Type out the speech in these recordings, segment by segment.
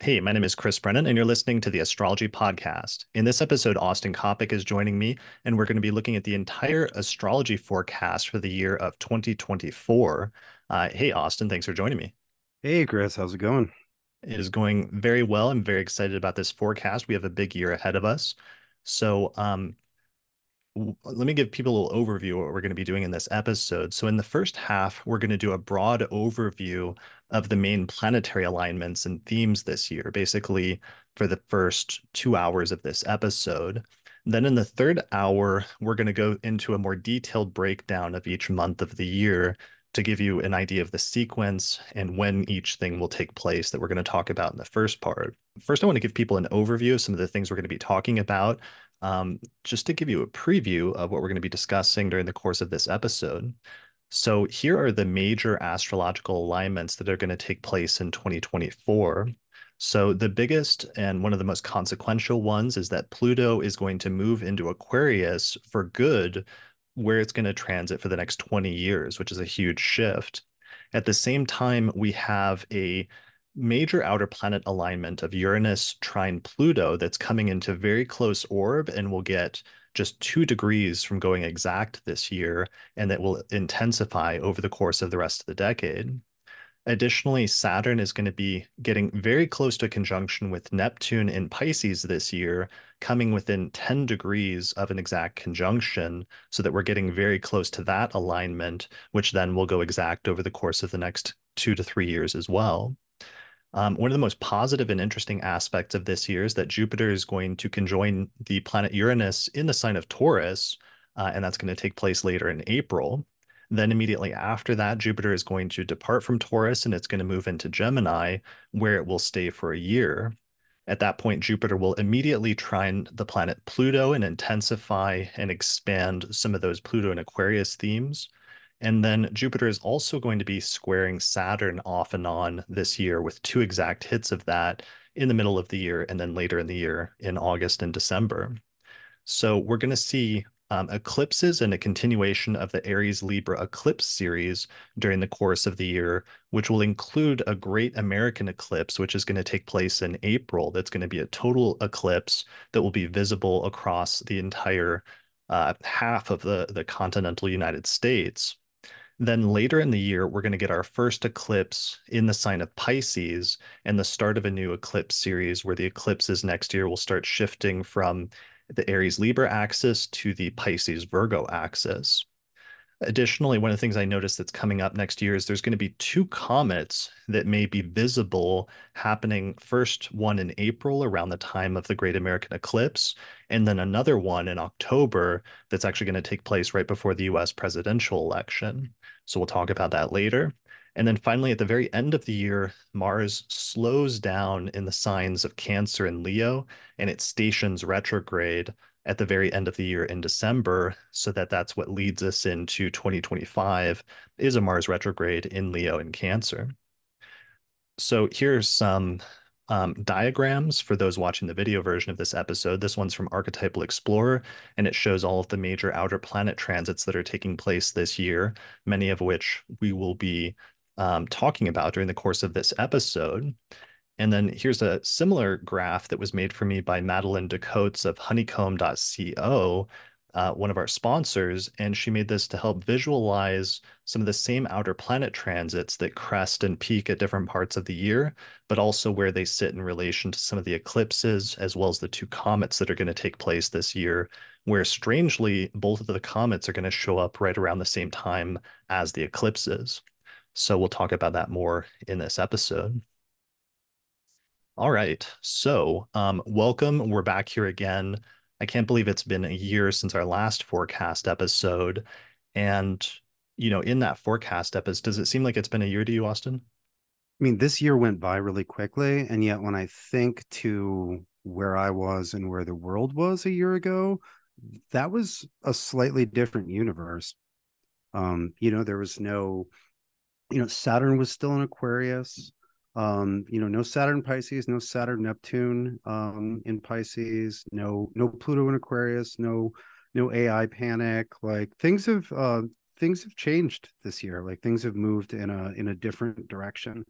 Hey, my name is Chris Brennan, and you're listening to the Astrology Podcast. In this episode, Austin Coppock is joining me, and we're going to be looking at the entire astrology forecast for the year of 2024. Hey, Austin, thanks for joining me. Hey Chris, how's it going? It is going very well. I'm very excited about this forecast. We have a big year ahead of us. So, let me give people a little overview of what we're going to be doing in this episode. So, in the first half, we're going to do a broad overview of the main planetary alignments and themes this year, basically for the first 2 hours of this episode. Then, in the third hour, we're going to go into a more detailed breakdown of each month of the year to give you an idea of the sequence and when each thing will take place that we're going to talk about in the first part. First, I want to give people an overview of some of the things we're going to be talking about, just to give you a preview of what we're going to be discussing during the course of this episode. So, here are the major astrological alignments that are going to take place in 2024. So, the biggest and one of the most consequential ones is that Pluto is going to move into Aquarius for good, where it's going to transit for the next 20 years, which is a huge shift. At the same time, we have a major outer planet alignment of Uranus trine Pluto that's coming into very close orb and will get just 2 degrees from going exact this year, and that will intensify over the course of the rest of the decade. Additionally, Saturn is going to be getting very close to a conjunction with Neptune in Pisces this year, coming within 10 degrees of an exact conjunction, so that we're getting very close to that alignment, which then will go exact over the course of the next 2 to 3 years as well. One of the most positive and interesting aspects of this year is that Jupiter is going to conjoin the planet Uranus in the sign of Taurus, and that's going to take place later in April. Then, immediately after that, Jupiter is going to depart from Taurus and it's going to move into Gemini, where it will stay for a year. At that point, Jupiter will immediately trine the planet Pluto and intensify and expand some of those Pluto and Aquarius themes. And then Jupiter is also going to be squaring Saturn off and on this year with 2 exact hits of that in the middle of the year and then later in the year in August and December. So we're going to see eclipses and a continuation of the Aries Libra eclipse series during the course of the year, which will include a great American eclipse, which is going to take place in April. That's going to be a total eclipse that will be visible across the entire half of the continental United States. Then later in the year, we're going to get our first eclipse in the sign of Pisces and the start of a new eclipse series where the eclipses next year will start shifting from the Aries Libra axis to the Pisces Virgo axis. Additionally, one of the things I noticed that's coming up next year is there's going to be 2 comets that may be visible happening, first one in April around the time of the Great American Eclipse, and then another one in October that's actually going to take place right before the US presidential election. So we'll talk about that later. And then finally, at the very end of the year, Mars slows down in the signs of Cancer and Leo, and it stations retrograde at the very end of the year in December, so that that's what leads us into 2025 is a Mars retrograde in Leo and Cancer. So here's some diagrams for those watching the video version of this episode. This one's from Archetypal Explorer, and it shows all of the major outer planet transits that are taking place this year, many of which we will be talking about during the course of this episode. And then here's a similar graph that was made for me by Madeline Decotes of honeycomb.co, one of our sponsors. And she made this to help visualize some of the same outer planet transits that crest and peak at different parts of the year, but also where they sit in relation to some of the eclipses, as well as the 2 comets that are going to take place this year, where strangely, both of the comets are going to show up right around the same time as the eclipses. So we'll talk about that more in this episode. All right. So, welcome. We're back here again. I can't believe it's been a year since our last forecast episode. And, in that forecast episode, does it seem like it's been a year to you, Austin? I mean, this year went by really quickly, and yet when I think to where I was and where the world was a year ago, that was a slightly different universe. There was no, Saturn was still in Aquarius. No Saturn Pisces, no Saturn Neptune in Pisces, no Pluto in Aquarius, no AI panic. Like things have changed this year. Like things have moved in a different direction.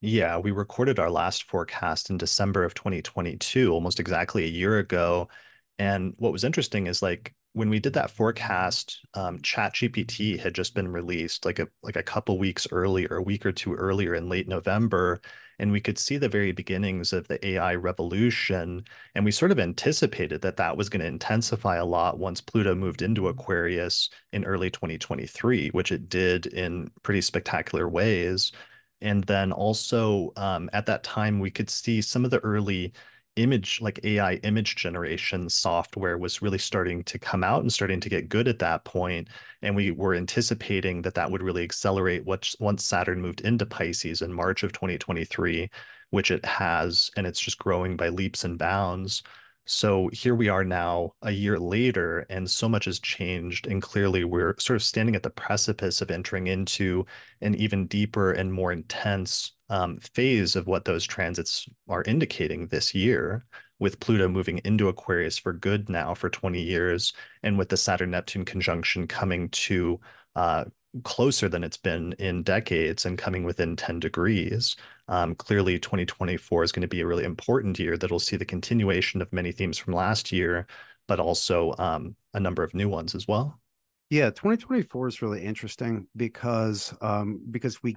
Yeah, we recorded our last forecast in December of 2022, almost exactly a year ago. And what was interesting is like when we did that forecast, ChatGPT had just been released like a couple weeks earlier, a week or two earlier in late November, and we could see the very beginnings of the AI revolution. And we sort of anticipated that that was going to intensify a lot once Pluto moved into Aquarius in early 2023, which it did in pretty spectacular ways. And then also at that time, we could see some of the early image, like AI image generation software was really starting to come out and starting to get good at that point. And we were anticipating that that would really accelerate once Saturn moved into Pisces in March of 2023, which it has, and it's just growing by leaps and bounds. So here we are now, a year later, and so much has changed. And clearly, we're sort of standing at the precipice of entering into an even deeper and more intense phase of what those transits are indicating this year, with Pluto moving into Aquarius for good now for 20 years, and with the Saturn-Neptune conjunction coming to closer than it's been in decades and coming within 10 degrees. Clearly, 2024 is going to be a really important year that'll see the continuation of many themes from last year, but also a number of new ones as well. Yeah, 2024 is really interesting because we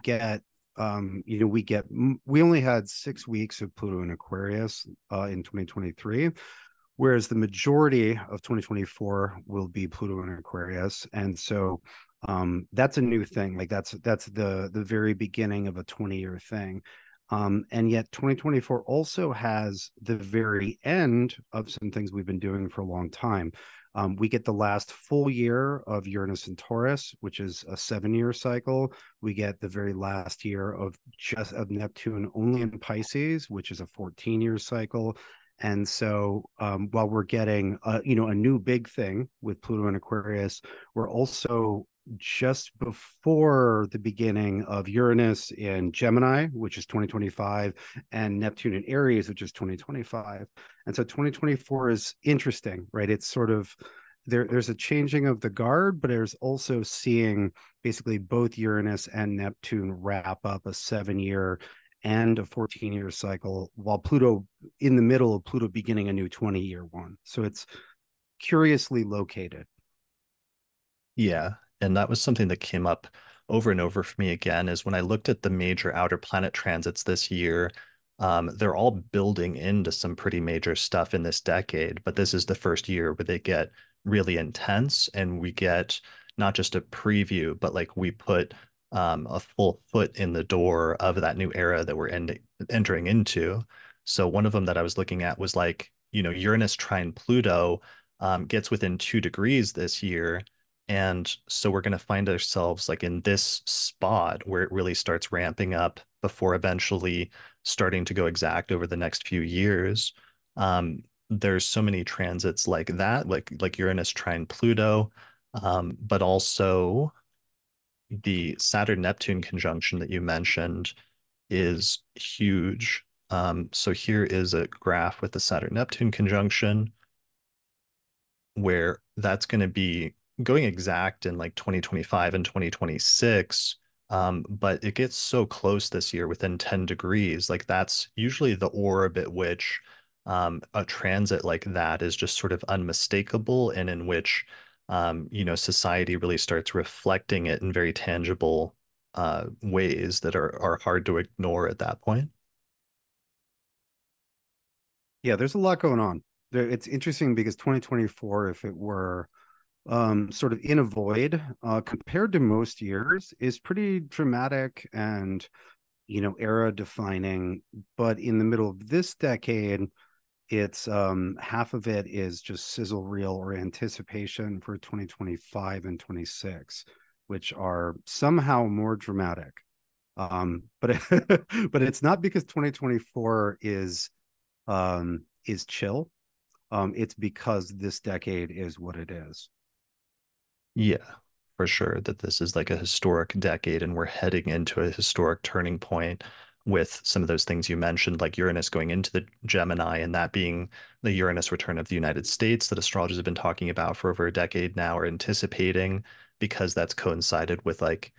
only had 6 weeks of Pluto in Aquarius in 2023, whereas the majority of 2024 will be Pluto in Aquarius. And so that's a new thing. Like that's the very beginning of a 20-year thing. And yet 2024 also has the very end of some things we've been doing for a long time. We get the last full year of Uranus and Taurus, which is a 7-year cycle. We get the very last year of Neptune only in Pisces, which is a 14-year cycle. And so, while we're getting a new big thing with Pluto and Aquarius, we're also just before the beginning of Uranus in Gemini, which is 2025, and Neptune in Aries, which is 2025. And so 2024 is interesting, right? It's sort of there's a changing of the guard, but there's also seeing basically both Uranus and Neptune wrap up a 7-year and a 14-year cycle, while Pluto in the middle of Pluto beginning a new 20-year one. So it's curiously located. Yeah, and that was something that came up over and over for me again is when I looked at the major outer planet transits this year, they're all building into some pretty major stuff in this decade, but this is the first year where they get really intense and we get not just a preview, but like we put a full foot in the door of that new era that we're entering into. So one of them that I was looking at was like, Uranus trine Pluto gets within 2 degrees this year. And so we're going to find ourselves like in this spot where it really starts ramping up before eventually starting to go exact over the next few years. There's so many transits like that, like Uranus trine Pluto, but also the Saturn-Neptune conjunction that you mentioned is huge. So here is a graph with the Saturn-Neptune conjunction where that's going to be going exact in like 2025 and 2026. But it gets so close this year within 10 degrees. Like that's usually the orb at which a transit like that is just sort of unmistakable and in which society really starts reflecting it in very tangible ways that are hard to ignore at that point. Yeah, there's a lot going on. It's interesting because 2024, if it were sort of in a void, compared to most years, is pretty dramatic and era defining. But in the middle of this decade, it's half of it is just sizzle reel or anticipation for 2025 and 26, which are somehow more dramatic. But but it's not because 2024 is chill. It's because this decade is what it is. Yeah, for sure. That this is like a historic decade and we're heading into a historic turning point with some of those things you mentioned, like Uranus going into the Gemini and that being the Uranus return of the United States that astrologers have been talking about for over a decade now or anticipating because that's coincided with like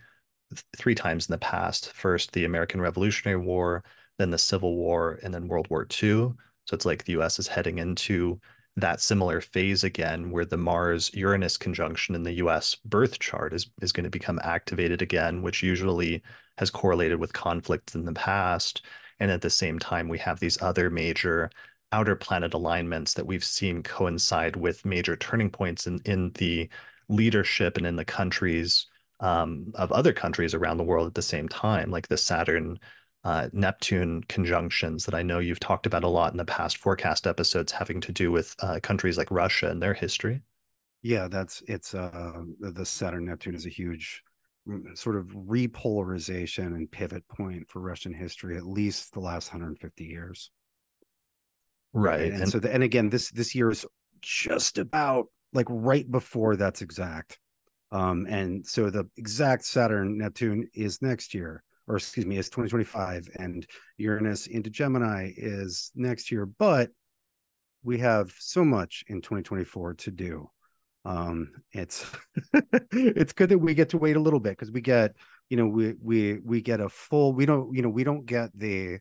three times in the past. First, the American Revolutionary War, then the Civil War, and then World War II. So it's like the US is heading into that similar phase again, where the Mars-Uranus conjunction in the US birth chart is going to become activated again, which usually has correlated with conflicts in the past. And at the same time, we have these other major outer planet alignments that we've seen coincide with major turning points in the leadership and in the countries of other countries around the world at the same time, like the Saturn Neptune conjunctions that I know you've talked about a lot in the past forecast episodes having to do with countries like Russia and their history. Yeah, that's it's the Saturn Neptune is a huge sort of repolarization and pivot point for Russian history, at least the last 150 years. Right. Right. And And so and again, this year is just about like right before that's exact. And so the exact Saturn Neptune is next year, or excuse me, is 2025, and Uranus into Gemini is next year. But we have so much in 2024 to do. It's it's good that we get to wait a little bit because we get, we get a full. We don't get the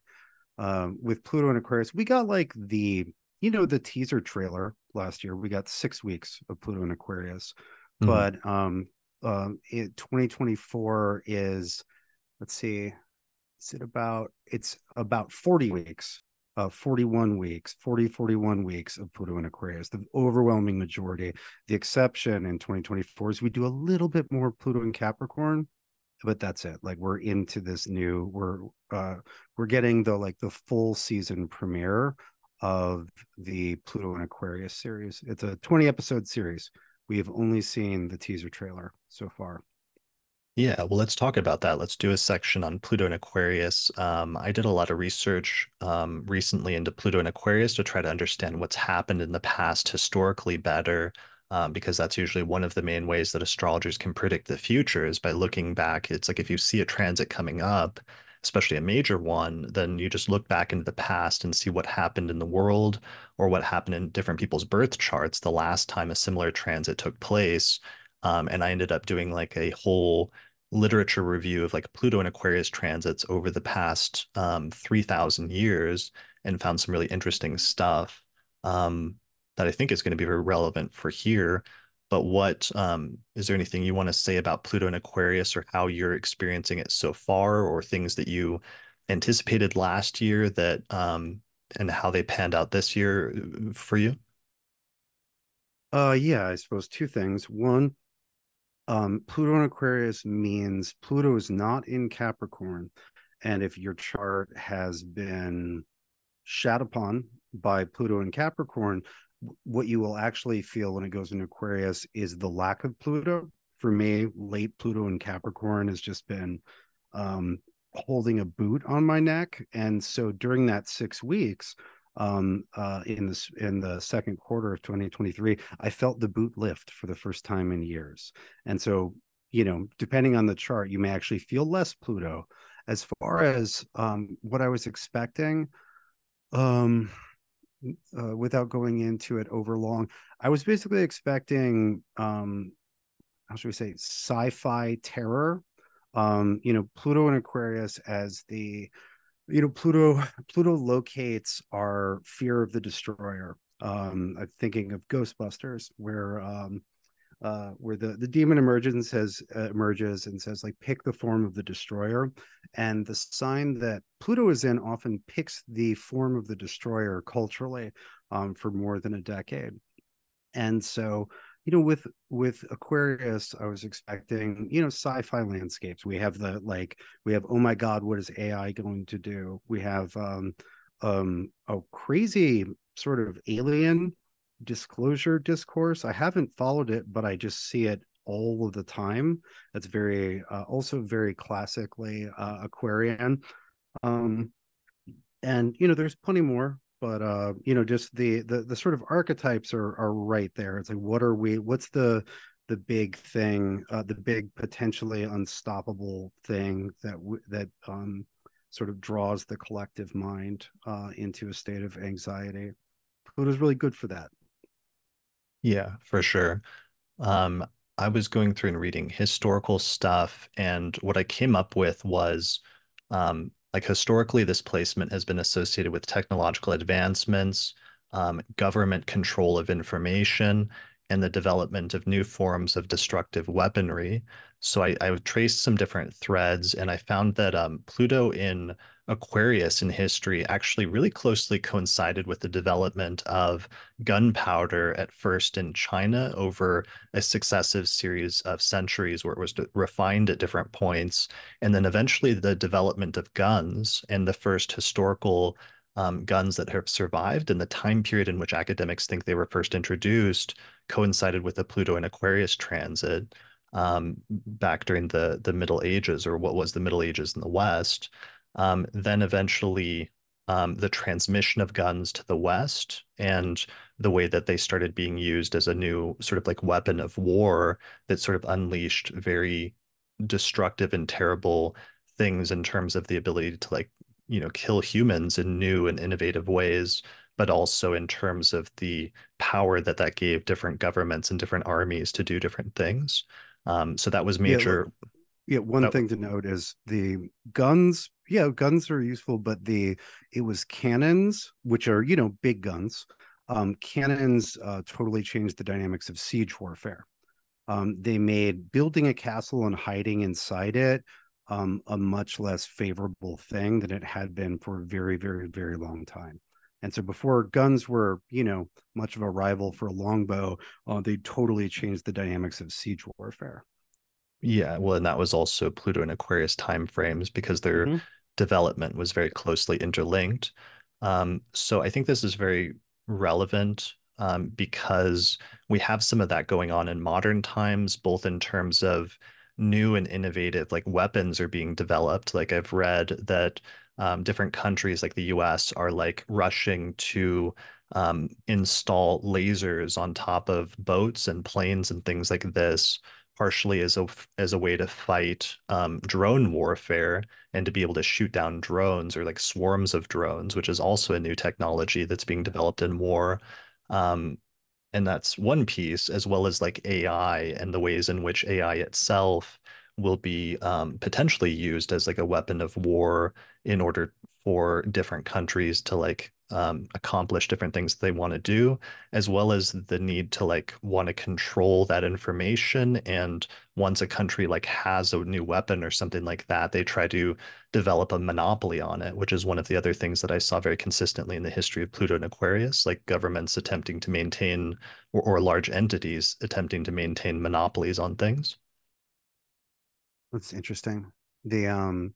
with Pluto and Aquarius. We got like the teaser trailer last year. We got 6 weeks of Pluto and Aquarius, mhm. but 2024 is, let's see, it's about 40 weeks, 41 weeks, 41 weeks of Pluto and Aquarius, the overwhelming majority. The exception in 2024 is we do a little bit more Pluto and Capricorn, but that's it. Like we're into this new, we're getting the full season premiere of the Pluto and Aquarius series. It's a 20 episode series. We have only seen the teaser trailer so far. Yeah, well, let's talk about that. Let's do a section on Pluto and Aquarius. I did a lot of research recently into Pluto and Aquarius to try to understand what's happened in the past historically better, because that's usually one of the main ways that astrologers can predict the future is by looking back. It's like if you see a transit coming up, especially a major one, then you just look back into the past and see what happened in the world or what happened in different people's birth charts the last time a similar transit took place. And I ended up doing like a whole literature review of like Pluto and Aquarius transits over the past 3,000 years and found some really interesting stuff that I think is going to be very relevant for here. But what is there anything you want to say about Pluto and Aquarius or how you're experiencing it so far, or things that you anticipated last year that and how they panned out this year for you? Yeah, I suppose two things. One, Pluto and Aquarius means Pluto is not in Capricorn. And if your chart has been shat upon by Pluto and Capricorn, what you will actually feel when it goes into Aquarius is the lack of Pluto. For me, late Pluto and Capricorn has just been um, holding a boot on my neck. And so during that 6 weeks, in the second quarter of 2023, I felt the boot lift for the first time in years. And so, depending on the chart, you may actually feel less Pluto. As far as what I was expecting, um, without going into it over long, I was basically expecting, how should we say, sci-fi terror. Pluto and Aquarius as the Pluto locates our fear of the destroyer. I'm thinking of Ghostbusters, where the demon emerges and says, like, pick the form of the destroyer, and the sign that Pluto is in often picks the form of the destroyer culturally, for more than a decade. And so, with Aquarius, I was expecting, sci-fi landscapes. We have, oh my God, what is AI going to do? We have a crazy sort of alien disclosure discourse. I haven't followed it, but I just see it all of the time. That's very also very classically Aquarian. Um, and there's plenty more, but just the sort of archetypes are right there. It's like, what's the big thing, the big potentially unstoppable thing that sort of draws the collective mind into a state of anxiety. Pluto's really good for that. Yeah, for sure. I was going through and reading historical stuff, and what I came up with was like historically, this placement has been associated with technological advancements, government control of information, and the development of new forms of destructive weaponry. So I traced some different threads, and I found that Pluto in Aquarius in history actually really closely coincided with the development of gunpowder at first in China over a successive series of centuries where it was refined at different points. And then eventually the development of guns and the first historical guns that have survived and the time period in which academics think they were first introduced coincided with the Pluto and Aquarius transit back during the Middle Ages, or what was the Middle Ages in the West. Then eventually the transmission of guns to the West and the way that they started being used as a new sort of like weapon of war that sort of unleashed very destructive and terrible things in terms of the ability to like, kill humans in new and innovative ways, but also in terms of the power that that gave different governments and different armies to do different things. So that was Yeah, major. yeah, one That, thing to note is the guns. Yeah, guns are useful, but it was cannons, which are, big guns. Cannons totally changed the dynamics of siege warfare. They made building a castle and hiding inside it a much less favorable thing than it had been for a very, very, very long time. And so before guns were, much of a rival for a longbow, they totally changed the dynamics of siege warfare. Yeah, well, and that was also Pluto and Aquarius time frames because their Mm-hmm. development was very closely interlinked. So I think this is very relevant because we have some of that going on in modern times, both in terms of new and innovative, like weapons are being developed. Like I've read that different countries like the US are like rushing to install lasers on top of boats and planes and things like this partially as a way to fight drone warfare and to be able to shoot down drones or like swarms of drones, which is also a new technology that's being developed in war. Um, and that's one piece, as well as like AI and the ways in which AI itself will be potentially used as like a weapon of war in order for different countries to like accomplish different things they want to do, as well as the need to like want to control that information. And once a country like has a new weapon or something like that, they try to develop a monopoly on it, which is one of the other things that I saw very consistently in the history of Pluto and Aquarius, like governments attempting to maintain or large entities attempting to maintain monopolies on things. That's interesting. The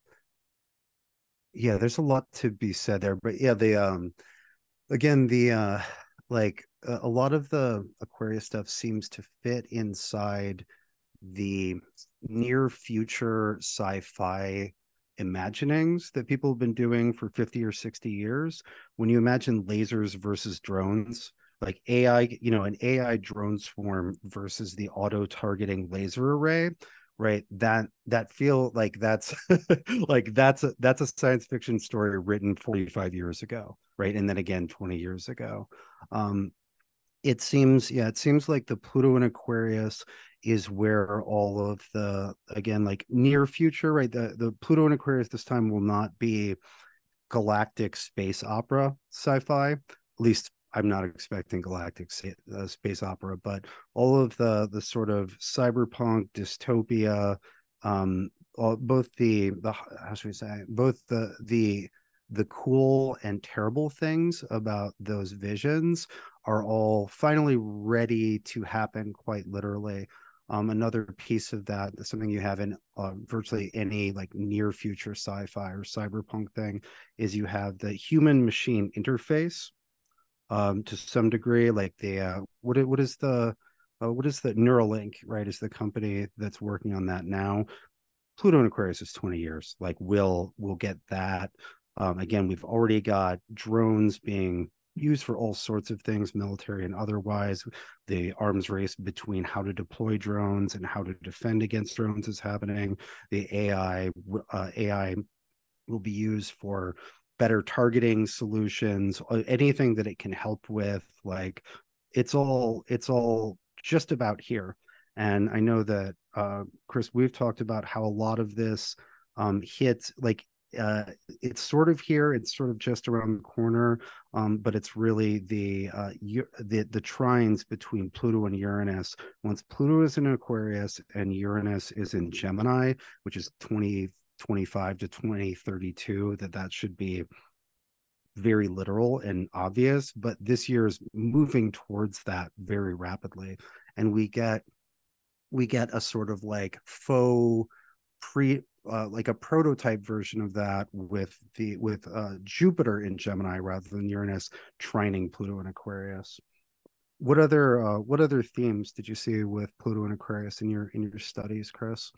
Yeah, there's a lot to be said there, but yeah, the again, the like a lot of the Aquarius stuff seems to fit inside the near future sci-fi imaginings that people have been doing for 50 or 60 years. When you imagine lasers versus drones, like AI, an AI drone swarm versus the auto targeting laser array, right? That feel like that's like that's a science fiction story written 45 years ago, right? And then again 20 years ago. Um, it seems like the Pluto and Aquarius is where all of the, again, like near future, right? The Pluto and Aquarius this time will not be galactic space opera sci-fi. At least I'm not expecting galactic space opera, but all of the sort of cyberpunk dystopia, both the how should we say, both the cool and terrible things about those visions are all finally ready to happen quite literally. Another piece of that, something you have in virtually any like near future sci-fi or cyberpunk thing, is you have the human machine interface to some degree. Like the what is the Neuralink, right? Is the company that's working on that now. Pluto and Aquarius is 20 years. Like we'll get that. Again, we've already got drones being used for all sorts of things, military and otherwise. The arms race between how to deploy drones and how to defend against drones is happening. The AI will be used for better targeting solutions, anything that it can help with. Like it's all just about here. And I know that, Chris, we've talked about how a lot of this hits like, uh, it's sort of here, it's sort of just around the corner, but it's really the trines between Pluto and Uranus. Once Pluto is in Aquarius and Uranus is in Gemini, which is 2025 to 2032, that should be very literal and obvious, but this year is moving towards that very rapidly. And we get a sort of like faux pre like a prototype version of that with Jupiter in Gemini rather than Uranus trining Pluto and Aquarius. What other themes did you see with Pluto and Aquarius in your studies, Chris?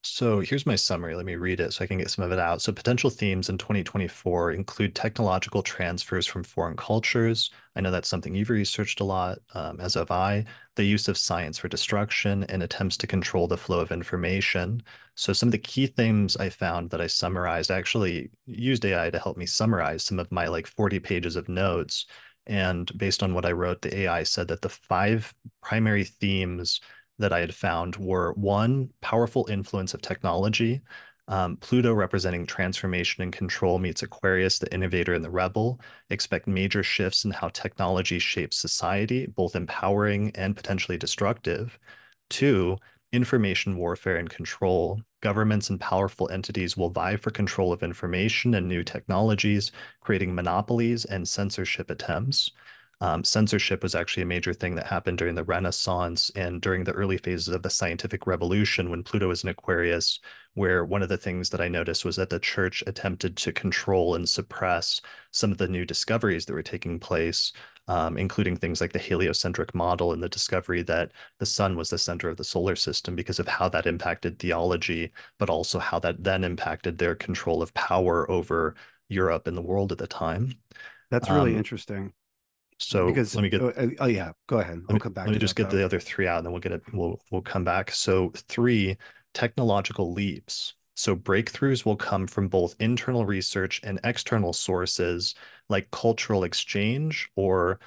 So here's my summary. Let me read it so I can get some of it out. So potential themes in 2024 include technological transfers from foreign cultures. I know that's something you've researched a lot, as have I. The use of science for destruction and attempts to control the flow of information. So some of the key themes I found that I summarized, I actually used AI to help me summarize some of my like 40 pages of notes. And based on what I wrote, the AI said that the five primary themes that I had found were one, powerful influence of technology. Pluto representing transformation and control meets Aquarius, the innovator and the rebel. Expect major shifts in how technology shapes society, both empowering and potentially destructive. Two, information warfare and control. Governments and powerful entities will vie for control of information and new technologies, creating monopolies and censorship attempts. Censorship was actually a major thing that happened during the Renaissance and during the early phases of the scientific revolution when Pluto was in Aquarius, where one of the things that I noticed was that the church attempted to control and suppress some of the new discoveries that were taking place, including things like the heliocentric model and the discovery that the sun was the center of the solar system because of how that impacted theology, but also how that then impacted their control of power over Europe and the world at the time. That's really Um, interesting so because oh yeah, go ahead. I'll come let back me to just that get though. the other three out and then we'll get it. We'll come back. So three, technological leaps. So breakthroughs will come from both internal research and external sources like cultural exchange or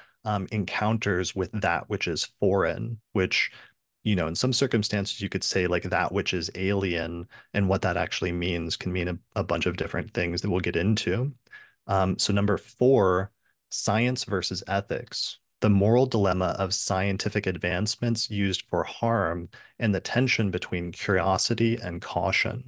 encounters with that which is foreign, which, in some circumstances you could say like that which is alien, and what that actually means can mean a bunch of different things that we'll get into. So number four, science versus ethics, the moral dilemma of scientific advancements used for harm and the tension between curiosity and caution.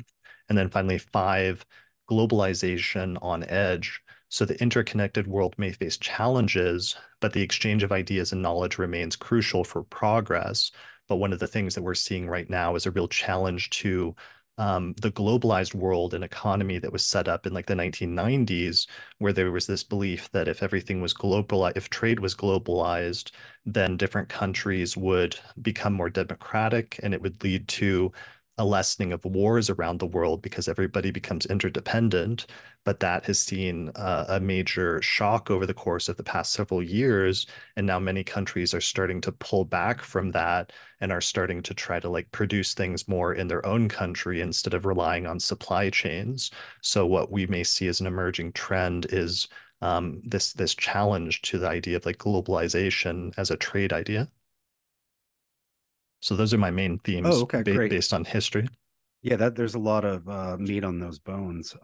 And then finally, five, globalization on edge. So the interconnected world may face challenges, but the exchange of ideas and knowledge remains crucial for progress. But one of the things that we're seeing right now is a real challenge to the globalized world and economy that was set up in like the 1990s, where there was this belief that if everything was globalized, if trade was globalized, then different countries would become more democratic and it would lead to a lessening of wars around the world because everybody becomes interdependent. But that has seen a major shock over the course of the past several years. And now many countries are starting to pull back from that and are starting to try to like produce things more in their own country instead of relying on supply chains. So what we may see as an emerging trend is this challenge to the idea of like globalization as a trade idea. So those are my main Oh, themes okay, great. based on history. Yeah, that there's a lot of meat on those bones.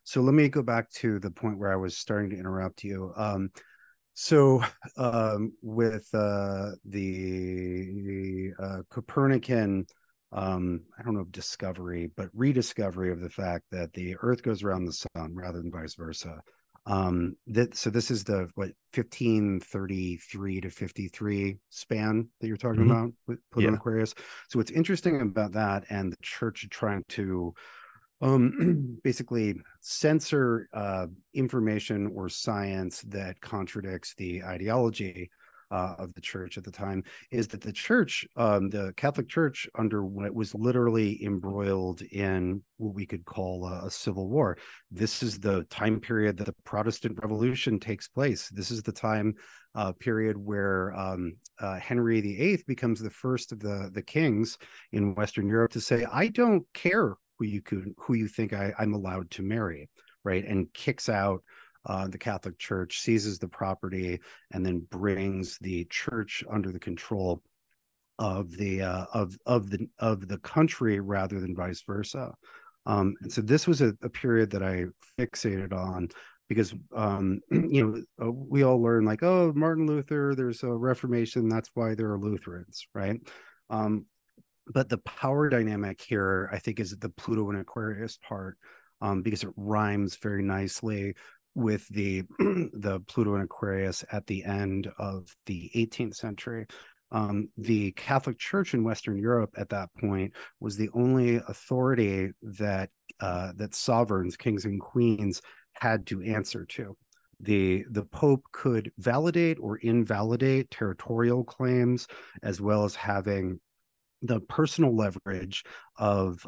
So let me go back to the point where I was starting to interrupt you. So with the Copernican, I don't know if discovery, but rediscovery of the fact that the Earth goes around the sun rather than vice versa. So this is the what 1533 to 53 span that you're talking Hmm. about with Pluto and Yeah. Aquarius. So what's interesting about that and the church trying to basically censor information or science that contradicts the ideology of the church at the time is that the church, the Catholic Church, under what was literally embroiled in what we could call a civil war. This is the time period that the Protestant Revolution takes place. This is the time period where Henry VIII becomes the first of the kings in Western Europe to say, "I don't care who you think I'm allowed to marry," right? And kicks out the Catholic Church, seizes the property, and then brings the church under the control of the country rather than vice versa. And so this was a period that I fixated on because we all learn like, oh, Martin Luther, there's a Reformation, that's why there are Lutherans, right? Um, but the power dynamic here, I think, is the Pluto and Aquarius part, because it rhymes very nicely with the the Pluto and Aquarius at the end of the 18th century. The Catholic Church in Western Europe at that point was the only authority that sovereigns, kings and queens, had to answer to. The Pope could validate or invalidate territorial claims, as well as having the personal leverage of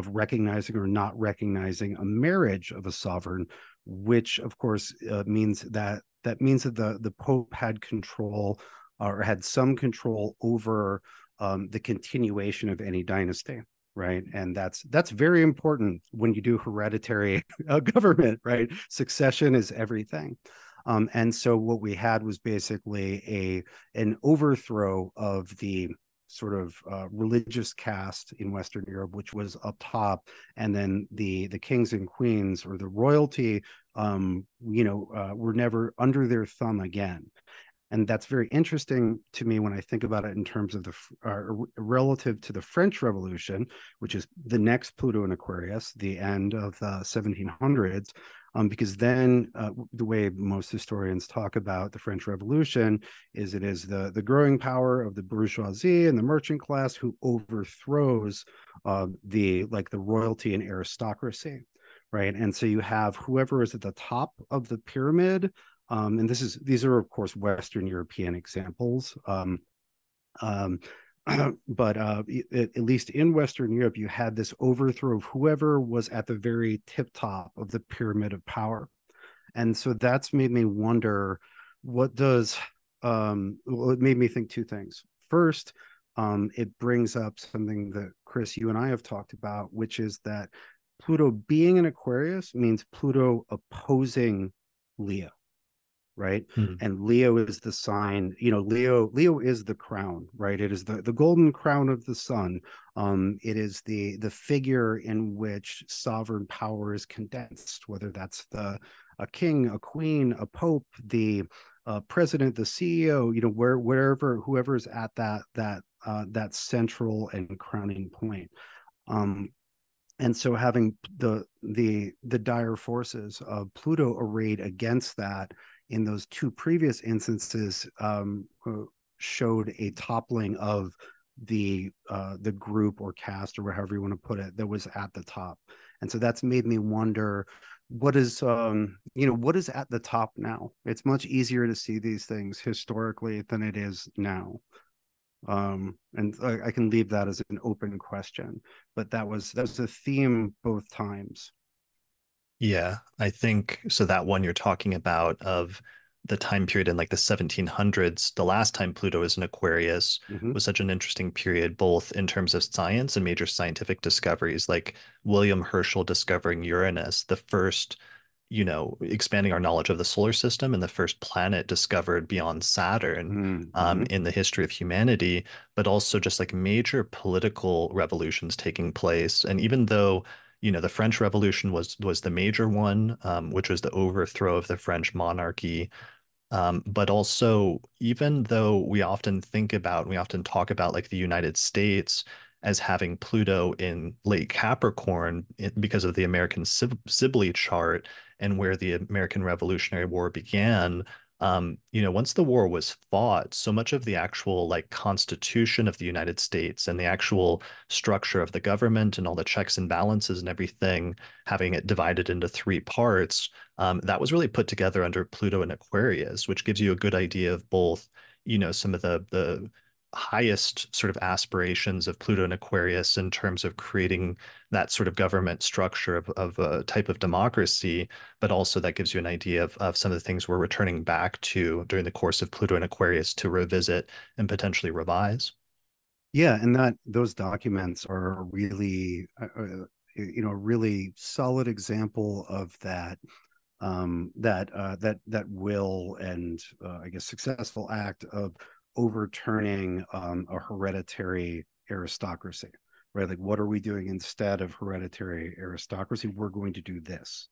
recognizing or not recognizing a marriage of a sovereign, which of course means that the Pope had control or had some control over the continuation of any dynasty. Right. And that's very important when you do hereditary government, right? Succession is everything. And so what we had was basically an overthrow of the sort of religious caste in Western Europe, which was up top, and then the kings and queens or the royalty, were never under their thumb again. And that's very interesting to me when I think about it in terms of relative to the French Revolution, which is the next Pluto in Aquarius, the end of the 1700s. Because then the way most historians talk about the French Revolution is it is the growing power of the bourgeoisie and the merchant class who overthrows the royalty and aristocracy, right? And so you have whoever is at the top of the pyramid, and these are of course Western European examples. Um, but at least in Western Europe, you had this overthrow of whoever was at the very tip top of the pyramid of power. And so that's made me wonder what does, well, it made me think two things. First, it brings up something that Chris, you and I have talked about, which is that Pluto being in Aquarius means Pluto opposing Leo, right? Hmm. And Leo is the sign, Leo is the crown, right? It is the golden crown of the sun. It is the figure in which sovereign power is condensed, whether that's a king, a queen, a pope, the president, the CEO, wherever whoever's at that central and crowning point. And so having the dire forces of Pluto arrayed against that in those two previous instances showed a toppling of the group or caste or however you want to put it that was at the top. And so that's made me wonder what is what is at the top now. It's much easier to see these things historically than it is now. And I can leave that as an open question, but that's a theme both times. Yeah, I think so. That one you're talking about of the time period in like the 1700s, the last time Pluto was in Aquarius Mm-hmm. was such an interesting period, both in terms of science and major scientific discoveries, like William Herschel discovering Uranus, the first, expanding our knowledge of the solar system and the first planet discovered beyond Saturn, Mm-hmm. in the history of humanity, but also just like major political revolutions taking place. And even though the French Revolution was the major one, which was the overthrow of the French monarchy. But also, even though we often talk about like the United States as having Pluto in late Capricorn because of the American Sibley chart and where the American Revolutionary War began. Once the war was fought, so much of the actual like Constitution of the United States and the actual structure of the government and all the checks and balances and everything, having it divided into three parts, that was really put together under Pluto and Aquarius, which gives you a good idea of both, some of the highest sort of aspirations of Pluto and Aquarius in terms of creating that sort of government structure of a type of democracy, but also that gives you an idea of some of the things we're returning back to during the course of Pluto and Aquarius to revisit and potentially revise. Yeah, and that those documents are really, a really solid example of that will and I guess successful act of overturning a hereditary aristocracy, right? Like, what are we doing instead of hereditary aristocracy? We're going to do this.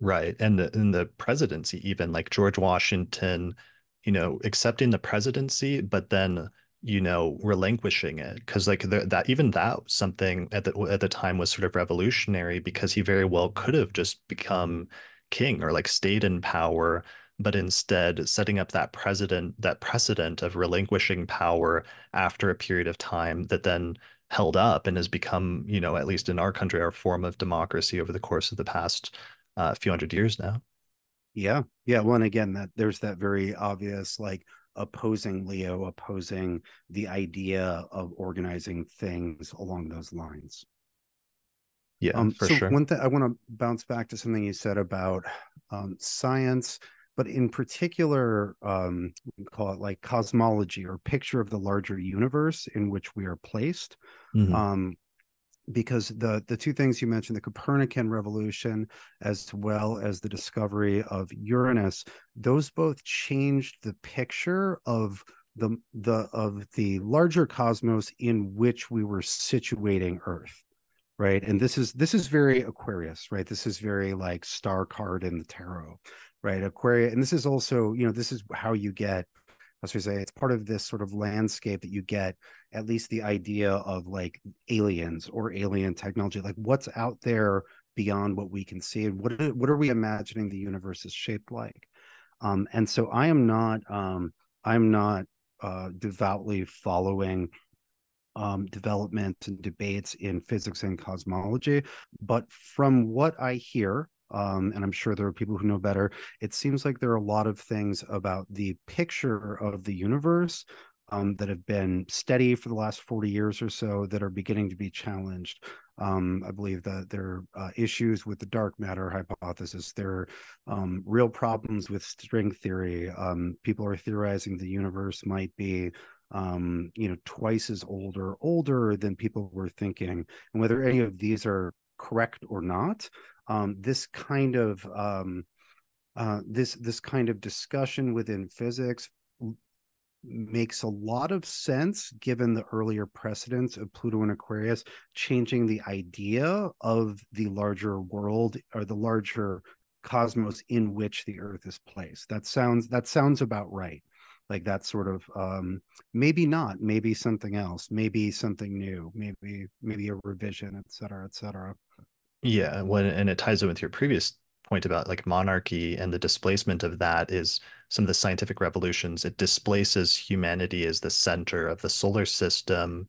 Right. And the presidency, even like George Washington, accepting the presidency, but then, relinquishing it. Because like that even that something at the time was sort of revolutionary because he very well could have just become king or like stayed in power, but instead setting up that precedent of relinquishing power after a period of time that then held up and has become, at least in our country, our form of democracy over the course of the past a few hundred years now. Yeah. Yeah. Well, and again, that there's that very obvious like opposing Leo, opposing the idea of organizing things along those lines. Yeah, for So sure. one thing I want to bounce back to something you said about science, but in particular, we call it like cosmology or picture of the larger universe in which we are placed. Hmm. Um, because the two things you mentioned, the Copernican revolution as well as the discovery of Uranus, those both changed the picture of the larger cosmos in which we were situating Earth, right? And this is very Aquarius, right? This is very like star card in the tarot, right? Aquarius, and this is also, this is how you get, as we say, it's part of this sort of landscape that you get at least the idea of like aliens or alien technology, like what's out there beyond what we can see, and what are we imagining the universe is shaped like. And so I'm not devoutly following development and debates in physics and cosmology. But from what I hear, and I'm sure there are people who know better, it seems like there are a lot of things about the picture of the universe that have been steady for the last 40 years or so that are beginning to be challenged. I believe that there are issues with the dark matter hypothesis. There are real problems with string theory. People are theorizing the universe might be twice as old or older than people were thinking. And whether any of these are correct or not, this kind of discussion within physics makes a lot of sense given the earlier precedents of Pluto and Aquarius changing the idea of the larger world or the larger cosmos in which the Earth is placed. That sounds about right. Like that sort of maybe not, maybe something else, maybe something new, maybe a revision, et cetera, et cetera. Yeah, and it ties in with your previous point about like monarchy and the displacement of that is some of the scientific revolutions. It displaces humanity as the center of the solar system.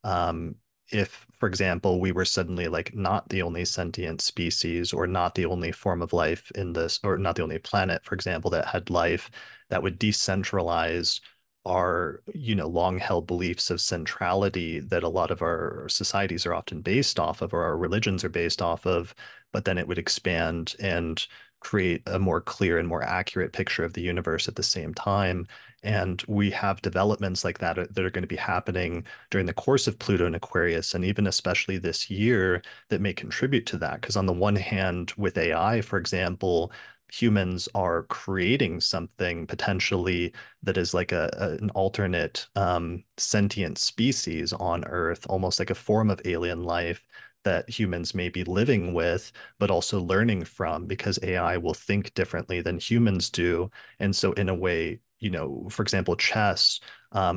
Um, if, for example, we were suddenly like not the only sentient species or not the only form of life in this, or not the only planet, for example, that had life, that would decentralize our, long held beliefs of centrality that a lot of our societies are often based off of, or our religions are based off of, but then it would expand and create a more clear and more accurate picture of the universe at the same time. And we have developments like that are going to be happening during the course of Pluto and Aquarius, and even especially this year, that may contribute to that. Because on the one hand, with AI, for example, humans are creating something potentially that is like an alternate sentient species on Earth, almost like a form of alien life that humans may be living with, but also learning from because AI will think differently than humans do. And so, in a way, for example, chess,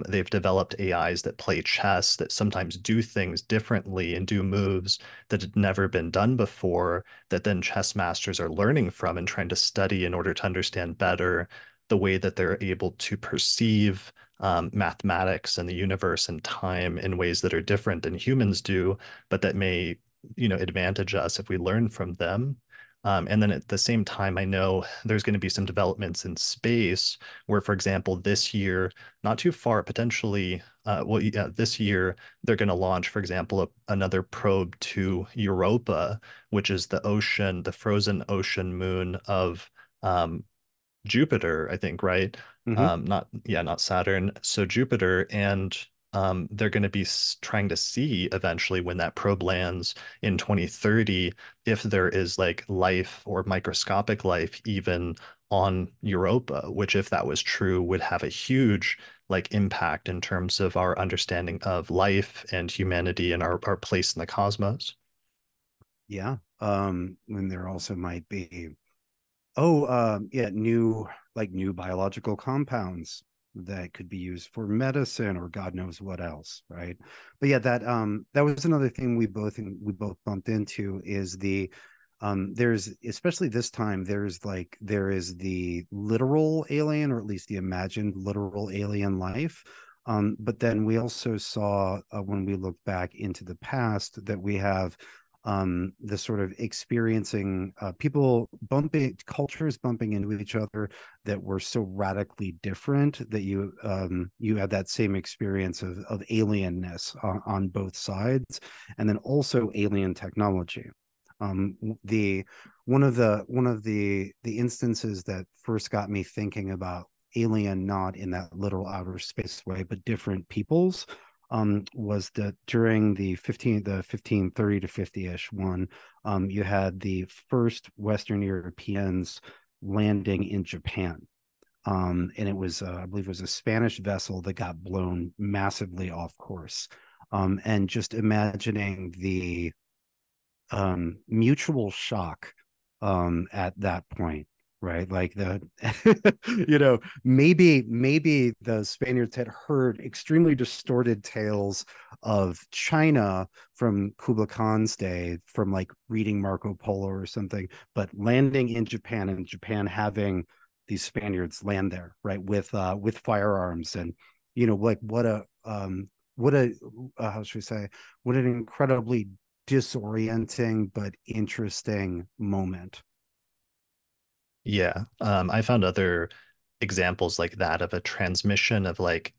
they've developed AIs that play chess that sometimes do things differently and do moves that had never been done before, that then chess masters are learning from and trying to study in order to understand better the way that they're able to perceive mathematics and the universe and time in ways that are different than humans do, but that may, advantage us if we learn from them. And then at the same time, I know there's going to be some developments in space where, for example, this year, not too far, potentially, well, yeah, this year, they're going to launch, for example, another probe to Europa, which is the ocean, the frozen ocean moon of um, Jupiter, I think, right? Mm-hmm. Not Saturn. So Jupiter, and they're going to be trying to see eventually when that probe lands in 2030 if there is like life or microscopic life even on Europa, which, if that was true, would have a huge like impact in terms of our understanding of life and humanity and our place in the cosmos. Yeah. When there also might be, yeah, new biological compounds that could be used for medicine or God knows what else, right? But yeah, that was another thing we both bumped into is there's, especially this time, there is the literal alien, or at least the imagined literal alien life. But then we also saw, when we look back into the past, that we have the sort of experiencing, people bumping, cultures bumping into each other that were so radically different that you had that same experience of alienness on both sides, and then also alien technology. The one of the instances that first got me thinking about alien, not in that literal outer space way, but different peoples, was that during the 1530 to 50-ish one, you had the first Western Europeans landing in Japan. And it was, I believe it was a Spanish vessel that got blown massively off course. And just imagining the mutual shock at that point, right? Like the maybe the Spaniards had heard extremely distorted tales of China from Kublai Khan's day, from like reading Marco Polo or something, but landing in Japan, and Japan having these Spaniards land there, right, with firearms. And like what a how should we say, what an incredibly disorienting but interesting moment. I found other examples like that of a transmission of like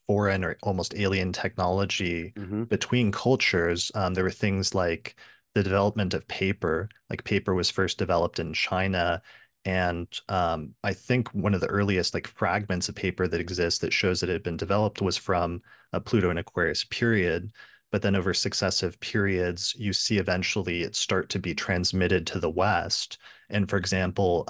foreign or almost alien technology Mm-hmm. between cultures. There were things like the development of paper. Like paper was first developed in China, and I think one of the earliest like fragments of paper that exists that shows that it had been developed was from a Pluto and Aquarius period. But then over successive periods, you see eventually it start to be transmitted to the West. And for example,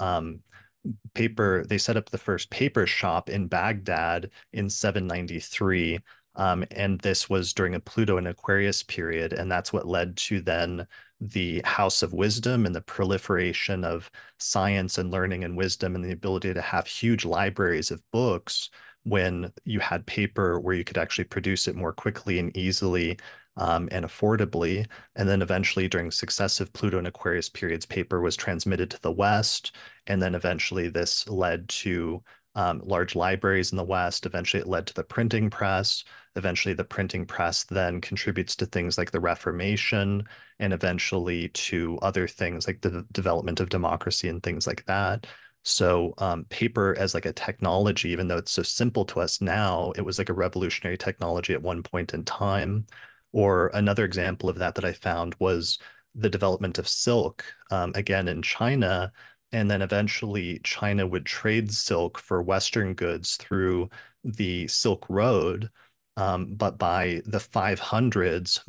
paper, they set up the first paper shop in Baghdad in 793. And this was during a Pluto and Aquarius period. And that's what led to then the House of Wisdom and the proliferation of science and learning and wisdom and the ability to have huge libraries of books when you had paper where you could actually produce it more quickly and easily and affordably. And then eventually, during successive Pluto and Aquarius periods, paper was transmitted to the West. And then eventually, this led to large libraries in the West. Eventually, it led to the printing press. Eventually, the printing press then contributes to things like the Reformation, and eventually to other things like the development of democracy and things like that. So, paper as like a technology, even though it's so simple to us now, it was like a revolutionary technology at one point in time. Or another example of that I found was the development of silk, again in China. And then eventually China would trade silk for Western goods through the Silk Road. But by the 500s,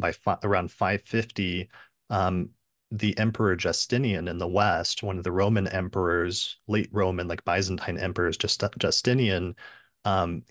around 550, the Emperor Justinian in the West, one of the Roman emperors, late Roman, like Byzantine emperors, Justinian,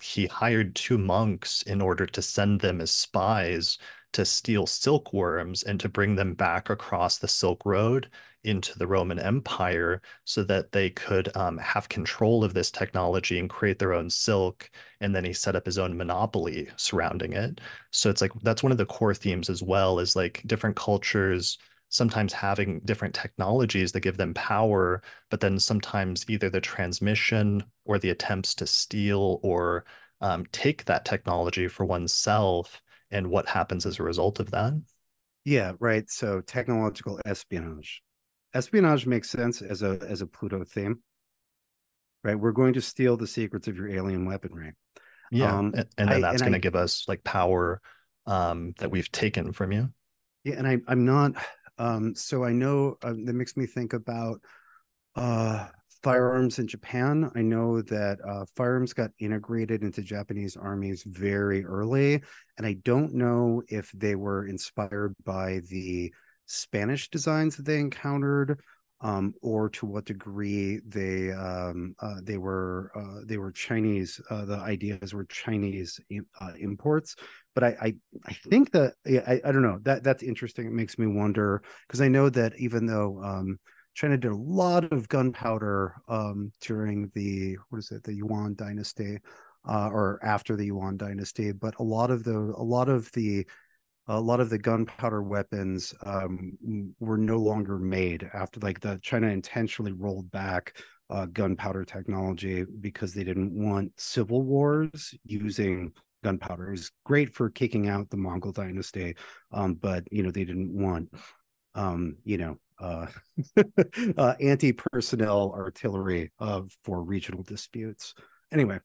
he hired two monks in order to send them as spies to steal silkworms and to bring them back across the Silk Road into the Roman Empire so that they could have control of this technology and create their own silk. And then he set up his own monopoly surrounding it. So it's like that's one of the core themes as well, is like different cultures sometimes having different technologies that give them power, but then sometimes either the transmission or the attempts to steal or take that technology for oneself and what happens as a result of that. Yeah, right. So technological espionage. Espionage makes sense as a Pluto theme, right? We're going to steal the secrets of your alien weaponry. Yeah. And then I that's and going I to give us like power that we've taken from you. Yeah, and I'm not, so I know, that makes me think about uh firearms in Japan. I know that firearms got integrated into Japanese armies very early, and I don't know if they were inspired by the Spanish designs that they encountered, or to what degree they were Chinese. The ideas were Chinese imports. But I think that I don't know, that's interesting. It makes me wonder because I know that even though China did a lot of gunpowder during the what is it the Yuan dynasty or after the Yuan dynasty, but a lot of the gunpowder weapons were no longer made after like the China intentionally rolled back gunpowder technology because they didn't want civil wars using gunpowder. It was great for kicking out the Mongol dynasty, but they didn't want um, you know uh, anti-personnel artillery for regional disputes. Anyway,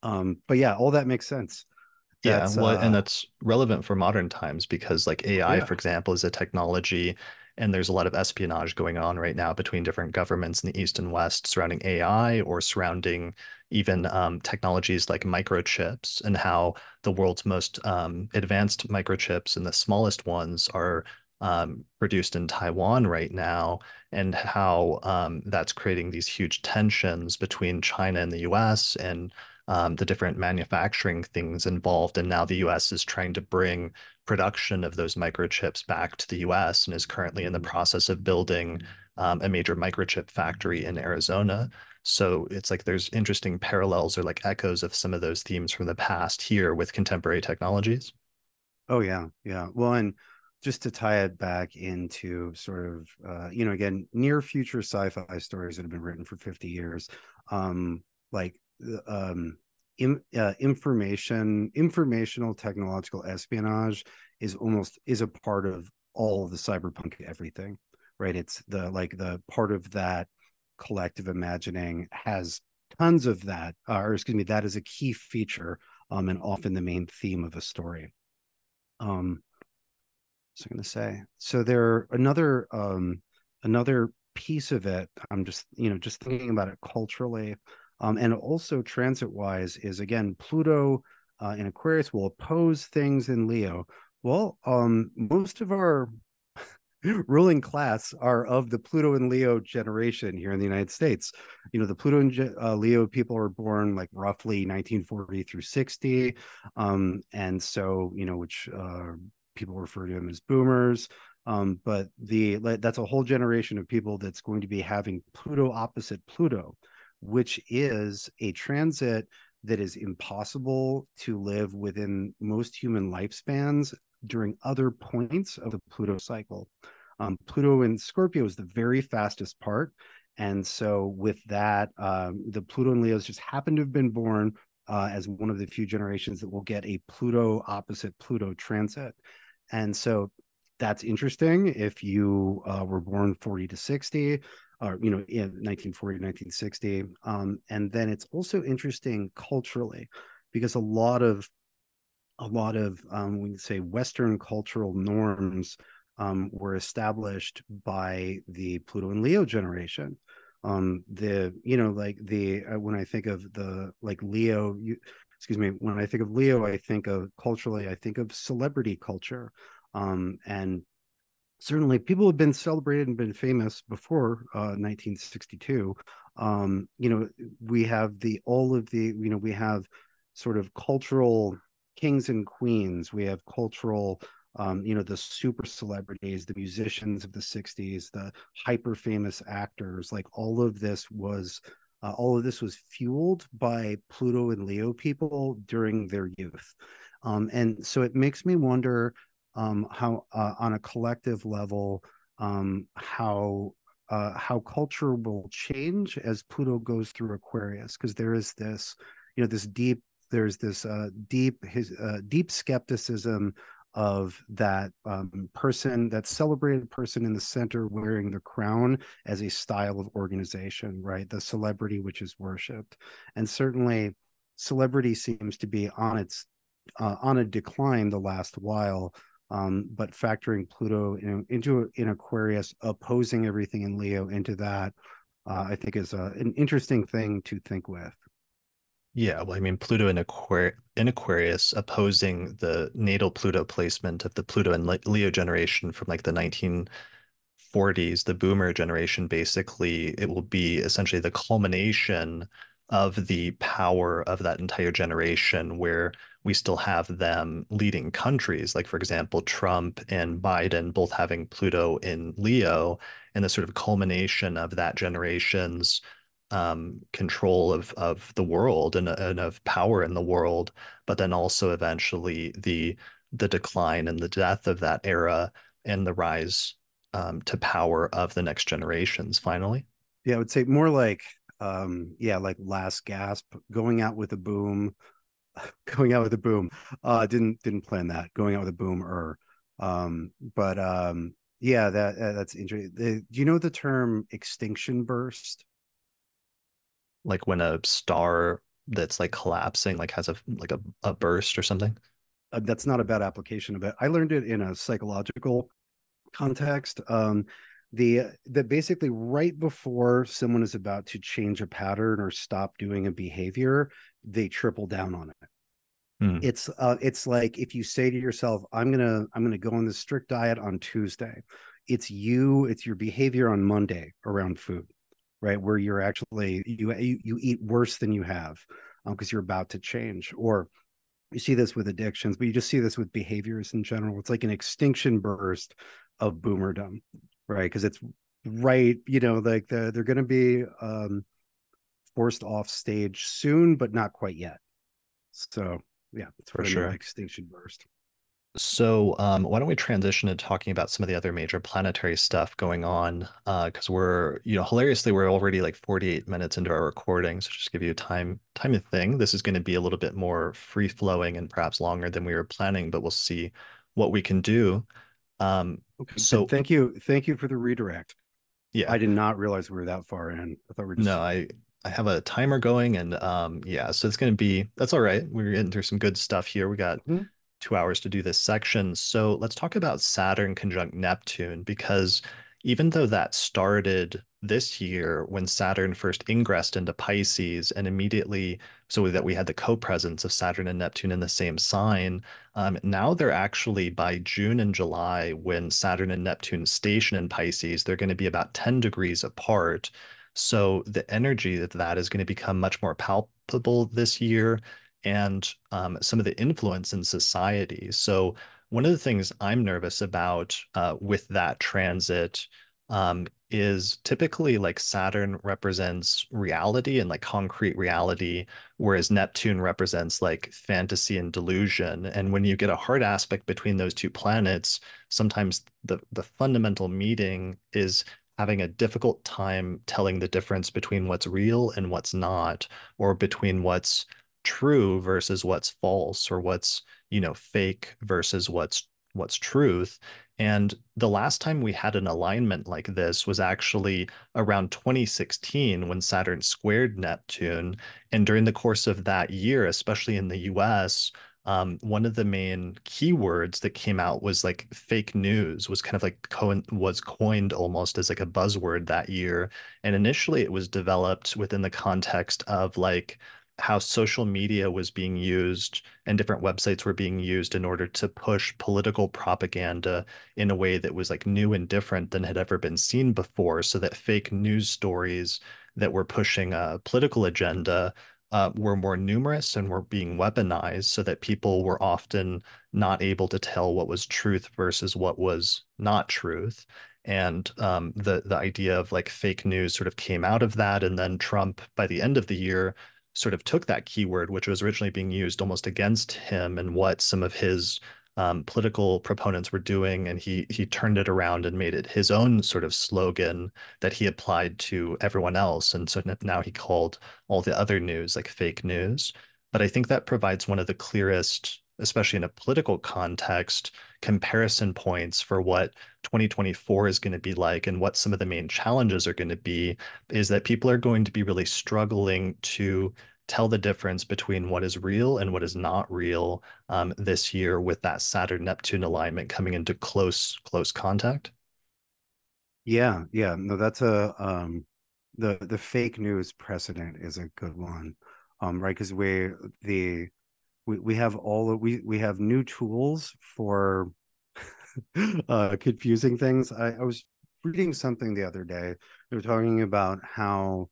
but yeah, all that makes sense. Yeah, That's well, and that's relevant for modern times because like AI, yeah. for example, is a technology, and there's a lot of espionage going on right now between different governments in the East and West surrounding AI or surrounding even technologies like microchips and how the world's most advanced microchips and the smallest ones are produced in Taiwan right now, and how that's creating these huge tensions between China and the US and the different manufacturing things involved. And now the US is trying to bring production of those microchips back to the US and is currently in the process of building a major microchip factory in Arizona. So it's like there's interesting parallels or like echoes of some of those themes from the past here with contemporary technologies. Oh yeah, yeah. Well, and just to tie it back into sort of again, near future sci-fi stories that have been written for 50 years, like informational technological espionage is a part of all of the cyberpunk everything, right? It's the part of that collective imagining has tons of that, or excuse me, that is a key feature, and often the main theme of a story. um so I'm going to say so there another piece of it. I'm just thinking about it culturally, and also transit wise is again Pluto in Aquarius will oppose things in Leo. Well, most of our ruling class are of the Pluto and Leo generation here in the United States. The Pluto and Leo people are born like roughly 1940 through 60. And so, which people refer to them as boomers. But that's a whole generation of people that's going to be having Pluto opposite Pluto, which is a transit that is impossible to live within most human lifespans during other points of the Pluto cycle. Pluto in Scorpio is the very fastest part. And so, with that, the Pluto and Leos just happen to have been born as one of the few generations that will get a Pluto opposite Pluto transit. And so, that's interesting if you were born 40 to 60 or in 1940 1960. And then it's also interesting culturally because a lot of we can say Western cultural norms were established by the Pluto and Leo generation. The like the when I think of the like Leo, excuse me, when I think of Leo, I think of culturally, I think of celebrity culture, and certainly people have been celebrated and been famous before 1962. We have the all of the we have sort of cultural kings and queens. We have cultural the super celebrities, the musicians of the 60s, the hyper famous actors. Like all of this was fueled by Pluto and Leo people during their youth. And so it makes me wonder how on a collective level, how culture will change as Pluto goes through Aquarius, because there is this, this deep, there's this deep skepticism of that person, that celebrated person in the center wearing the crown as a style of organization, right? The celebrity which is worshipped, and certainly celebrity seems to be on a decline the last while. But factoring Pluto in Aquarius, opposing everything in Leo into that, I think is an interesting thing to think with. Yeah, well, I mean, Pluto in Aquarius opposing the natal Pluto placement of the Pluto and Leo generation from like the 1940s 40s, the boomer generation, basically, it will be essentially the culmination of the power of that entire generation, where we still have them leading countries, like, for example, Trump and Biden both having Pluto in Leo, and the sort of culmination of that generation's control of the world and of power in the world, but then also eventually the decline and the death of that era and the rise to power of the next generations finally. Yeah, I would say more like yeah, like last gasp, going out with a boom, going out with a boom. Didn't plan that. Going out with a boom or but yeah, that's interesting. Do you know the term extinction burst? Like when a star that's like collapsing like has a burst or something. That's not a bad application of it. I learned it in a psychological context. That basically right before someone is about to change a pattern or stop doing a behavior, they triple down on it. Hmm. It's like if you say to yourself, I'm gonna go on this strict diet on Tuesday. It's your behavior on Monday around food, right? Where you're actually you eat worse than you have because you're about to change. Or you see this with addictions, but you just see this with behaviors in general. It's like an extinction burst of boomerdom, right? Because it's right, like they're going to be forced off stage soon, but not quite yet. So yeah, that's For what I mean by sure. extinction burst. So, why don't we transition to talking about some of the other major planetary stuff going on? Because hilariously, we're already like 48 minutes into our recording. So just give you a time to think. This is going to be a little bit more free flowing and perhaps longer than we were planning, but we'll see what we can do. Um, Okay, good. so Thank you for the redirect. yeah, I did not realize we were that far in. I thought we were no, just I have a timer going, and yeah, so it's going to be that's all right. We're getting through some good stuff here. We got Mhm. 2 hours to do this section. So let's talk about Saturn conjunct Neptune, because even though that started this year when Saturn first ingressed into Pisces and immediately, so that we had the co-presence of Saturn and Neptune in the same sign, now they're actually by June and July, when Saturn and Neptune station in Pisces, they're going to be about 10 degrees apart. So the energy of that is going to become much more palpable this year, and some of the influence in society. So one of the things I'm nervous about with that transit is typically like Saturn represents reality and like concrete reality, whereas Neptune represents like fantasy and delusion. And when you get a hard aspect between those two planets, sometimes the fundamental meeting is having a difficult time telling the difference between what's real and what's not, or between what's true versus what's false, or what's, fake versus what's truth. And the last time we had an alignment like this was actually around 2016 when Saturn squared Neptune. And during the course of that year, especially in the US, one of the main keywords that came out was like fake news, was kind of like was coined almost as like a buzzword that year. And initially it was developed within the context of like how social media was being used and different websites were being used in order to push political propaganda in a way that was like new and different than had ever been seen before, so that fake news stories that were pushing a political agenda were more numerous and were being weaponized, so that people were often not able to tell what was truth versus what was not truth. And the idea of like fake news sort of came out of that. And then Trump, by the end of the year, sort of took that keyword, which was originally being used almost against him and what some of his political proponents were doing, and he turned it around and made it his own sort of slogan that he applied to everyone else. And so now he called all the other news like fake news. But I think that provides one of the clearest, especially in a political context, comparison points for what 2024 is going to be like, and what some of the main challenges are going to be, is that people are going to be really struggling to tell the difference between what is real and what is not real this year, with that Saturn Neptune alignment coming into close contact. Yeah, yeah. No, that's a the fake news precedent is a good one. Right, because the we have we have new tools for confusing things. I was reading something the other day. They were talking about how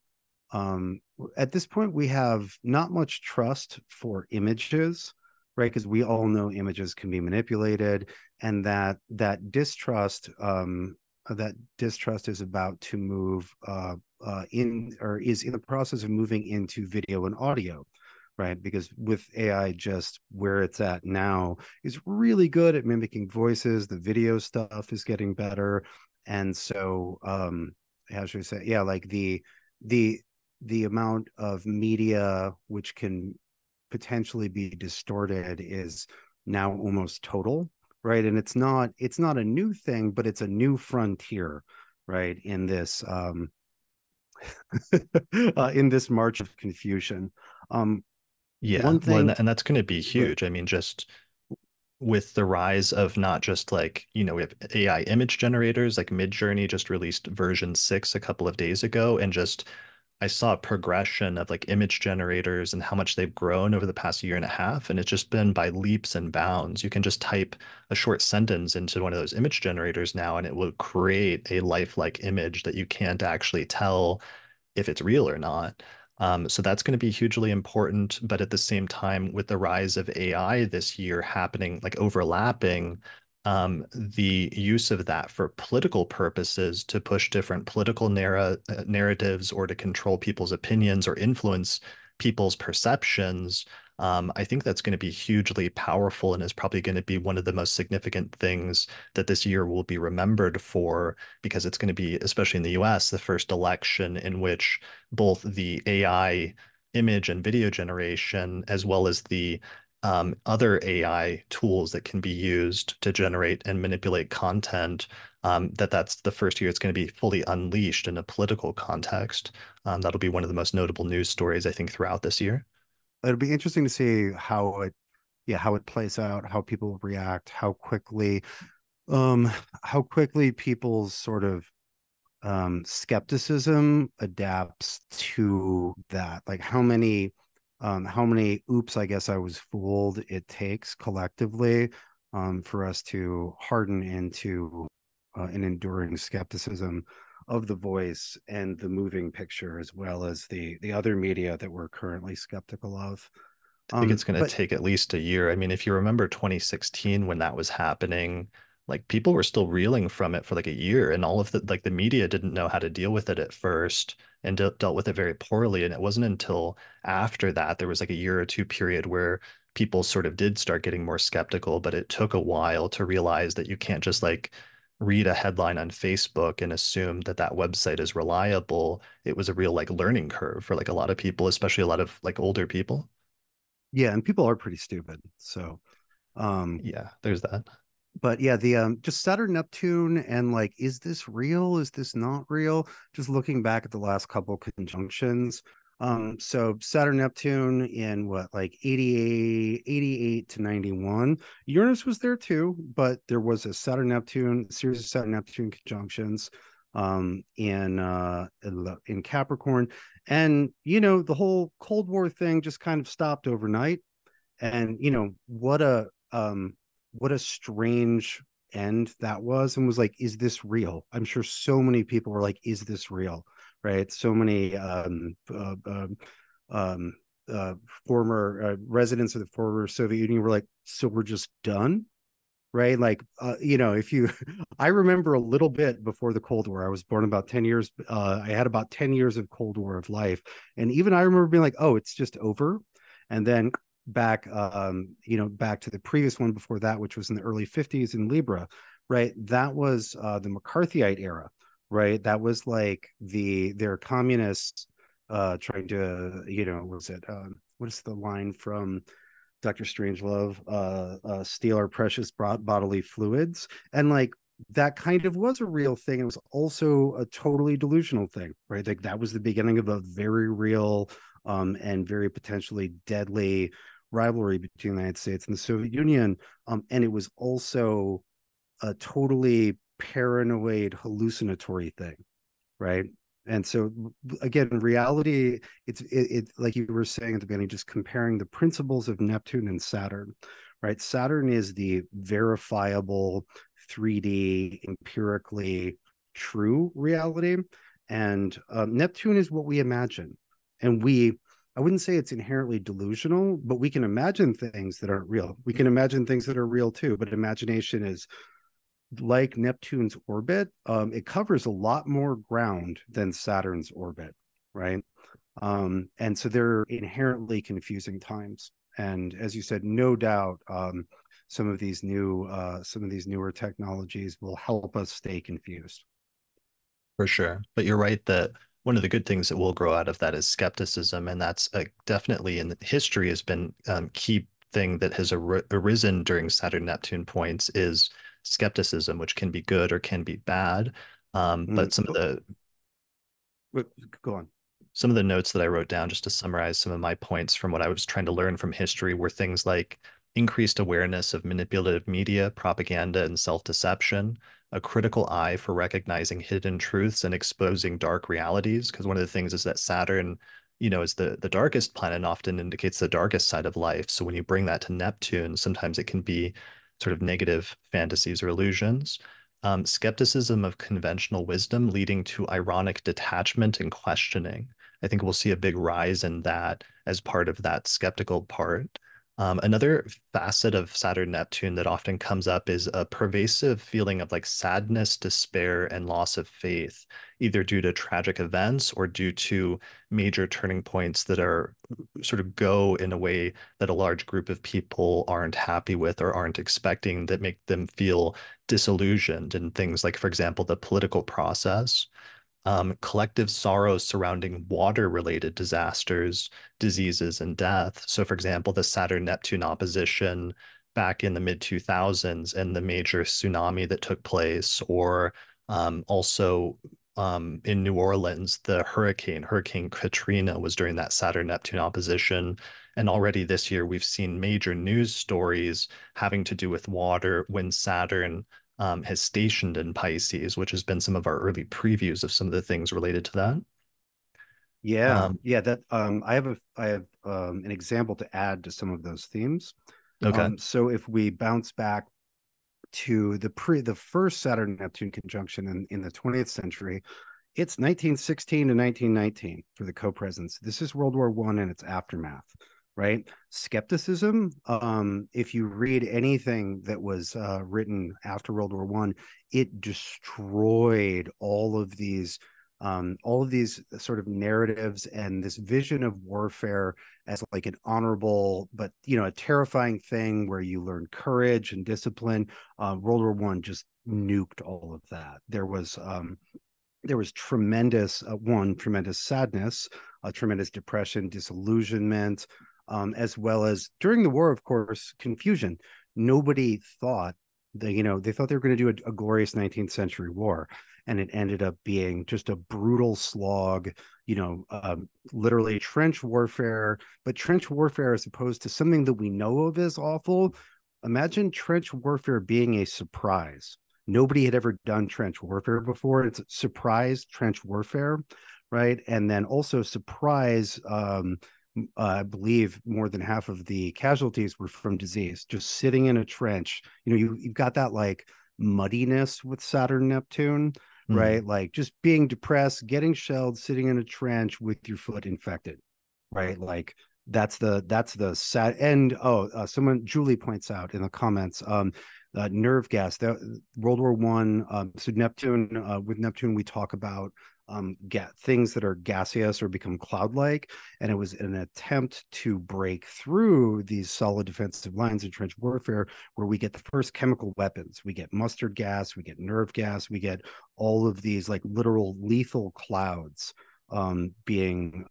um, at this point we have not much trust for images, right? Because we all know images can be manipulated, and that distrust is about to move in, or is in the process of moving into video and audio, right? Because with AI just where it's at now is really good at mimicking voices. The video stuff is getting better. And so how should I say? Yeah, like the the amount of media which can potentially be distorted is now almost total, right? And it's not a new thing, but it's a new frontier, right? In this march of confusion. Um, Yeah, one well, thing, and that's going to be good. huge. I mean, just with the rise of not just like, we have AI image generators, like Midjourney just released version 6 a couple of days ago, and just I saw a progression of like image generators and how much they've grown over the past year and a half, and it's just been by leaps and bounds. You can just type a short sentence into one of those image generators now, and it will create a lifelike image that you can't actually tell if it's real or not. So that's going to be hugely important. But at the same time, with the rise of AI this year happening, like overlapping, the use of that for political purposes to push different political narratives or to control people's opinions or influence people's perceptions, I think that's going to be hugely powerful and is probably going to be one of the most significant things that this year will be remembered for, because it's going to be, especially in the US, the first election in which both the AI image and video generation, as well as the other AI tools that can be used to generate and manipulate content, that's the first year it's going to be fully unleashed in a political context. That'll be one of the most notable news stories, I think, throughout this year. It'll be interesting to see how it plays out, how people react, um, how quickly people's sort of skepticism adapts to that. Like how many oops, I guess I was fooled it takes collectively for us to harden into an enduring skepticism of the voice and the moving picture, as well as the other media that we're currently skeptical of. I think it's going to But take at least a year. I mean, if you remember 2016 when that was happening, like people were still reeling from it for like a year, and all of the media didn't know how to deal with it at first and dealt with it very poorly. And it wasn't until after that there was like a year or two period where people sort of did start getting more skeptical, but it took a while to realize that you can't just like read a headline on Facebook and assume that that website is reliable. It was a real like learning curve for like a lot of people, especially a lot of like older people. yeah, and people are pretty stupid. So um Yeah, there's that. but yeah, the just Saturn Neptune and like, is this real? Is this not real? Just looking back at the last couple conjunctions. So Saturn Neptune in what, like 88 to 91. Uranus was there too, but there was a Saturn Neptune series of Saturn Neptune conjunctions in Capricorn. And the whole Cold War thing just kind of stopped overnight. And what a strange end that was, and was like, is this real? I'm sure so many people were like, is this real? Right? So many um uh former residents of the former Soviet Union were like, so we're just done, right? Like if you I remember a little bit before the Cold War. I was born about 10 years, I had about 10 years of Cold War of life, and even I remember being like, oh, it's just over. And then back to the previous one before that, which was in the early 50s in Libra, right? That was the McCarthyite era, right? That was like their communists trying to, was it what is the line from Dr. Strangelove, steal our precious bodily fluids. And like, that kind of was a real thing. It was also a totally delusional thing, right? Like that was the beginning of a very real and very potentially deadly rivalry between the United States and the Soviet Union. And it was also a totally paranoid, hallucinatory thing, right? And so again, reality, it's like you were saying at the beginning, just comparing the principles of Neptune and Saturn, right? Saturn is the verifiable 3D empirically true reality. And Neptune is what we imagine. And I wouldn't say it's inherently delusional, but we can imagine things that aren't real. We can imagine things that are real too, but imagination is like Neptune's orbit. It covers a lot more ground than Saturn's orbit, right? And so they're inherently confusing times. And as you said, no doubt, some of these newer technologies will help us stay confused. For sure. But you're right that one of the good things that will grow out of that is skepticism. And that's definitely in history has been key thing that has arisen during Saturn Neptune points is skepticism, which can be good or can be bad. But Oh, go on. some of the notes that I wrote down just to summarize some of my points from what I was trying to learn from history were things like increased awareness of manipulative media, propaganda, and self-deception, a critical eye for recognizing hidden truths and exposing dark realities. Because one of the things is that Saturn, is the darkest planet and often indicates the darkest side of life. So when you bring that to Neptune, sometimes it can be sort of negative fantasies or illusions. Skepticism of conventional wisdom leading to ironic detachment and questioning. I think we'll see a big rise in that as part of that skeptical part. Another facet of Saturn Neptune that often comes up is a pervasive feeling of like sadness, despair, and loss of faith, either due to tragic events or due to major turning points that are sort of go in a way that a large group of people aren't happy with or aren't expecting that make them feel disillusioned. And things like, for example, the political process, collective sorrows surrounding water-related disasters, diseases, and death. So, for example, the Saturn-Neptune opposition back in the mid 2000s and the major tsunami that took place, or also in New Orleans, the Hurricane Katrina was during that Saturn-Neptune opposition. And already this year, we've seen major news stories having to do with water when Saturn has stationed in Pisces, which has been some of our early previews of some of the things related to that. Yeah, Um, yeah. That I have an example to add to some of those themes. okay. So if we bounce back to the first Saturn Neptune conjunction in the 20th century, it's 1916 to 1919 for the co-presence. This is World War One and its aftermath, right? Skepticism. If you read anything that was written after World War One, it destroyed all of these sort of narratives and this vision of warfare as like an honorable but a terrifying thing where you learn courage and discipline. World War One just nuked all of that. There was tremendous sadness, tremendous depression, disillusionment, as well as during the war, of course, confusion. Nobody thought they thought they were going to do a glorious 19th century war, and it ended up being just a brutal slog. Literally trench warfare, but trench warfare as opposed to something that we know of as awful. Imagine trench warfare being a surprise. Nobody had ever done trench warfare before. It's surprise trench warfare, right? And then also surprise. I believe more than half of the casualties were from disease. Just sitting in a trench, you've got that like muddiness with Saturn Neptune, Mm. right? Like just being depressed, getting shelled, sitting in a trench with your foot infected, right? Like that's the sad. And someone Julie points out in the comments, nerve gas. That World War One. So Neptune, with Neptune, we talk about things that are gaseous or become cloud-like, and it was an attempt to break through these solid defensive lines in trench warfare, where we get the first chemical weapons. We get mustard gas, we get nerve gas, we get all of these like literal lethal clouds being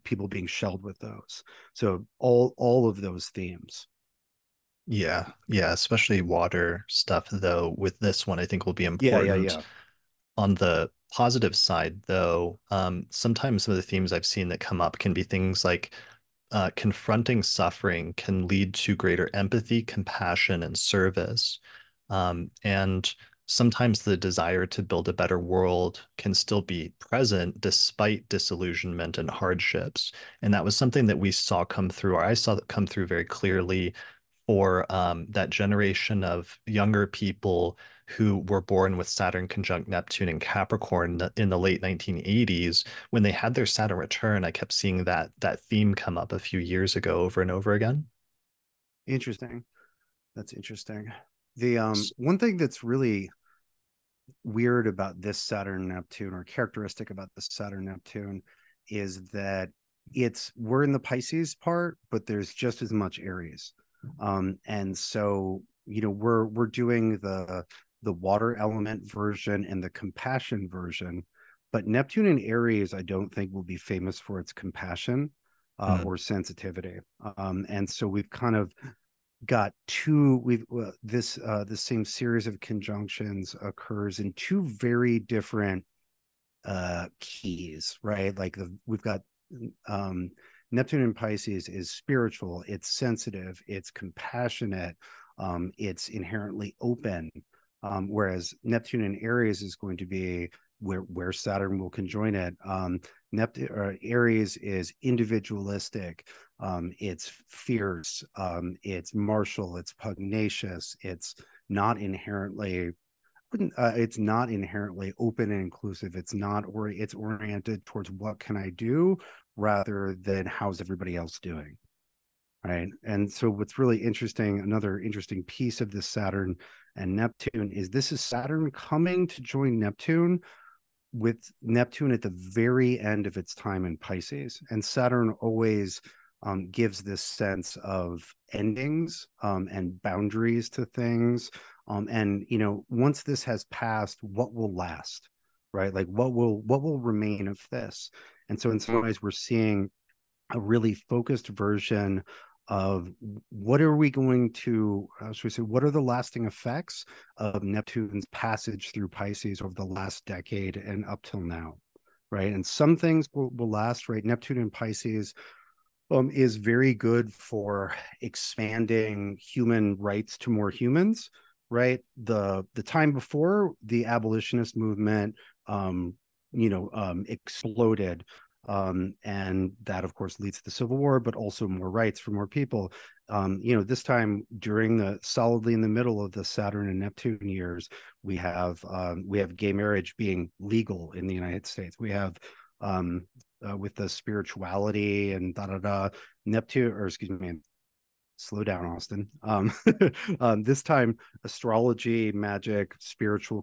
people being shelled with those. So all of those themes. Yeah, yeah, especially water stuff, though, with this one, I think will be Yeah, yeah, important. yeah. On the positive side, though, sometimes some of the themes I've seen that come up can be things like confronting suffering can lead to greater empathy, compassion, and service. And sometimes the desire to build a better world can still be present despite disillusionment and hardships. And that was something that we saw come through, or I saw that come through very clearly for that generation of younger people who were born with Saturn conjunct Neptune and Capricorn in the late 1980s. When they had their Saturn return, I kept seeing that theme come up a few years ago over and over again. Interesting. That's interesting. The one thing that's really weird about this Saturn Neptune, or characteristic about the Saturn Neptune, is that we're in the Pisces part, but there's just as much Aries. And so, we're doing the water element version and the compassion version, but Neptune and Aries, I don't think will be famous for its compassion Mm, or sensitivity. And so we've kind of got two we've this the same series of conjunctions occurs in two very different keys, right? Like we've got um Neptune in Pisces is spiritual, it's sensitive, it's compassionate, it's inherently open, whereas Neptune in Aries is going to be where Saturn will conjoin it. Neptune or Aries is individualistic, it's fierce, it's martial, it's pugnacious, not inherently it's not inherently open and inclusive. It's oriented towards what can I do rather than how's everybody else doing, right? And so what's really interesting, another interesting piece of this Saturn and Neptune, is this is Saturn coming to join Neptune, with Neptune at the very end of its time in Pisces. And Saturn always gives this sense of endings and boundaries to things. And once this has passed, what will last, right? Like what will remain of this? And so in some ways, we're seeing a really focused version of what are we going to, how should we say, what are the lasting effects of Neptune's passage through Pisces over the last decade and up till now, right? And some things will last, right? Neptune in Pisces is very good for expanding human rights to more humans, right? The time before the abolitionist movement, exploded, and that of course leads to the Civil War, but also more rights for more people. This time during the solidly in the middle of the Saturn and Neptune years, we have gay marriage being legal in the United States. We have with the spirituality and da da da. Neptune, or excuse me, slow down, Austin. This time, astrology, magic, spiritual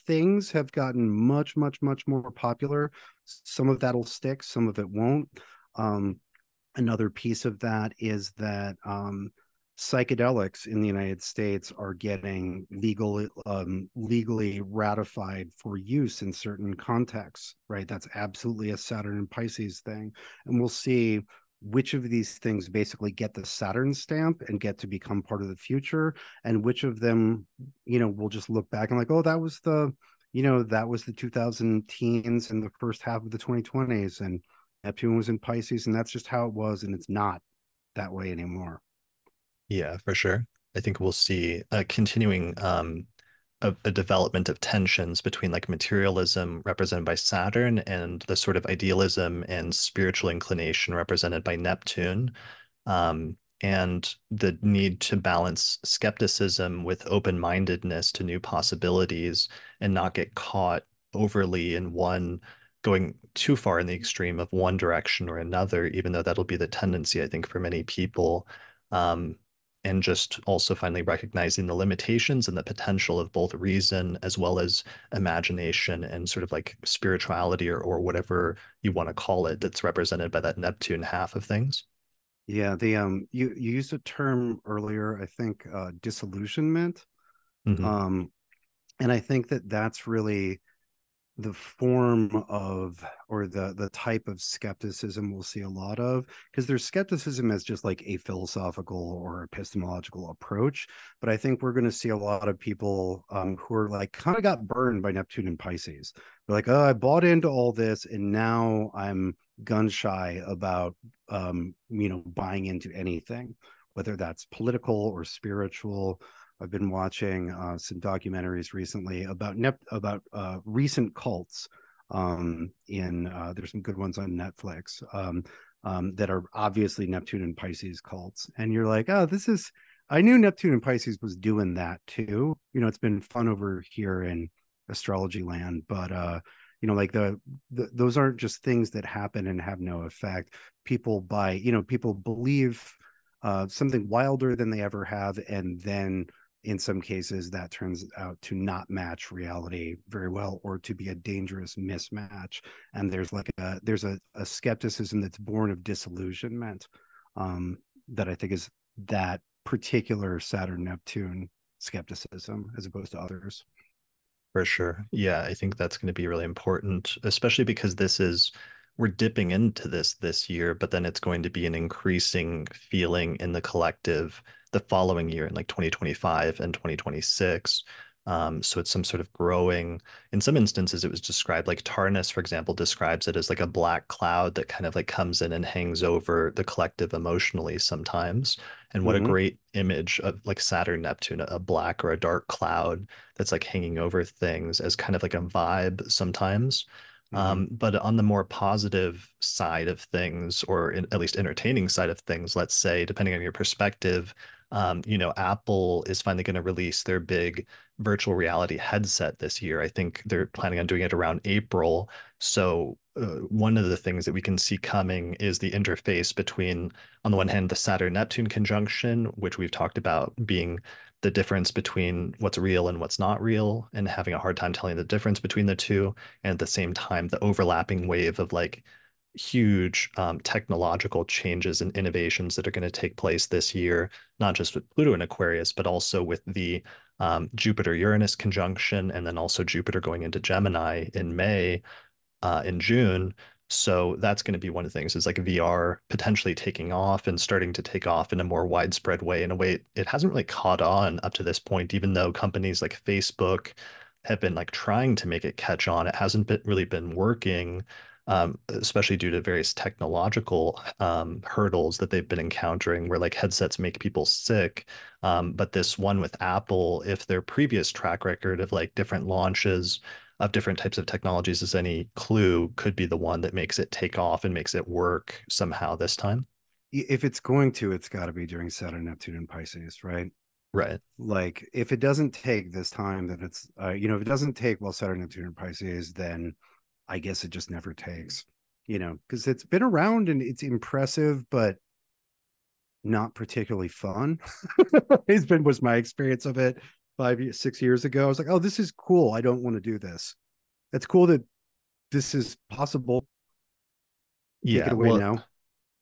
things have gotten much, much, much more popular. Some of that'll stick, some of it won't. Another piece of that is that psychedelics in the United States are getting legally ratified for use in certain contexts, right? That's absolutely a Saturn and Pisces thing. And we'll see which of these things basically get the Saturn stamp and get to become part of the future, and which of them, we'll just look back and like, oh, that was the 2000 teens and the first half of the 2020s, and Neptune was in Pisces, and that's just how it was, and it's not that way anymore. yeah, for sure. I think we'll see a continuing a development of tensions between like materialism represented by Saturn and the sort of idealism and spiritual inclination represented by Neptune, and the need to balance skepticism with open-mindedness to new possibilities and not get caught overly in one, going too far in the extreme of one direction or another, even though that'll be the tendency, I think, for many people. Um, and just also finally recognizing the limitations and the potential of both reason as well as imagination and sort of like spirituality or whatever you want to call it that's represented by that Neptune half of things. Yeah, the you used a term earlier, I think, disillusionment. Hmm. Um, and I think that that's really the form of, or the type of skepticism we'll see a lot of, because there's skepticism as just like a philosophical or epistemological approach, but I think we're going to see a lot of people who are like kind of got burned by Neptune and Pisces. They're like, oh, I bought into all this and now I'm gun shy about buying into anything, whether that's political or spiritual. I've been watching some documentaries recently about recent cults. There's some good ones on Netflix that are obviously Neptune and Pisces cults, and you're like, oh, this is I knew Neptune and Pisces was doing that too. It's been fun over here in astrology land, but like those aren't just things that happen and have no effect. People believe something wilder than they ever have, and then in some cases that turns out to not match reality very well or to be a dangerous mismatch. And there's a skepticism that's born of disillusionment, that I think is that particular Saturn Neptune skepticism as opposed to others. For sure. Yeah, I think that's going to be really important, especially because we're dipping into this year, but then it's going to be an increasing feeling in the collective the following year in like 2025 and 2026. So it's some sort of growing, in some instances, it was described like Tarnus, for example, describes it as like a black cloud that kind of like comes in and hangs over the collective emotionally sometimes. And what a Mm-hmm. great image of like Saturn, Neptune, a black or a dark cloud that's like hanging over things as kind of like a vibe sometimes. Mm-hmm. But on the more positive side of things, or at least entertaining side of things, let's say, depending on your perspective, Apple is finally going to release their big virtual reality headset this year. I think they're planning on doing it around April. So, one of the things that we can see coming is the interface between, on the one hand, the Saturn-Neptune conjunction, which we've talked about being the difference between what's real and what's not real, and having a hard time telling the difference between the two. And at the same time, the overlapping wave of like huge technological changes and innovations that are going to take place this year, not just with Pluto and Aquarius, but also with the Jupiter-Uranus conjunction, and then also Jupiter going into Gemini in May, in June. So that's going to be one of the things is like VR potentially taking off and starting to take off in a more widespread way, in a way it hasn't really caught on up to this point, even though companies like Facebook have been like trying to make it catch on. It hasn't really been working, especially due to various technological hurdles that they've been encountering where like headsets make people sick. But this one with Apple, if their previous track record of like different launches of different types of technologies is any clue, could be the one that makes it take off and makes it work somehow this time. If it's going to, it's got to be during Saturn, Neptune, and Pisces, right? Right. Like if it doesn't take this time, then if it doesn't take while Saturn, Neptune, and Pisces, then I guess it just never takes, because it's been around and it's impressive, but not particularly fun. Was my experience of it 6 years ago. I was like, oh, this is cool. I don't want to do this. It's cool that this is possible. Take it Yeah. away now.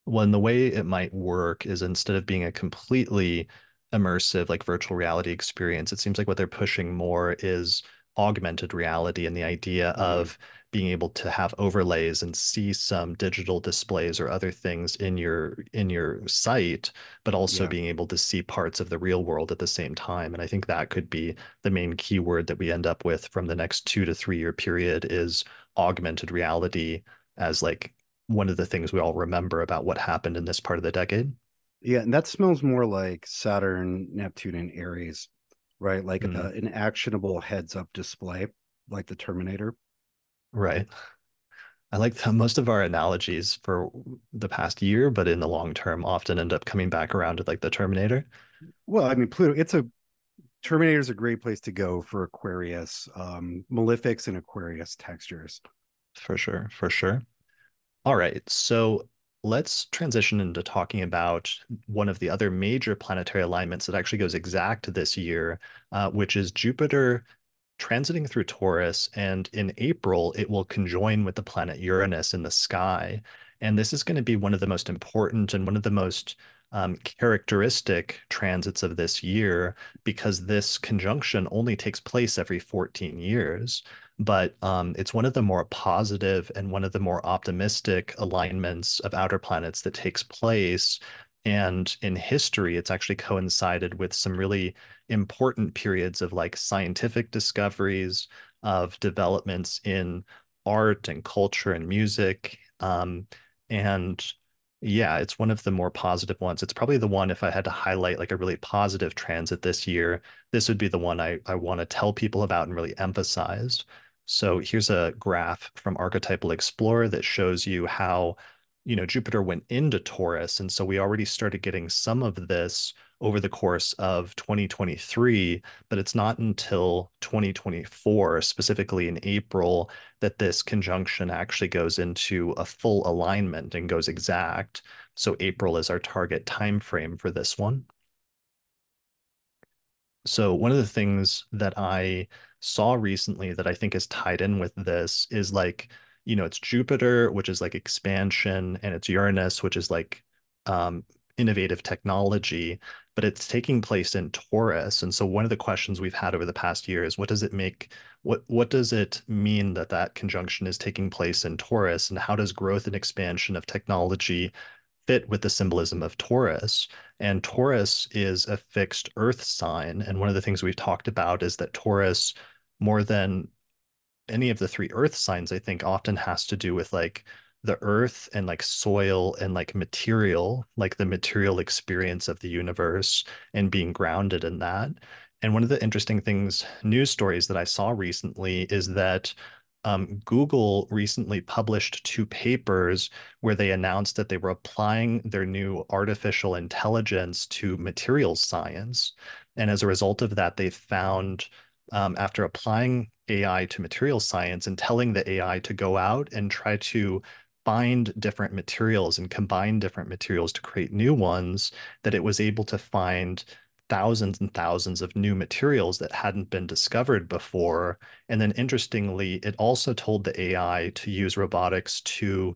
Well, and the way it might work is instead of being a completely immersive, like virtual reality experience, it seems like what they're pushing more is augmented reality and the idea Mm-hmm. of being able to have overlays and see some digital displays or other things in your site, but also Yeah. being able to see parts of the real world at the same time. And I think that could be the main keyword that we end up with from the next 2 to 3 year period is augmented reality as like one of the things we all remember about what happened in this part of the decade. Yeah, and that smells more like Saturn, Neptune, and Aries, right? Like Mm, an actionable heads-up display, like the Terminator. right. I like that most of our analogies for the past year, but in the long term, often end up coming back around to like the Terminator. Well, I mean, Pluto. Terminator is a great place to go for Aquarius, malefics and Aquarius textures. For sure, for sure. All right, so let's transition into talking about one of the other major planetary alignments that actually goes exact this year, which is Jupiter transiting through Taurus, and in April, it will conjoin with the planet Uranus in the sky. And this is going to be one of the most important and one of the most characteristic transits of this year because this conjunction only takes place every 14 years. But it's one of the more positive and one of the more optimistic alignments of outer planets that takes place. And in history, it's actually coincided with some really important periods of like scientific discoveries, of developments in art and culture and music. And yeah, it's one of the more positive ones. It's probably the one, if I had to highlight like a really positive transit this year, this would be the one I want to tell people about and really emphasize. So here's a graph from Archetypal Explorer that shows you how Jupiter went into Taurus. And so we already started getting some of this over the course of 2023, but it's not until 2024, specifically in April, that this conjunction actually goes into a full alignment and goes exact. So April is our target time frame for this one. So one of the things that I saw recently that I think is tied in with this is like, it's Jupiter, which is like expansion, and it's Uranus, which is like um, innovative technology, but it's taking place in Taurus. And so one of the questions we've had over the past year is what does it mean that that conjunction is taking place in Taurus, and how does growth and expansion of technology fit with the symbolism of Taurus? And Taurus is a fixed earth sign. And one of the things we've talked about is that Taurus, more than any of the three earth signs, I think often has to do with like the earth and like soil and like material, like the material experience of the universe and being grounded in that. And one of the interesting things, news stories that I saw recently is that Google recently published two papers where they announced that they were applying their new artificial intelligence to materials science. And as a result of that, they found after applying AI to material science and telling the AI to go out and try to find different materials and combine different materials to create new ones, that it was able to find thousands and thousands of new materials that hadn't been discovered before. And then interestingly, it also told the AI to use robotics to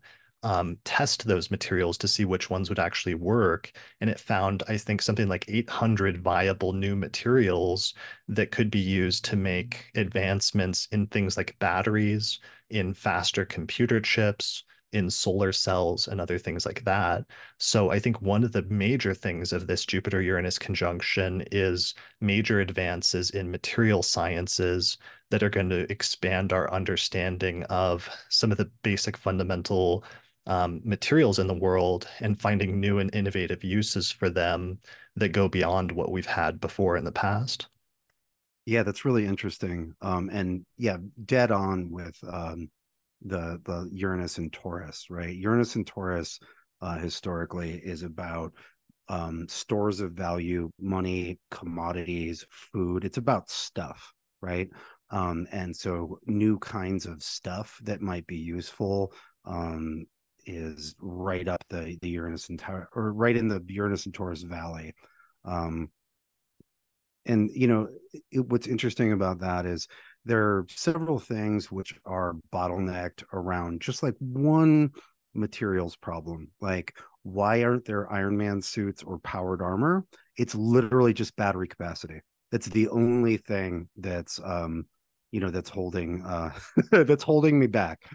test those materials to see which ones would actually work. And it found, I think, something like 800 viable new materials that could be used to make advancements in things like batteries, in faster computer chips, in solar cells, and other things like that. So I think one of the major things of this Jupiter-Uranus conjunction is major advances in material sciences that are going to expand our understanding of some of the basic fundamental materials in the world and finding new and innovative uses for them that go beyond what we've had before in the past. Yeah, that's really interesting. And yeah, dead on with the Uranus and Taurus, right? Uranus and Taurus historically is about stores of value, money, commodities, food. It's about stuff, right? And so new kinds of stuff that might be useful is right up the Uranus and Taurus, or right in the Uranus and Taurus valley. Um, and what's interesting about that is there are several things which are bottlenecked around just like one materials problem. Like, why aren't there Iron Man suits or powered armor? It's literally just battery capacity. That's the only thing that's holding that's holding me back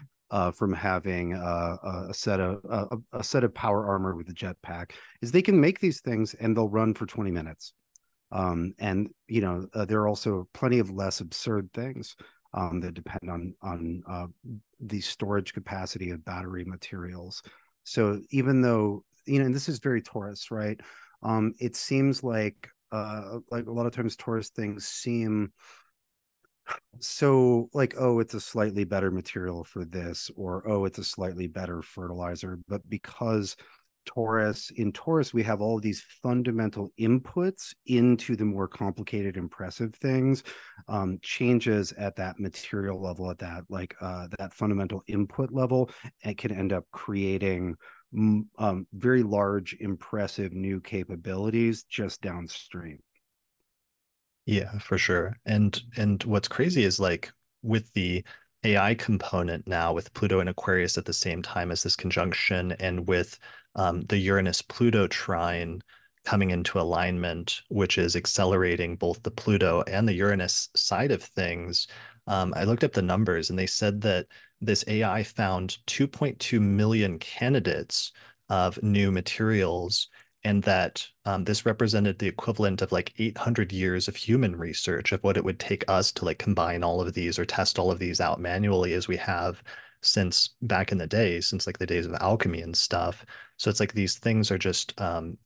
from having a set of power armor with a jetpack. Is they can make these things and they'll run for 20 minutes. And there are also plenty of less absurd things that depend on the storage capacity of battery materials. So even though and this is very Taurus, right? It seems like a lot of times Taurus things seem so like, oh, it's a slightly better material for this, or oh, it's a slightly better fertilizer. But because in Taurus, we have all of these fundamental inputs into the more complicated, impressive things. Changes at that material level, at that fundamental input level, it can end up creating very large, impressive new capabilities just downstream. Yeah, for sure. And what's crazy is like with the AI component now with Pluto and Aquarius at the same time as this conjunction and with the Uranus-Pluto trine coming into alignment, which is accelerating both the Pluto and the Uranus side of things. I looked up the numbers and they said that this AI found 2.2 million candidates of new materials and that this represented the equivalent of like 800 years of human research of what it would take us to like combine all of these or test all of these out manually as we have since back in the day, since like the days of alchemy and stuff. So it's like these things are just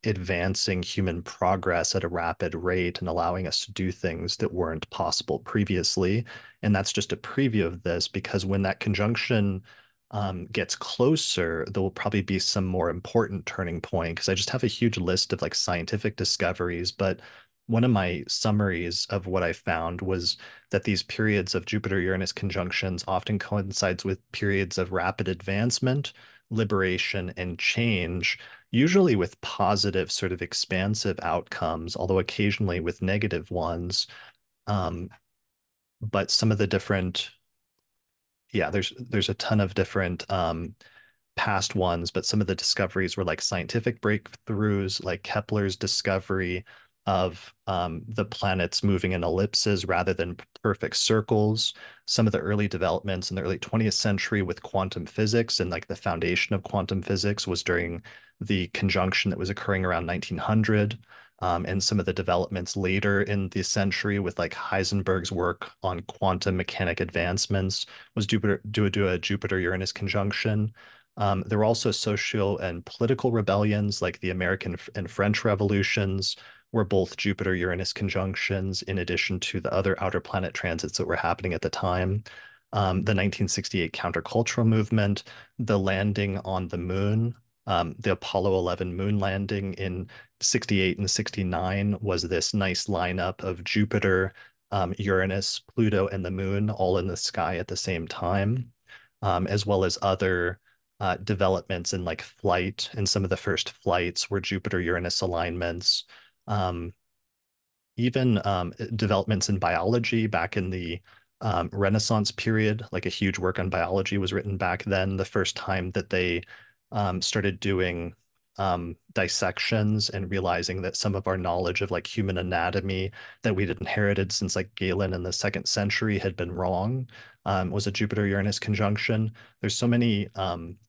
advancing human progress at a rapid rate and allowing us to do things that weren't possible previously. And that's just a preview of this because when that conjunction gets closer, there will probably be some more important turning point because I just have a huge list of like scientific discoveries. But one of my summaries of what I found was that these periods of Jupiter-Uranus conjunctions often coincides with periods of rapid advancement, liberation, and change, usually with positive, sort of expansive outcomes, although occasionally with negative ones. Um, but some of the different, yeah, there's a ton of different past ones, but some of the discoveries were like scientific breakthroughs, like Kepler's discovery of the planets moving in ellipses rather than perfect circles. Some of the early developments in the early 20th century with quantum physics and like the foundation of quantum physics was during the conjunction that was occurring around 1900. And some of the developments later in the century with like Heisenberg's work on quantum mechanic advancements was due to a Jupiter-Uranus conjunction. There were also social and political rebellions like the American and French revolutions were both Jupiter-Uranus conjunctions in addition to the other outer planet transits that were happening at the time. The 1968 countercultural movement, the landing on the moon, the Apollo 11 moon landing in 68 and 69 was this nice lineup of Jupiter, Uranus, Pluto, and the moon all in the sky at the same time, as well as other developments in like flight, and some of the first flights were Jupiter-Uranus alignments. Um, even developments in biology back in the Renaissance period, like a huge work on biology was written back then, the first time that they started doing dissections and realizing that some of our knowledge of like human anatomy that we'd inherited since like Galen in the second century had been wrong, was a Jupiter-Uranus conjunction. There's so many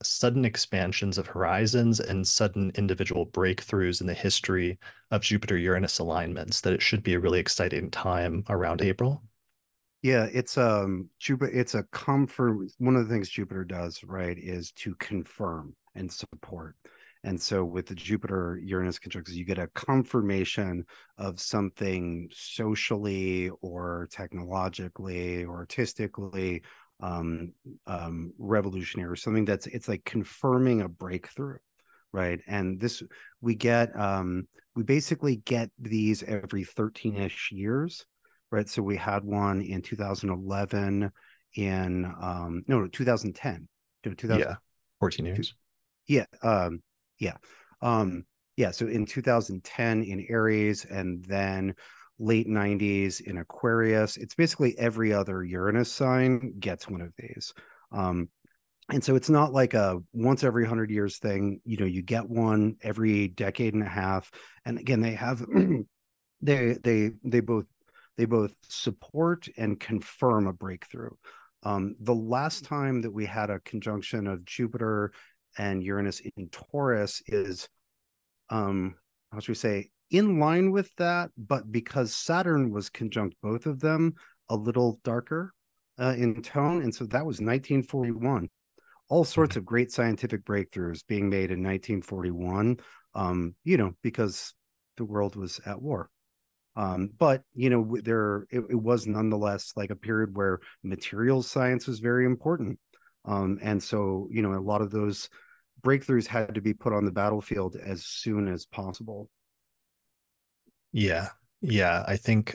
sudden expansions of horizons and sudden individual breakthroughs in the history of Jupiter-Uranus alignments that it should be a really exciting time around April. Yeah, it's Jupiter, it's a confirm one of the things Jupiter does, right, is to confirm and support. And so with the Jupiter Uranus conjunctions, you get a confirmation of something socially or technologically or artistically revolutionary, or something that's it's like confirming a breakthrough, right? And this we basically get these every 13-ish years, right? So we had one in 2011, in no 2010, no 2000, Yeah, 14 years. yeah, yeah, yeah. So in 2010 in Aries, and then late 90s in Aquarius. It's basically every other Uranus sign gets one of these. Um, and so it's not like a once every 100 years thing. You know, you get one every decade and a half. And again, they have they both support and confirm a breakthrough. The last time that we had a conjunction of Jupiter and Uranus in Taurus is, how should we say, in line with that, but because Saturn was conjunct both of them, a little darker in tone, and so that was 1941. All sorts Mhm. of great scientific breakthroughs being made in 1941, you know, because the world was at war. But you know, it was nonetheless like a period where materials science was very important. And so, you know, a lot of those breakthroughs had to be put on the battlefield as soon as possible. Yeah. Yeah. I think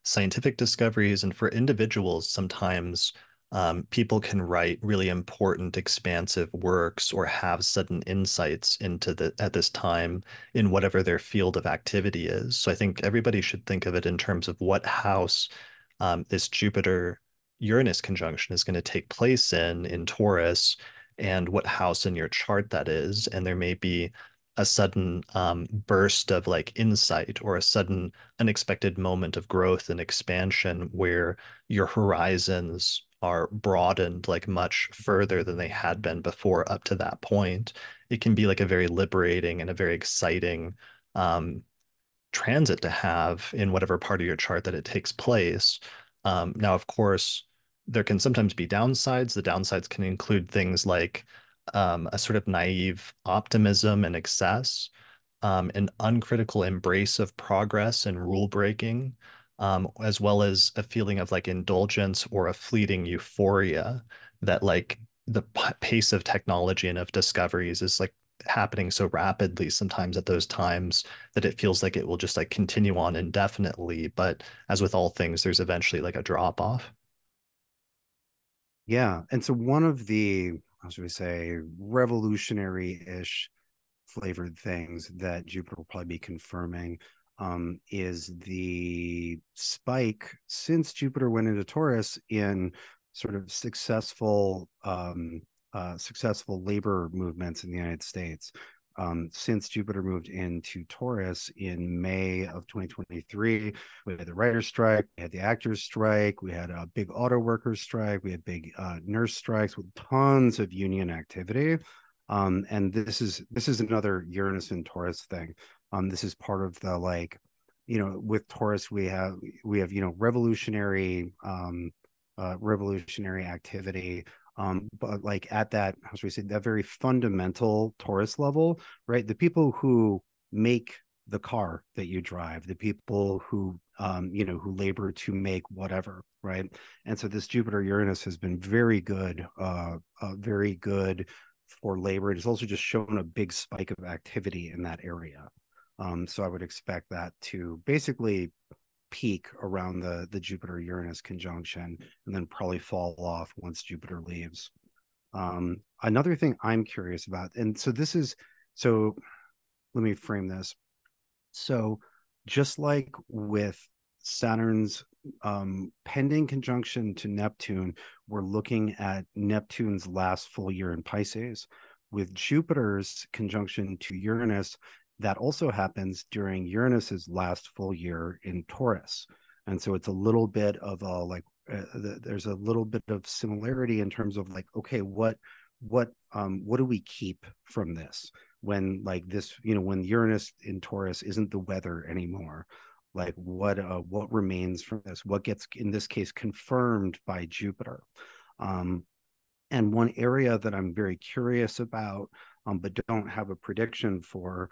scientific discoveries and for individuals, sometimes people can write really important, expansive works or have sudden insights into the at this time in whatever their field of activity is. So I think everybody should think of it in terms of what house this Jupiter Uranus conjunction is going to take place in Taurus, and what house in your chart that is. And there may be a sudden burst of like insight or a sudden unexpected moment of growth and expansion where your horizons are broadened like much further than they had been before up to that point. It can be like a very liberating and a very exciting um, transit to have in whatever part of your chart that it takes place. Now, of course, there can sometimes be downsides. The downsides can include things like a sort of naive optimism and excess, an uncritical embrace of progress and rule breaking, as well as a feeling of like indulgence or a fleeting euphoria that like the pace of technology and of discoveries is like happening so rapidly sometimes at those times that it feels like it will just like continue on indefinitely. But as with all things, there's eventually like a drop off. Yeah. And so one of the, how should we say, revolutionary-ish flavored things that Jupiter will probably be confirming is the spike since Jupiter went into Taurus in sort of successful labor movements in the United States. Since Jupiter moved into Taurus in May of 2023, we had the writer's strike, we had the actors strike, we had a big auto workers strike, we had big nurse strikes with tons of union activity. And this is another Uranus and Taurus thing. This is part of the like, with Taurus we have revolutionary activity. But like at that, how should we say, that very fundamental Taurus level, right? The people who make the car that you drive, the people who labor to make whatever, right? And so this Jupiter Uranus has been very good for labor. It has also just shown a big spike of activity in that area. So I would expect that to basically peak around the Jupiter Uranus conjunction and then probably fall off once Jupiter leaves. Another thing I'm curious about, and so let me frame this. So just like with Saturn's pending conjunction to Neptune, we're looking at Neptune's last full year in Pisces. With Jupiter's conjunction to Uranus, that also happens during Uranus's last full year in Taurus. And so it's a little bit of a like there's a little bit of similarity in terms of like, okay, what do we keep from this when like this, when Uranus in Taurus isn't the weather anymore? Like what remains from this? What gets in this case confirmed by Jupiter? Um, and one area that I'm very curious about, but don't have a prediction for,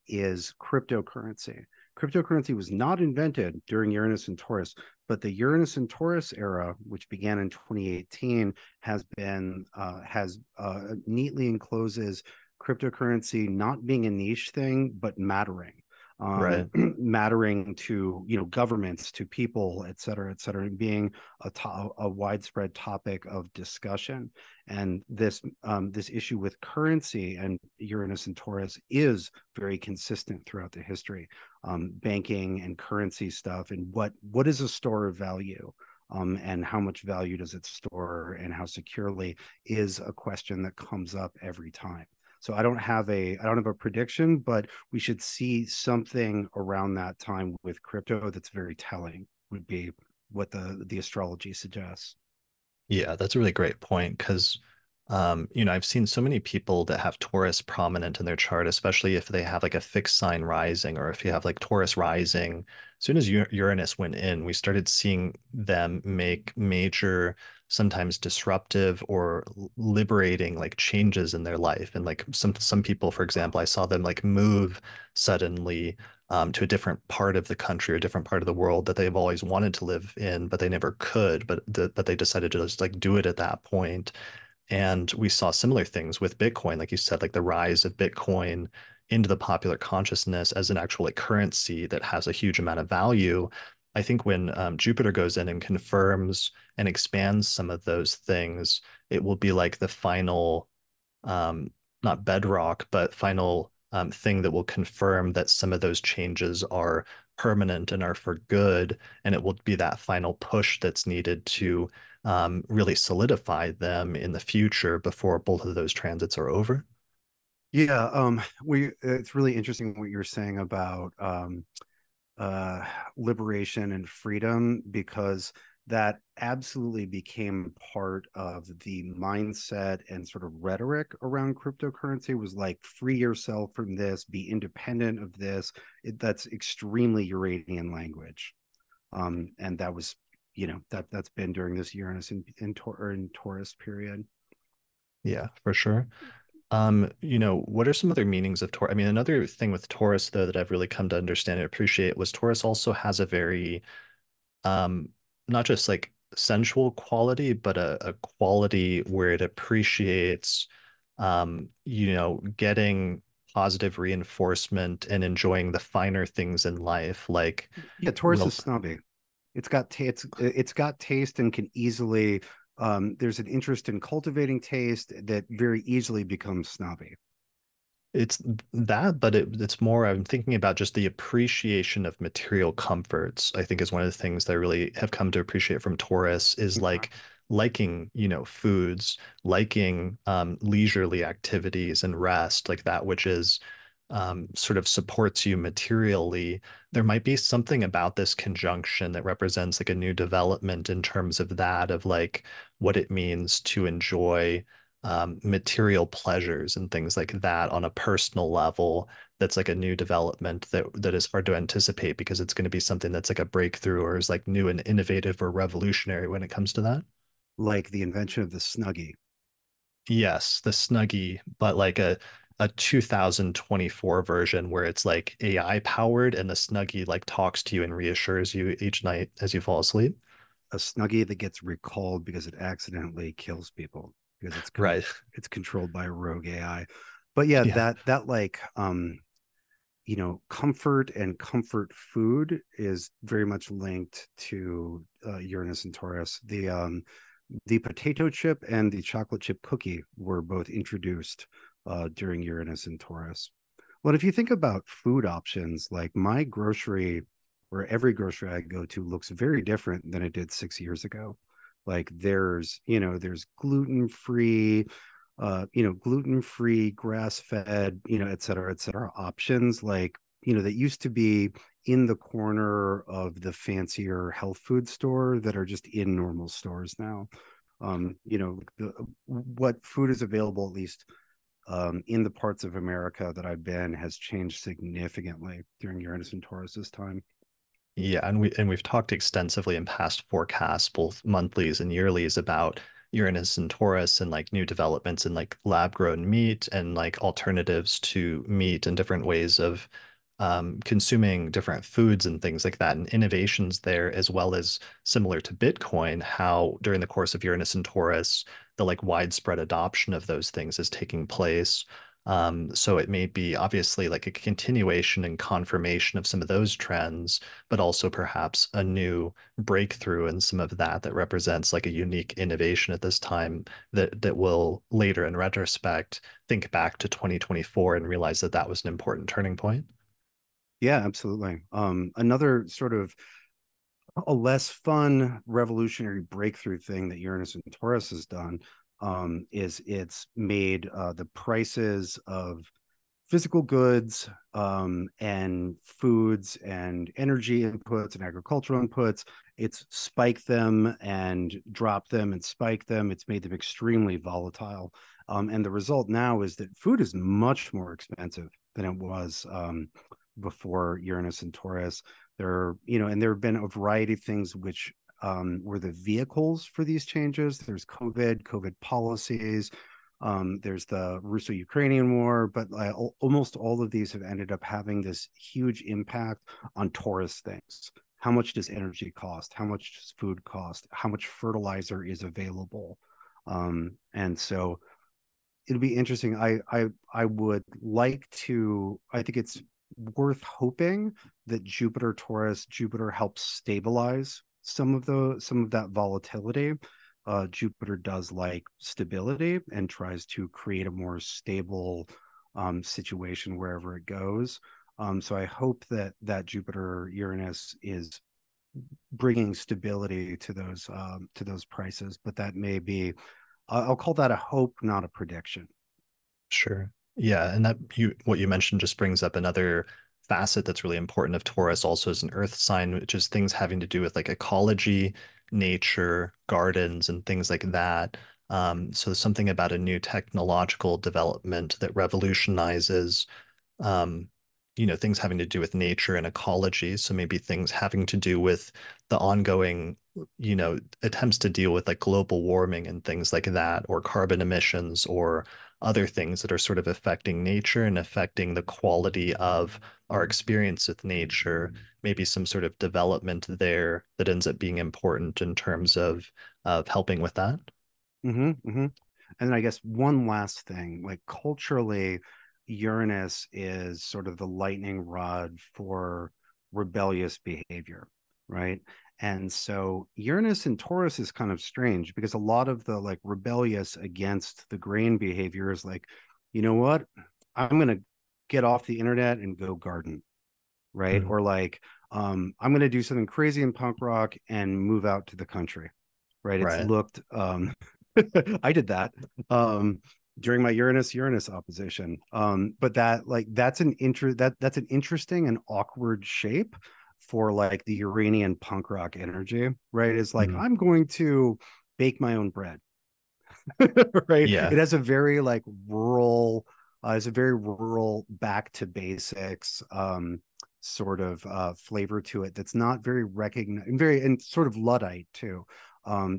is cryptocurrency. Cryptocurrency was not invented during Uranus and Taurus, but the Uranus and Taurus era, which began in 2018, has neatly encloses cryptocurrency not being a niche thing, but mattering. Right. Mattering to governments, to people, et cetera, and being a widespread topic of discussion. And this issue with currency and Uranus and Taurus is very consistent throughout the history. Banking and currency stuff, and what is a store of value, and how much value does it store, and how securely, is a question that comes up every time. So I don't have a prediction, but we should see something around that time with crypto that's very telling, would be what the astrology suggests. Yeah, that's a really great point because, I've seen so many people that have Taurus prominent in their chart, especially if they have like a fixed sign rising or if you have like Taurus rising. As soon as Uranus went in, we started seeing them make major, sometimes disruptive or liberating like changes in their life. And like some people, for example, I saw them like move suddenly to a different part of the country or a different part of the world that they've always wanted to live in, but they never could. But they decided to just like do it at that point. And we saw similar things with Bitcoin, like you said, like the rise of Bitcoin into the popular consciousness as an actual like currency that has a huge amount of value. I think when Jupiter goes in and confirms and expands some of those things, it will be like the final um, not bedrock, but final thing that will confirm that some of those changes are permanent and are for good. And it will be that final push that's needed to really solidify them in the future before both of those transits are over. Yeah, we it's really interesting what you're saying about uh, liberation and freedom, because that absolutely became part of the mindset and sort of rhetoric around cryptocurrency. Was like, free yourself from this, be independent of this. That's extremely Uranian language. And that was, that's been during this Uranus in Taurus period. Yeah, for sure. What are some other meanings of Taurus? I mean, another thing with Taurus, though, that I've really come to understand and appreciate was Taurus also has a very um not just like sensual quality, but a quality where it appreciates, getting positive reinforcement and enjoying the finer things in life. Like, Yeah, Taurus well, is snobby. It's got taste and can easily there's an interest in cultivating taste that very easily becomes snobby. it's that, but it's more, I'm thinking about just the appreciation of material comforts, I think is one of the things that I really have come to appreciate from Taurus is Okay. like liking, foods, liking leisurely activities and rest, like that which is sort of supports you materially. There might be something about this conjunction that represents like a new development in terms of that, of like what it means to enjoy material pleasures and things like that on a personal level. That's like a new development that is hard to anticipate because it's going to be something that's like a breakthrough or is like new and innovative or revolutionary when it comes to that. Like the invention of the Snuggie. Yes, the Snuggie, but like a 2024 version where it's like AI powered and the Snuggie like talks to you and reassures you each night as you fall asleep. A Snuggie that gets recalled because it accidentally kills people because Right. it's controlled by a rogue AI. But yeah, Yeah. that like comfort and comfort food is very much linked to Uranus and Taurus. The potato chip and the chocolate chip cookie were both introduced during Uranus and Taurus. Well, if you think about food options, like my grocery or every grocery I go to looks very different than it did 6 years ago. Like there's gluten-free, grass-fed, et cetera, options like, that used to be in the corner of the fancier health food store that are just in normal stores now. What food is available, at least in the parts of America that I've been, has changed significantly during Uranus and Taurus's time. Yeah, and we've talked extensively in past forecasts, both monthlies and yearlies, about Uranus and Taurus and like new developments in like lab grown meat and like alternatives to meat and different ways of consuming different foods and things like that, and innovations there, as well as similar to Bitcoin, how during the course of Uranus and Taurus, the like widespread adoption of those things is taking place. So it may be obviously like a continuation and confirmation of some of those trends, but also perhaps a new breakthrough in some of that represents like a unique innovation at this time that will later in retrospect think back to 2024 and realize that that was an important turning point. Yeah, absolutely. Another sort of a less fun revolutionary breakthrough thing that Uranus and Taurus has done is it's made the prices of physical goods and foods and energy inputs and agricultural inputs. It's spiked them and dropped them and spiked them. It's made them extremely volatile. And the result now is that food is much more expensive than it was before Uranus and Taurus. And there have been a variety of things which were the vehicles for these changes. There's COVID policies, there's the Russo-Ukrainian war, but almost all of these have ended up having this huge impact on Taurus things. How much does energy cost? How much does food cost? How much fertilizer is available? And so it'll be interesting. I would like to. I think it's worth hoping that Jupiter helps stabilize some of that volatility. Jupiter does like stability and tries to create a more stable situation wherever it goes. So I hope that Jupiter Uranus is bringing stability to those prices, but that may be I'll call that a hope, not a prediction. Sure. Yeah, and that you what you mentioned just brings up another facet that's really important of Taurus also as an earth sign, which is things having to do with like ecology, nature, gardens, and things like that. So something about a new technological development that revolutionizes um, things having to do with nature and ecology. So maybe things having to do with the ongoing, attempts to deal with like global warming and things like that, or carbon emissions, or other things that are sort of affecting nature and affecting the quality of our experience with nature, maybe some sort of development there that ends up being important in terms of helping with that. Mm-hmm. And then I guess one last thing, like culturally, Uranus is sort of the lightning rod for rebellious behavior, right? And so Uranus and Taurus is kind of strange because a lot of the like rebellious against the grain behavior is like, you know what? I'm gonna get off the internet and go garden, right? Mm. Or like, I'm gonna do something crazy in punk rock and move out to the country, right? It's Right. looked I did that during my Uranus opposition. But that like that's an interesting and awkward shape for like the Uranian punk rock energy, right? Is like Mm. I'm going to bake my own bread. Right? Yeah. It has a very like rural, it's a very rural, back to basics sort of flavor to it that's not very recognized, and sort of Luddite too.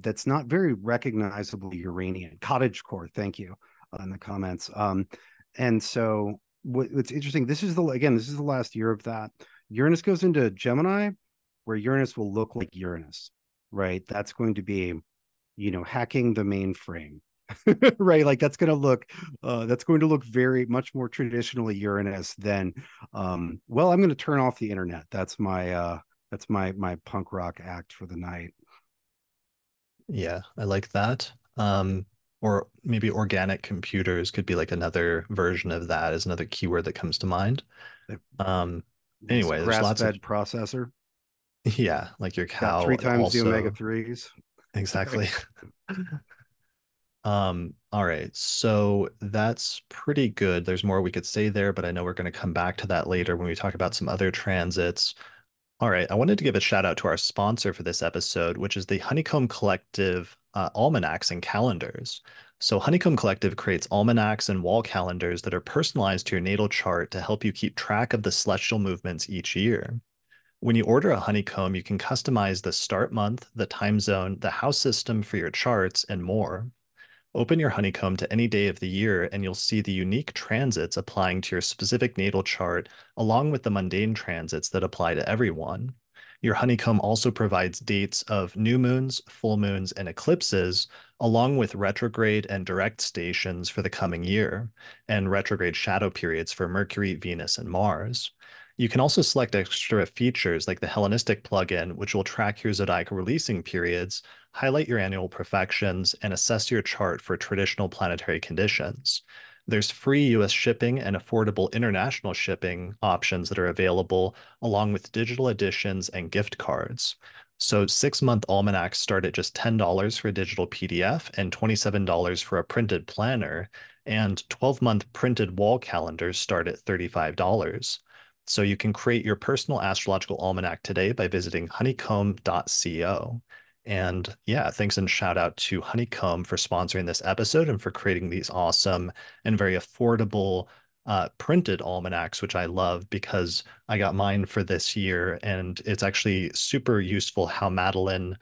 That's not very recognizable Uranian cottagecore. Thank you in the comments. And so what's interesting, this is the last year of that. Uranus goes into Gemini, where Uranus will look like Uranus, right? That's going to be, hacking the mainframe. Right, like that's going to look very much more traditionally Uranus than well, I'm going to turn off the internet. That's my punk rock act for the night. Yeah, I like that. Or maybe organic computers could be like another version of that as another keyword that comes to mind. A Um, nice anyway, there's lots of, grass-fed processor, yeah, like your got cow 3 times the omega also. 3s. Exactly. All right. So that's pretty good. There's more we could say there, but I know we're going to come back to that later when we talk about some other transits. All right. I wanted to give a shout out to our sponsor for this episode, which is the Honeycomb Collective almanacs and calendars. So, Honeycomb Collective creates almanacs and wall calendars that are personalized to your natal chart to help you keep track of the celestial movements each year. When you order a honeycomb, you can customize the start month, the time zone, the house system for your charts, and more. Open your honeycomb to any day of the year, and you'll see the unique transits applying to your specific natal chart, along with the mundane transits that apply to everyone. Your honeycomb also provides dates of new moons, full moons, and eclipses, along with retrograde and direct stations for the coming year, and retrograde shadow periods for Mercury, Venus, and Mars. You can also select extra features like the Hellenistic plugin, which will track your zodiacal releasing periods, highlight your annual perfections, and assess your chart for traditional planetary conditions. There's free US shipping and affordable international shipping options that are available, along with digital editions and gift cards. So 6-month almanacs start at just $10 for a digital PDF and $27 for a printed planner, and 12-month printed wall calendars start at $35. So you can create your personal astrological almanac today by visiting honeycomb.co. And yeah, thanks and shout out to Honeycomb for sponsoring this episode and for creating these awesome and very affordable printed almanacs, which I love because I got mine for this year. And it's actually super useful how Madeline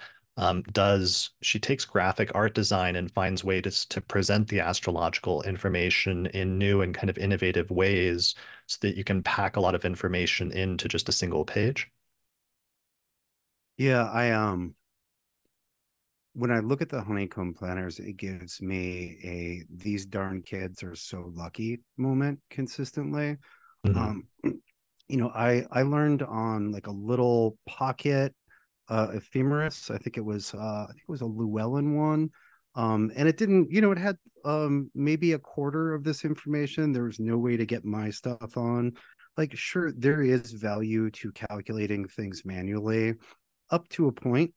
she takes graphic art design and finds ways to present the astrological information in new and kind of innovative ways so that you can pack a lot of information into just a single page. Yeah, I when I look at the honeycomb planners, it gives me a these darn kids are so lucky moment consistently. Mhm. Um, I learned on like a little pocket ephemeris. I think it was a Llewellyn one. And it didn't, it had maybe a quarter of this information. There was no way to get my stuff on. Like, sure, there is value to calculating things manually up to a point.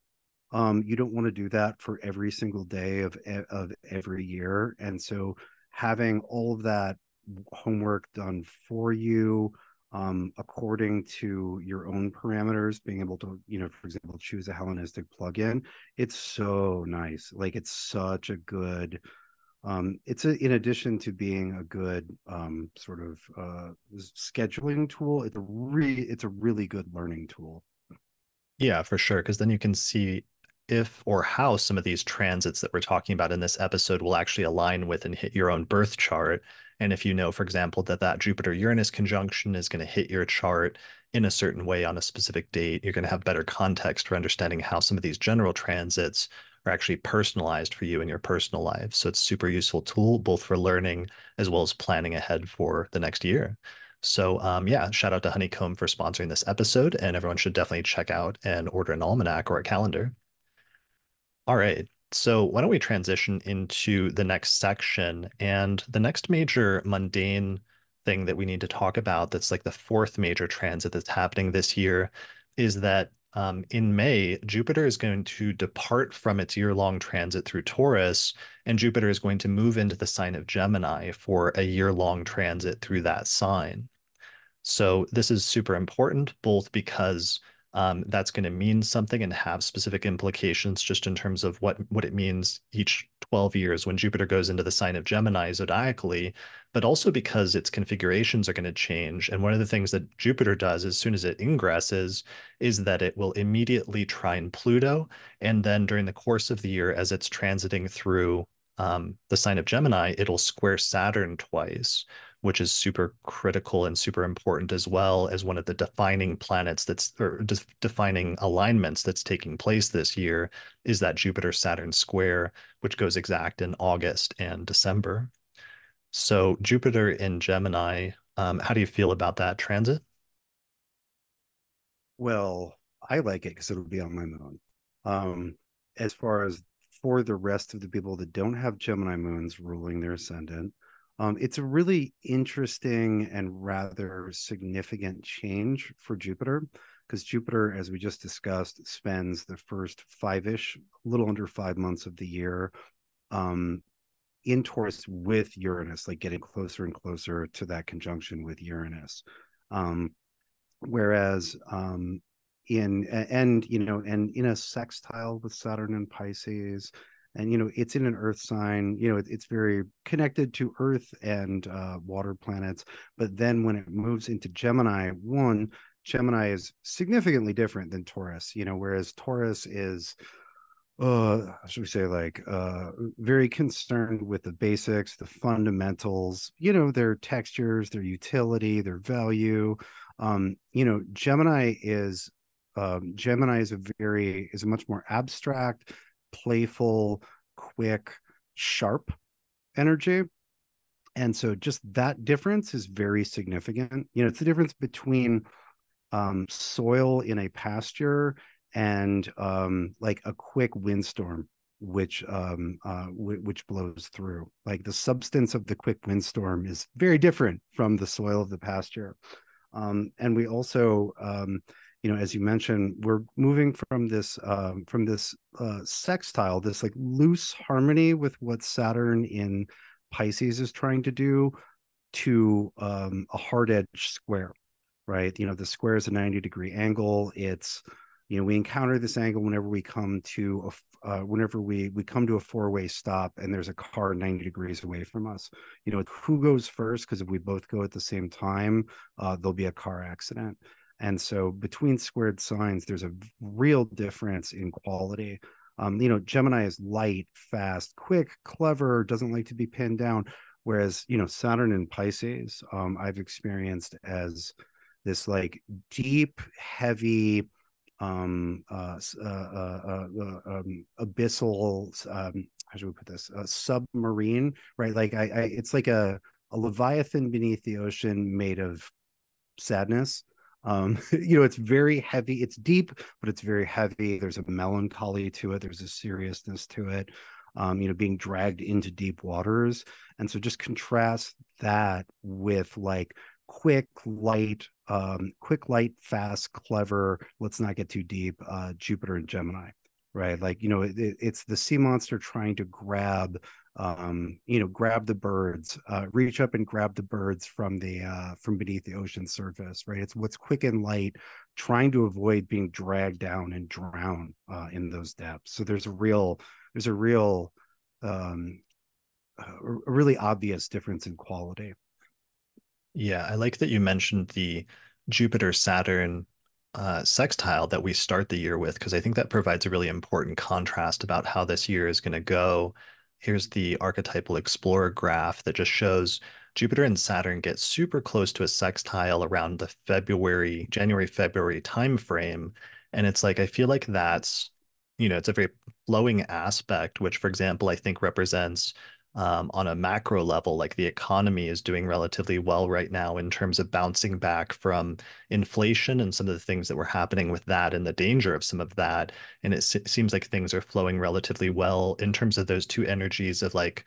You don't want to do that for every single day of every year, and so having all of that homework done for you, according to your own parameters, being able to, for example, choose a Hellenistic plugin, it's so nice. Like it's such a good. In addition to being a good sort of scheduling tool, it's a really good learning tool. Yeah, for sure. Because then you can see if or how some of these transits that we're talking about in this episode will actually align with and hit your own birth chart. And if you know, for example, that that Jupiter-Uranus conjunction is going to hit your chart in a certain way on a specific date, you're going to have better context for understanding how some of these general transits are actually personalized for you in your personal life. So it's a super useful tool, both for learning as well as planning ahead for the next year. So yeah, shout out to Honeycomb for sponsoring this episode, and everyone should definitely check out and order an almanac or a calendar. All right. So why don't we transition into the next section? And the next major mundane thing that we need to talk about, that's like the fourth major transit that's happening this year, is that in May, Jupiter is going to depart from its year-long transit through Taurus, and Jupiter is going to move into the sign of Gemini for a year-long transit through that sign. So this is super important, both because that's going to mean something and have specific implications just in terms of what it means each 12 years when Jupiter goes into the sign of Gemini zodiacally, but also because its configurations are going to change. And one of the things that Jupiter does as soon as it ingresses is that it will immediately trine Pluto. And then during the course of the year, as it's transiting through the sign of Gemini, it'll square Saturn twice, which is super critical and super important, as well as one of the defining planets that's or defining alignments that's taking place this year is that Jupiter Saturn square, which goes exact in August and December. So Jupiter in Gemini, how do you feel about that transit? Well, I like it because it'll be on my moon. Um, as far as for the rest of the people that don't have Gemini moons ruling their ascendant, it's a really interesting and rather significant change for Jupiter because Jupiter, as we just discussed, spends the first five-ish, a little under 5 months of the year um, in Taurus with Uranus, like getting closer and closer to that conjunction with Uranus. Um, whereas in and and in a sextile with Saturn and Pisces, and it's in an earth sign, it's very connected to earth and water planets. But then when it moves into Gemini, Gemini is significantly different than Taurus, whereas Taurus is should we say, like very concerned with the basics, the fundamentals, their textures, their utility, their value. Gemini is a much more abstract, playful, quick, sharp energy. And so just that difference is very significant. It's the difference between soil in a pasture and like a quick windstorm which blows through. Like the substance of the quick windstorm is very different from the soil of the pasture. And we also as you mentioned, we're moving from this sextile, this like loose harmony with what Saturn in Pisces is trying to do, to a hard edge square, right? The square is a 90-degree angle. It's, we encounter this angle whenever we come to whenever we come to a four-way stop and there's a car 90 degrees away from us. Who goes first? Because if we both go at the same time, there'll be a car accident. And so between squared signs, there's a real difference in quality. Gemini is light, fast, quick, clever, doesn't like to be pinned down. Whereas, Saturn and Pisces, I've experienced as this like deep, heavy, abyssal, how should we put this? Submarine, right? Like it's like a Leviathan beneath the ocean made of sadness. It's very heavy. It's deep, but it's very heavy. There's a melancholy to it. There's a seriousness to it. Being dragged into deep waters. And so just contrast that with like quick, light, fast, clever. Let's not get too deep. Jupiter and Gemini, right? Like, it's the sea monster trying to grab the birds, reach up and grab the birds from beneath the ocean surface, right? It's what's quick and light, trying to avoid being dragged down and drown in those depths. So there's um, a really obvious difference in quality. Yeah, I like that you mentioned the Jupiter Saturn sextile that we start the year with, because I think that provides a really important contrast about how this year is going to go. Here's the archetypal explorer graph that just shows Jupiter and Saturn get super close to a sextile around the January, February timeframe. And it's like, I feel like that's, it's a very flowing aspect, which, for example, I think represents on a macro level, like the economy is doing relatively well right now in terms of bouncing back from inflation and some of the things that were happening with that and the danger of some of that. And it seems like things are flowing relatively well in terms of those two energies of like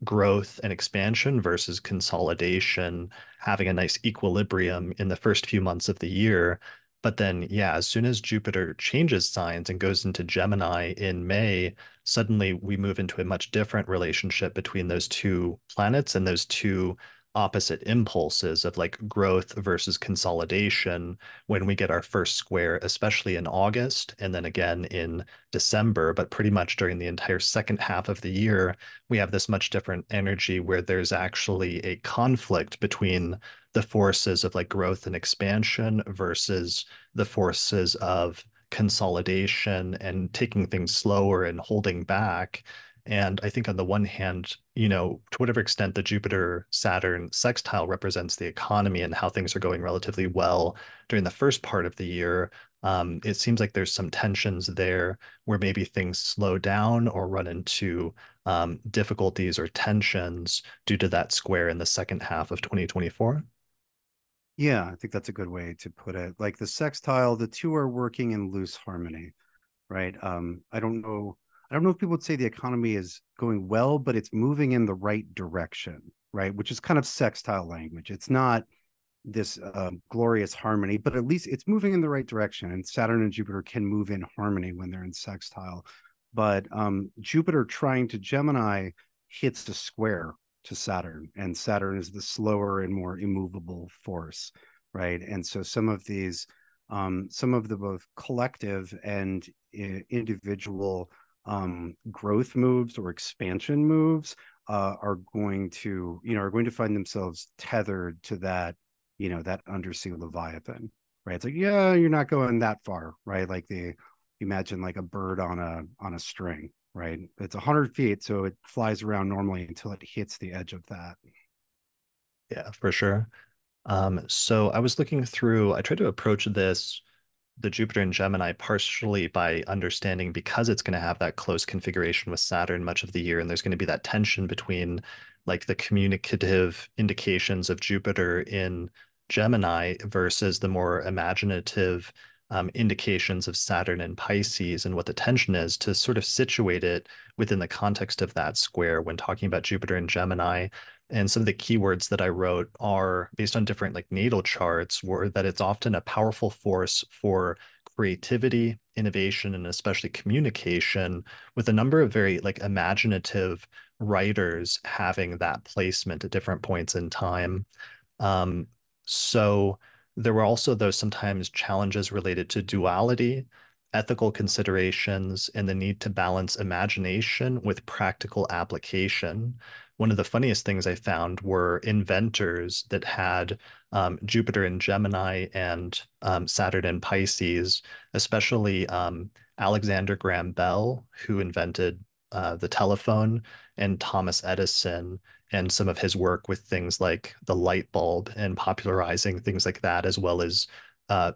growth and expansion versus consolidation, having a nice equilibrium in the first few months of the year. But then, yeah, as soon as Jupiter changes signs and goes into Gemini in May, suddenly we move into a much different relationship between those two planets and those two opposite impulses of like growth versus consolidation when we get our first square, especially in August and then again in December. But pretty much during the entire second half of the year, we have this much different energy where there's actually a conflict between the forces of like growth and expansion versus the forces of consolidation and taking things slower and holding back. And I think on the one hand, to whatever extent the Jupiter Saturn sextile represents the economy and how things are going relatively well during the first part of the year, it seems like there's some tensions there where maybe things slow down or run into difficulties or tensions due to that square in the second half of 2024. Yeah, I think that's a good way to put it. Like the sextile, the two are working in loose harmony, right? I don't know if people would say the economy is going well, but it's moving in the right direction, right? Which is kind of sextile language. It's not this glorious harmony, but at least it's moving in the right direction. And Saturn and Jupiter can move in harmony when they're in sextile. But Jupiter trying to Gemini hits a square to Saturn, and Saturn is the slower and more immovable force, right? And so some of the both collective and individual growth moves or expansion moves are going to, are going to find themselves tethered to that, that undersea Leviathan, right? It's like, yeah, you're not going that far, right? Like imagine like a bird on a string, right? It's 100 feet, so it flies around normally until it hits the edge of that. Yeah, for sure. So I was looking through, I tried to approach the Jupiter and Gemini partially by understanding because it's going to have that close configuration with Saturn much of the year, and there's going to be that tension between like the communicative indications of Jupiter in Gemini versus the more imaginative indications of Saturn and Pisces, and what the tension is to sort of situate it within the context of that square when talking about Jupiter and Gemini. And some of the keywords that I wrote are based on different like natal charts, were that it's often a powerful force for creativity, innovation, and especially communication, with a number of very like imaginative writers having that placement at different points in time. Um, so there were also those sometimes challenges related to duality, ethical considerations, and the need to balance imagination with practical application. One of the funniest things I found were inventors that had Jupiter in Gemini and Saturn in Pisces, especially Alexander Graham Bell, who invented the telephone, and Thomas Edison, and some of his work with things like the light bulb and popularizing things like that, as well as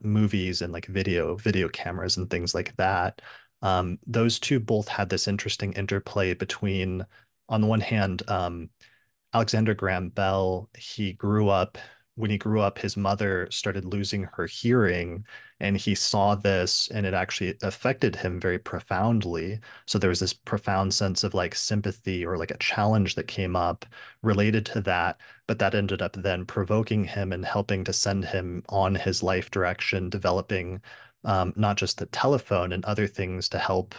movies and like video cameras and things like that. Those two both had this interesting interplay between, on the one hand, Alexander Graham Bell, when he grew up, his mother started losing her hearing, and he saw this, and it actually affected him very profoundly. So there was this profound sense of like sympathy or like a challenge that came up related to that, but that ended up then provoking him and helping to send him on his life direction, developing not just the telephone and other things to help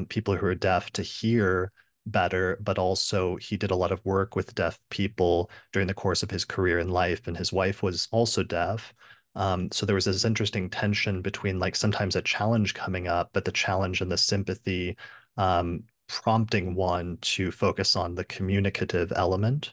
people who are deaf to hear better, but also he did a lot of work with deaf people during the course of his career in life, and his wife was also deaf. So there was this interesting tension between like sometimes a challenge coming up, but the challenge and the sympathy prompting one to focus on the communicative element.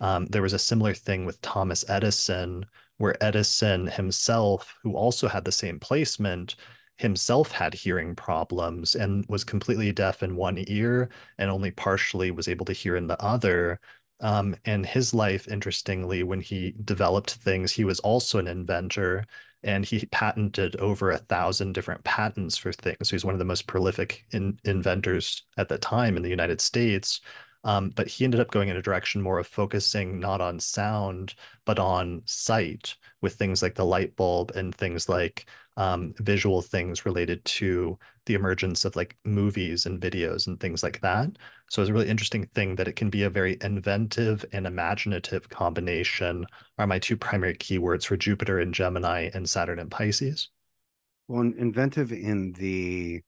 There was a similar thing with Thomas Edison, where Edison himself, who also had the same placement, himself had hearing problems and was completely deaf in one ear and only partially was able to hear in the other. And his life, interestingly, when he developed things, he was also an inventor and he patented over 1,000 different patents for things. So he's one of the most prolific inventors at the time in the United States. But he ended up going in a direction more of focusing not on sound, but on sight with things like the light bulb and things like visual things related to the emergence of like movies and videos and things like that. So it's a really interesting thing that it can be a very inventive and imaginative combination are my two primary keywords for Jupiter in Gemini and Saturn in Pisces. Well, inventive in the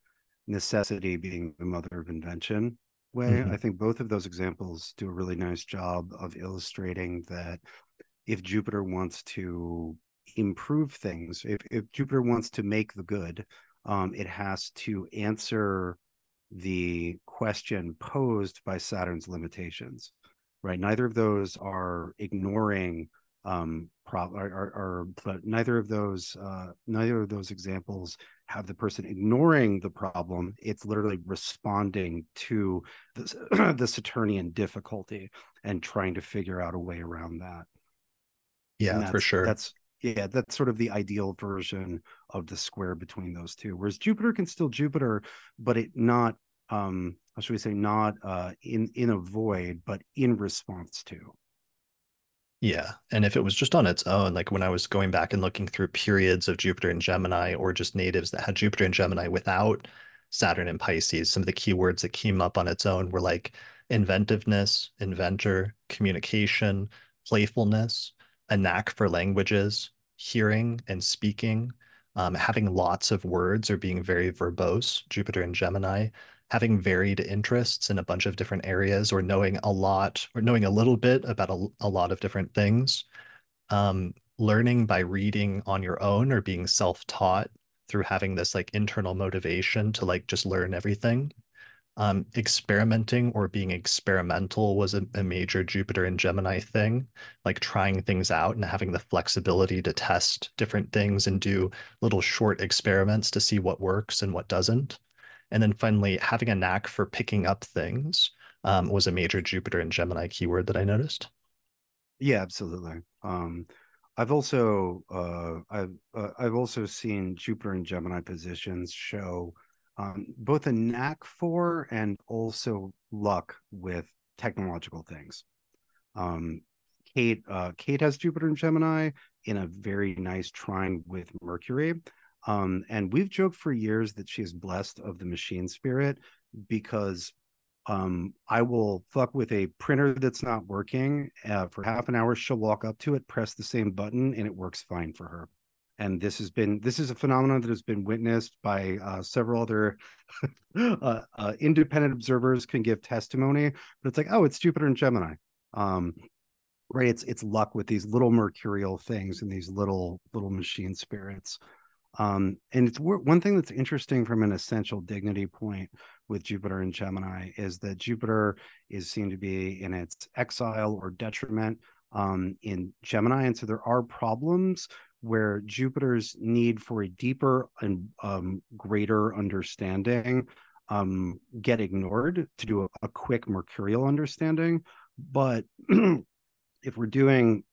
necessity being the mother of invention way. I Mhm. think both of those examples do a really nice job of illustrating that if Jupiter wants to improve things, if Jupiter wants to make the good, it has to answer the question posed by Saturn's limitations, right? Neither of those are ignoring neither of those examples have the person ignoring the problem. It's literally responding to the Saturnian difficulty and trying to figure out a way around that. And Yeah, for that's sure. that's yeah, that's sort of the ideal version of the square between those two. Whereas Jupiter can still Jupiter, but it not how should we say, not in a void, but in response to. Yeah. And if it was just on its own, like when I was going back and looking through periods of Jupiter and Gemini or just natives that had Jupiter and Gemini without Saturn and Pisces, some of the keywords that came up on its own were like inventiveness, inventor, communication, playfulness, a knack for languages, hearing and speaking, having lots of words or being very verbose, Jupiter and Gemini, having varied interests in a bunch of different areas or knowing a lot or knowing a little bit about a lot of different things, learning by reading on your own or being self-taught through having this like internal motivation to like just learn everything. Experimenting or being experimental was a major Jupiter and Gemini thing, like trying things out and having the flexibility to test different things and do little short experiments to see what works and what doesn't. And then finally, having a knack for picking up things was a major Jupiter and Gemini keyword that I noticed. Yeah, absolutely. I've also seen Jupiter and Gemini positions show both a knack for and also luck with technological things. Um, Kate has Jupiter and Gemini in a very nice trine with Mercury. And we've joked for years that she is blessed of the machine spirit because I will fuck with a printer that's not working for half an hour. She'll walk up to it, press the same button, and it works fine for her. And this is a phenomenon that has been witnessed by several other independent observers can give testimony. But it's like, oh, it's Jupiter and Gemini. Um, right, it's luck with these little mercurial things and these little machine spirits. And it's one thing that's interesting from an essential dignity point with Jupiter and Gemini is that Jupiter is seen to be in its exile or detriment in Gemini, and so there are problems where Jupiter's need for a deeper and greater understanding get ignored to do a quick mercurial understanding. But if we're doing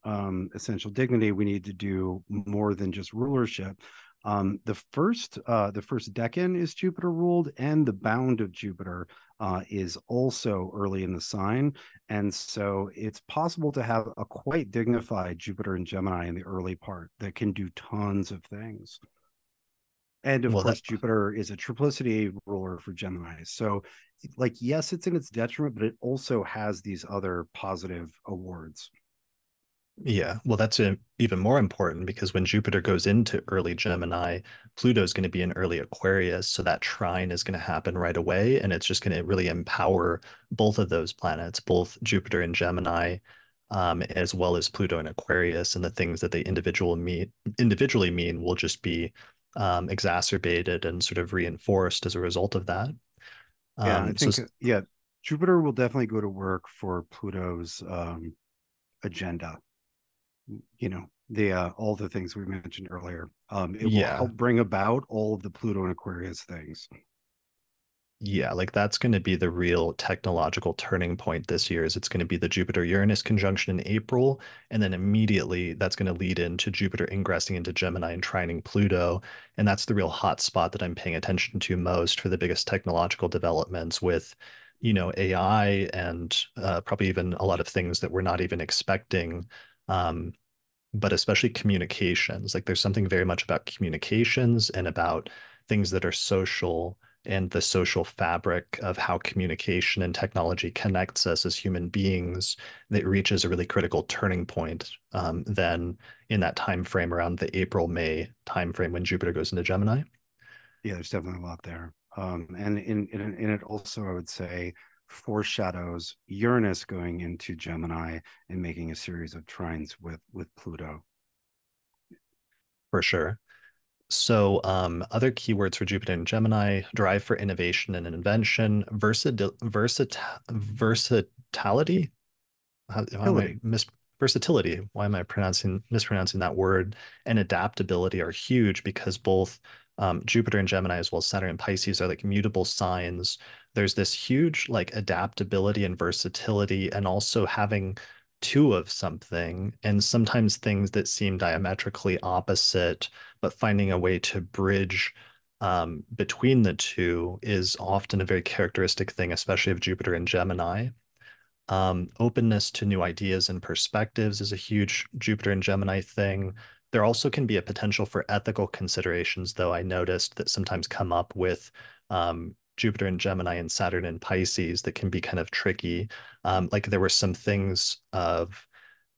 essential dignity, we need to do more than just rulership. The first decan is Jupiter ruled, and the bound of Jupiter is also early in the sign, and so it's possible to have a quite dignified Jupiter and Gemini in the early part that can do tons of things. And of Well, that course, Jupiter is a triplicity ruler for Gemini. So, like, yes, it's in its detriment, but it also has these other positive awards. Yeah, well, that's even more important because when Jupiter goes into early Gemini, Pluto's going to be in early Aquarius. So that trine is going to happen right away. And it's just going to really empower both of those planets, both Jupiter and Gemini, as well as Pluto and Aquarius. And the things that they individually mean will just be exacerbated and sort of reinforced as a result of that. Yeah, I So think yeah, Jupiter will definitely go to work for Pluto's agenda. You know, the all the things we mentioned earlier. It will Yeah. help bring about all of the Pluto and Aquarius things. Yeah, like that's going to be the real technological turning point this year is it's going to be the Jupiter-Uranus conjunction in April, and then immediately that's going to lead into Jupiter ingressing into Gemini and trining Pluto, and that's the real hot spot that I'm paying attention to most for the biggest technological developments with, AI and probably even a lot of things that we're not even expecting. Um, but especially communications. Like there's something very much about communications and about things that are social and the social fabric of how communication and technology connects us as human beings that reaches a really critical turning point then in that time frame around the April-May time frame when Jupiter goes into Gemini. Yeah, there's definitely a lot there. And in it also, I would say, foreshadows Uranus going into Gemini and making a series of trines with Pluto. For sure. So, other keywords for Jupiter and Gemini: drive for innovation and invention, versatility, how am I Utility. versatility? Why am I mispronouncing that word? And adaptability are huge because both Jupiter and Gemini, as well as Saturn and Pisces, are like mutable signs. There's this huge like adaptability and versatility, and also having two of something, and sometimes things that seem diametrically opposite, but finding a way to bridge between the two is often a very characteristic thing, especially of Jupiter and Gemini. Openness to new ideas and perspectives is a huge Jupiter and Gemini thing. There also can be a potential for ethical considerations, though I noticed that sometimes come up with Jupiter and Gemini and Saturn and Pisces that can be kind of tricky. Like there were some things of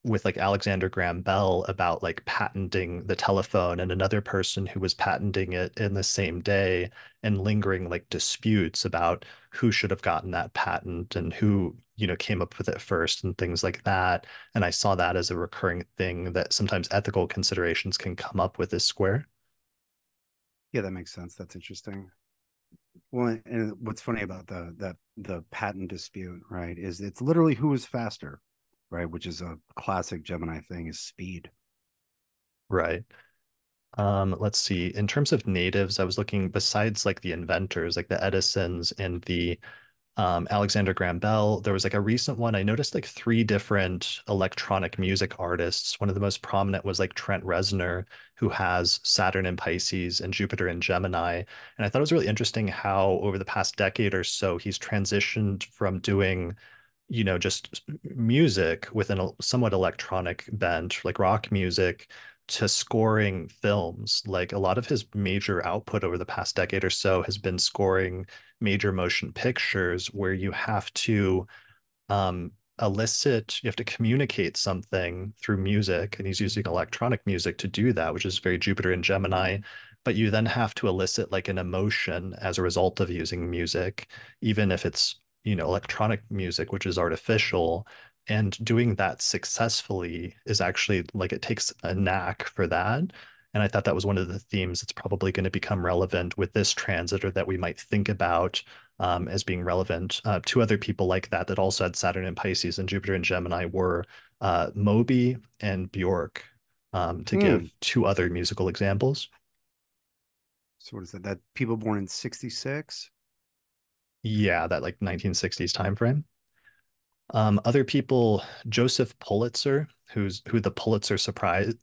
with like Alexander Graham Bell about like patenting the telephone and another person who was patenting it in the same day and lingering like disputes about who should have gotten that patent and who, came up with it first and things like that. And I saw that as a recurring thing that sometimes ethical considerations can come up with this square. Yeah, that makes sense. That's interesting. Well, and what's funny about the patent dispute, right, is it's literally who is faster, right? Which is a classic Gemini thing is speed. Right. Let's see. In terms of natives, I was looking besides like the inventors, like the Edisons and the Alexander Graham Bell. There was like a recent one. I noticed like three different electronic music artists. One of the most prominent was like Trent Reznor, who has Saturn in Pisces and Jupiter in Gemini. And I thought it was really interesting how over the past decade or so, he's transitioned from doing just music with a somewhat electronic bent, like rock music, to scoring films. Like a lot of his major output over the past decade or so has been scoring major motion pictures where you have to you have to communicate something through music, and he's using electronic music to do that, which is very Jupiter and Gemini. But you then have to elicit like an emotion as a result of using music, even if it's, electronic music, which is artificial. And doing that successfully is actually like it takes a knack for that. And I thought that was one of the themes that's probably going to become relevant with this transit or that we might think about as being relevant. Two other people like that that also had Saturn in Pisces and Jupiter in Gemini were Moby and Bjork, to Hmm. give two other musical examples. So what is that? That people born in 66? Yeah, that like 1960s time frame. Other people, Joseph Pulitzer, who the Pulitzer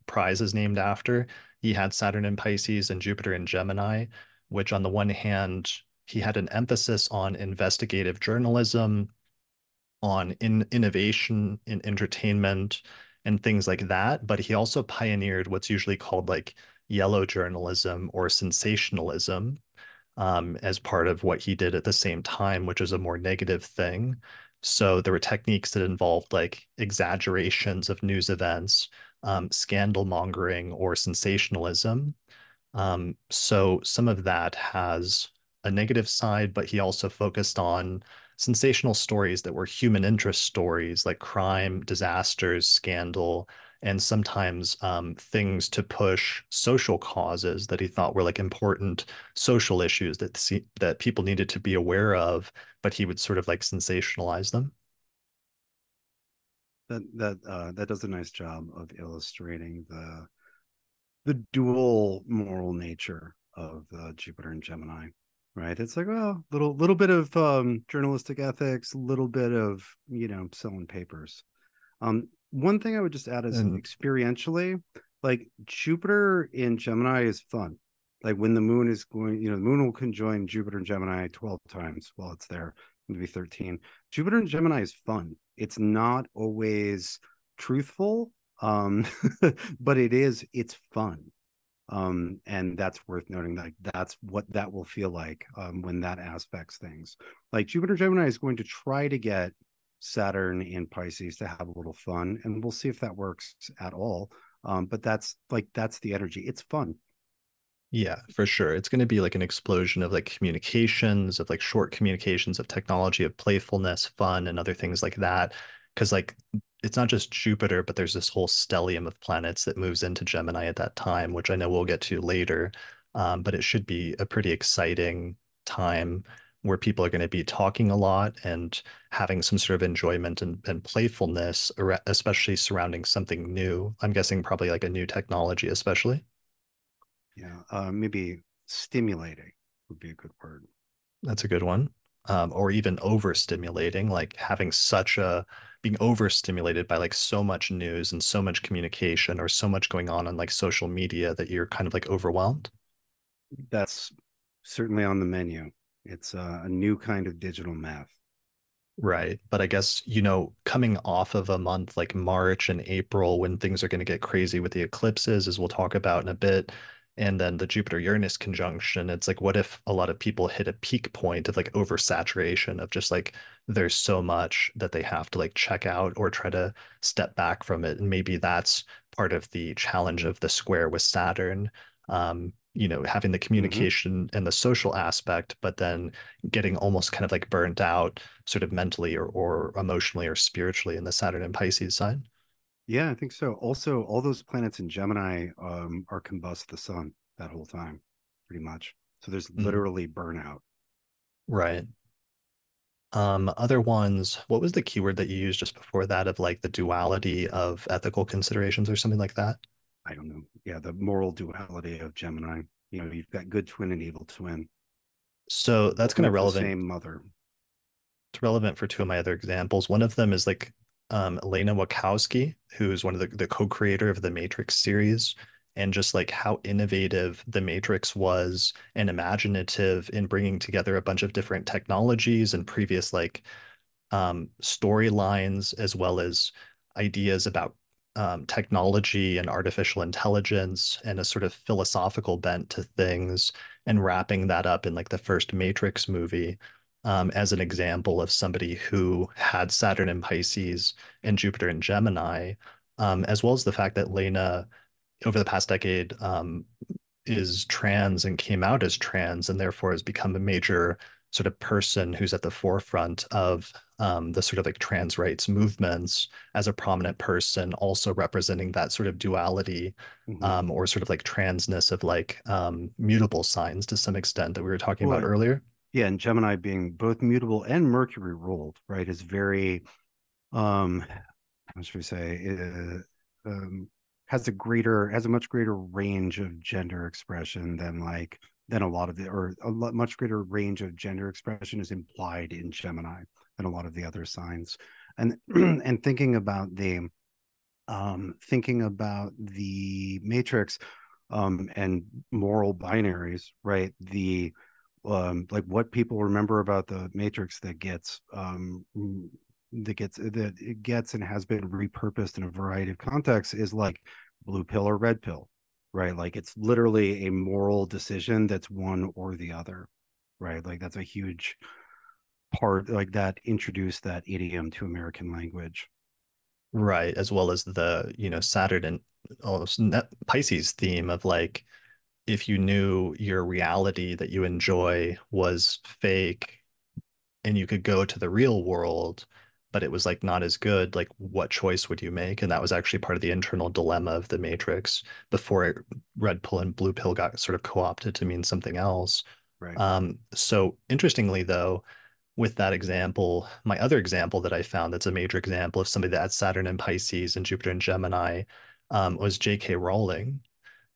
Prize is named after, he had Saturn in Pisces and Jupiter in Gemini, which on the one hand, he had an emphasis on investigative journalism, on innovation in entertainment and things like that. But he also pioneered what's usually called like yellow journalism or sensationalism as part of what he did at the same time, which is a more negative thing. So there were techniques that involved like exaggerations of news events, scandal mongering, or sensationalism. So some of that has a negative side, but he also focused on sensational stories that were human interest stories like crime, disasters, scandal, and sometimes things to push social causes that he thought were like important social issues that people needed to be aware of, but he would sort of like sensationalize them. That does a nice job of illustrating the dual moral nature of Jupiter and Gemini, right? It's like, well, little bit of journalistic ethics, little bit of selling papers. One thing I would just add is And experientially, like Jupiter in Gemini is fun. Like when the moon is going, the moon will conjoin Jupiter and Gemini 12 times while it's there, maybe 13. Jupiter and Gemini is fun. It's not always truthful, um, but it's fun. And that's worth noting. Like that's what that will feel like when that aspects things. Like Jupiter Gemini is going to try to get Saturn in Pisces to have a little fun, and we'll see if that works at all. But that's the energy. It's fun. yeah, for sure. It's going to be like an explosion of like communications, of like short communications, of technology, of playfulness, fun, and other things like that. Because like it's not just Jupiter, but there's this whole stellium of planets that moves into Gemini at that time, which I know we'll get to later. But it should be a pretty exciting time where people are going to be talking a lot and having some sort of enjoyment and playfulness, especially surrounding something new. I'm guessing probably like a new technology, especially. Yeah, maybe stimulating would be a good word. That's a good one. Or even overstimulating, like having being overstimulated by like so much news and so much communication or so much going on like social media that you're kind of like overwhelmed. That's certainly on the menu. It's a new kind of digital math. Right. But I guess, coming off of a month like March and April when things are going to get crazy with the eclipses, as we'll talk about in a bit, and then the Jupiter-Uranus conjunction, it's like, what if a lot of people hit a peak point of like oversaturation of just like there's so much that they have to like check out or try to step back from it. And maybe that's part of the challenge of the square with Saturn. Having the Mm-hmm. communication and the social aspect, but then getting almost kind of like burnt out sort of mentally or emotionally or spiritually in the Saturn and Pisces side. Yeah, I think so. Also, all those planets in Gemini are combust the sun that whole time, pretty much. So there's Mm, literally burnout. right. Other ones, what was the keyword that you used just before that of like the duality of ethical considerations or something like that? I don't know. Yeah, the moral duality of Gemini. You've got good twin and evil twin, So that's born kind of of the relevant. same mother. It's relevant for two of my other examples. One of them is like Elena Wachowski, who's one of the co-creator of the Matrix series, and just like how innovative the Matrix was and imaginative in bringing together a bunch of different technologies and previous like storylines as well as ideas about technology and artificial intelligence and a sort of philosophical bent to things and wrapping that up in like the first Matrix movie as an example of somebody who had Saturn in Pisces and Jupiter in Gemini, as well as the fact that Lena over the past decade is trans and came out as trans and therefore has become a major sort of person who's at the forefront of the sort of like trans rights movements as a prominent person, also representing that sort of duality Hmm. or sort of like transness of like mutable signs to some extent that we were talking about Well, earlier. yeah, and Gemini being both mutable and Mercury ruled, right, is very how should we say, has a much greater range of gender expression than a lot of the or much greater range of gender expression is implied in Gemini than a lot of the other signs. And and thinking about the matrix and moral binaries, right? The like what people remember about the matrix that it gets and has been repurposed in a variety of contexts is like blue pill or red pill, right? Like it's literally a moral decision that's one or the other, right? Like that's a huge part, like that introduced that idiom to American language. Right, as well as the, Saturn and almost Pisces theme of like if you knew your reality that you enjoy was fake and you could go to the real world, but it was like not as good, like what choice would you make? And that was actually part of the internal dilemma of the Matrix before red pill and blue pill got sort of co-opted to mean something else. Right. So interestingly, though, with that example, my other example that I found that's a major example of somebody that had Saturn in Pisces and Jupiter in Gemini was J.K. Rowling.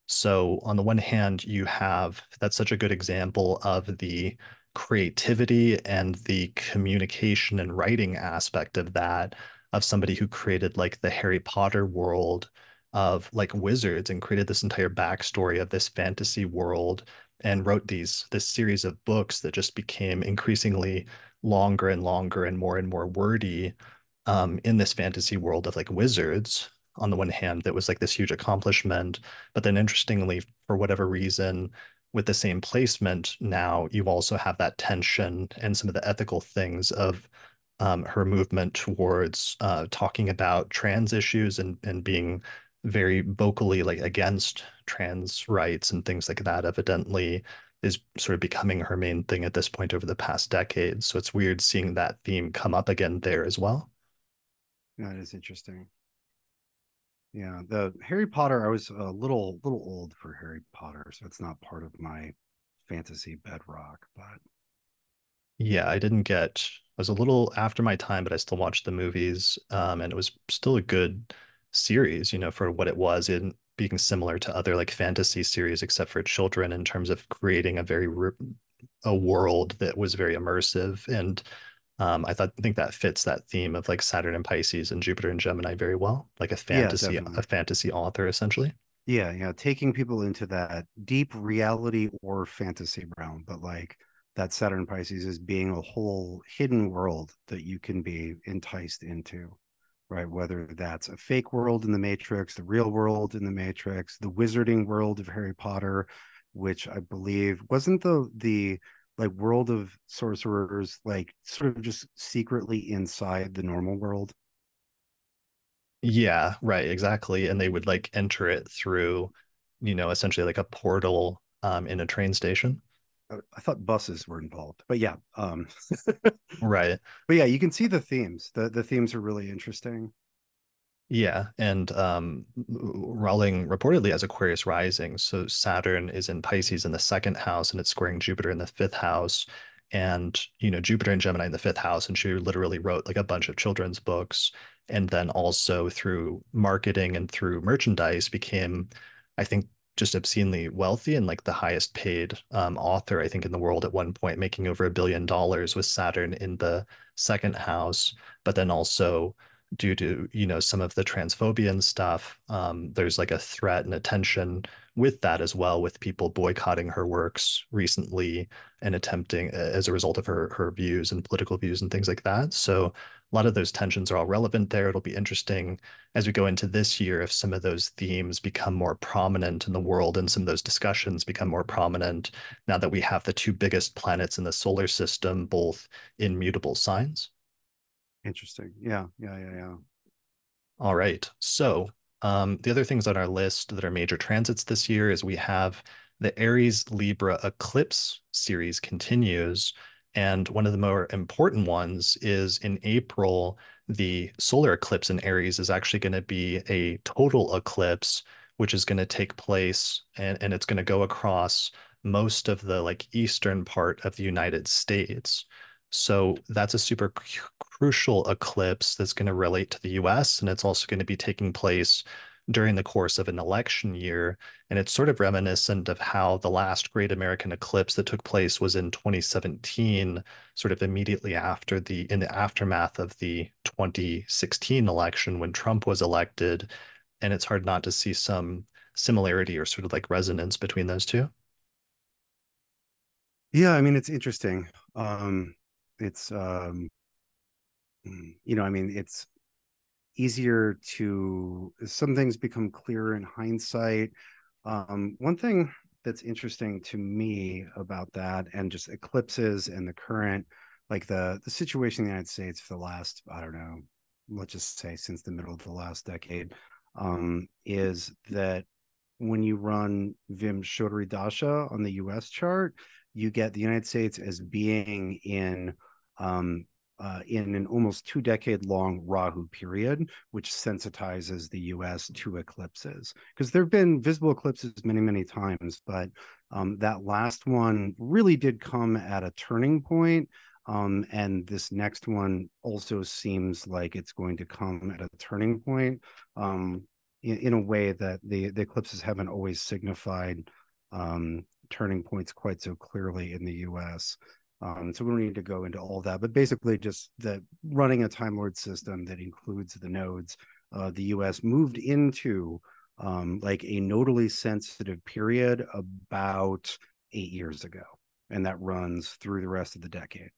So on the one hand, you have that's such a good example of the creativity and the communication and writing aspect of that, of somebody who created like the Harry Potter world of like wizards and created this entire backstory of this fantasy world and wrote this series of books that just became increasingly longer and more wordy in this fantasy world of like wizards. On the one hand, that was like this huge accomplishment, but then interestingly, for whatever reason, with the same placement, now you also have that tension and some of the ethical things of her movement towards talking about trans issues and being very vocally like against trans rights and things like that, evidently is sort of becoming her main thing at this point over the past decade. So it's weird seeing that theme come up again there as well. That is interesting. Yeah, the Harry Potter, I was a little old for Harry Potter, so it's not part of my fantasy bedrock, but Yeah, I was a little after my time, but I still watched the movies. And it was still a good series, for what it was in being similar to other like fantasy series, except for children in terms of creating a world that was very immersive. And I think that fits that theme of like Saturn and Pisces and Jupiter and Gemini very well, like yeah, a definitely. fantasy author essentially. Yeah, yeah, taking people into that deep reality or fantasy realm, but like that Saturn Pisces is being a whole hidden world that you can be enticed into, right? Whether that's a fake world in the Matrix, the real world in the Matrix, the wizarding world of Harry Potter, which I believe wasn't the like world of sorcerers like sort of just secretly inside the normal world. Yeah, right, exactly. And they would like enter it through, essentially like a portal in a train station. I thought buses were involved, but yeah. Right. But yeah, you can see the themes. The themes are really interesting. Yeah, and Rowling reportedly has Aquarius rising, so Saturn is in Pisces in the second house, and it's squaring Jupiter in the fifth house, and Jupiter and Gemini in the fifth house, and she literally wrote like a bunch of children's books, and then also through marketing and through merchandise became, I think, just obscenely wealthy and like the highest paid author I think in the world at one point, making over $1 billion with Saturn in the second house, but then also due to some of the transphobia and stuff, there's like a threat and a tension with that as well, with people boycotting her works recently and attempting as a result of her views and political views and things like that. So a lot of those tensions are all relevant there. It'll be interesting as we go into this year if some of those themes become more prominent in the world and some of those discussions become more prominent now that we have the two biggest planets in the solar system both in mutable signs. Interesting. Yeah, yeah, yeah, yeah. All right. So, the other things on our list that are major transits this year is we have the Aries Libra eclipse series continues. And one of the more important ones is in April, the solar eclipse in Aries is actually going to be a total eclipse, which is going to take place and it's going to go across most of the like eastern part of the United States. So that's a super crucial eclipse that's going to relate to the US, and it's also going to be taking place during the course of an election year. And it's sort of reminiscent of how the last great American eclipse that took place was in 2017, sort of immediately after in the aftermath of the 2016 election when Trump was elected. And it's hard not to see some similarity or sort of like resonance between those two. Yeah, I mean it's interesting. It's I mean it's easier to some things become clearer in hindsight. One thing that's interesting to me about that and just eclipses and the current like the situation in the United States for the last, I don't know, let's just say since the middle of the last decade, is that when you run Vim Shodri Dasha on the US chart, you get the United States as being in an almost 2 decade long Rahu period, which sensitizes the US to eclipses. Because there have been visible eclipses many, many times, but that last one really did come at a turning point. And this next one also seems like it's going to come at a turning point, in a way that the eclipses haven't always signified turning points quite so clearly in the US. So we don't need to go into all that, but basically just that running a Time Lord system that includes the nodes, the US moved into like a nodally sensitive period about 8 years ago, and that runs through the rest of the decade.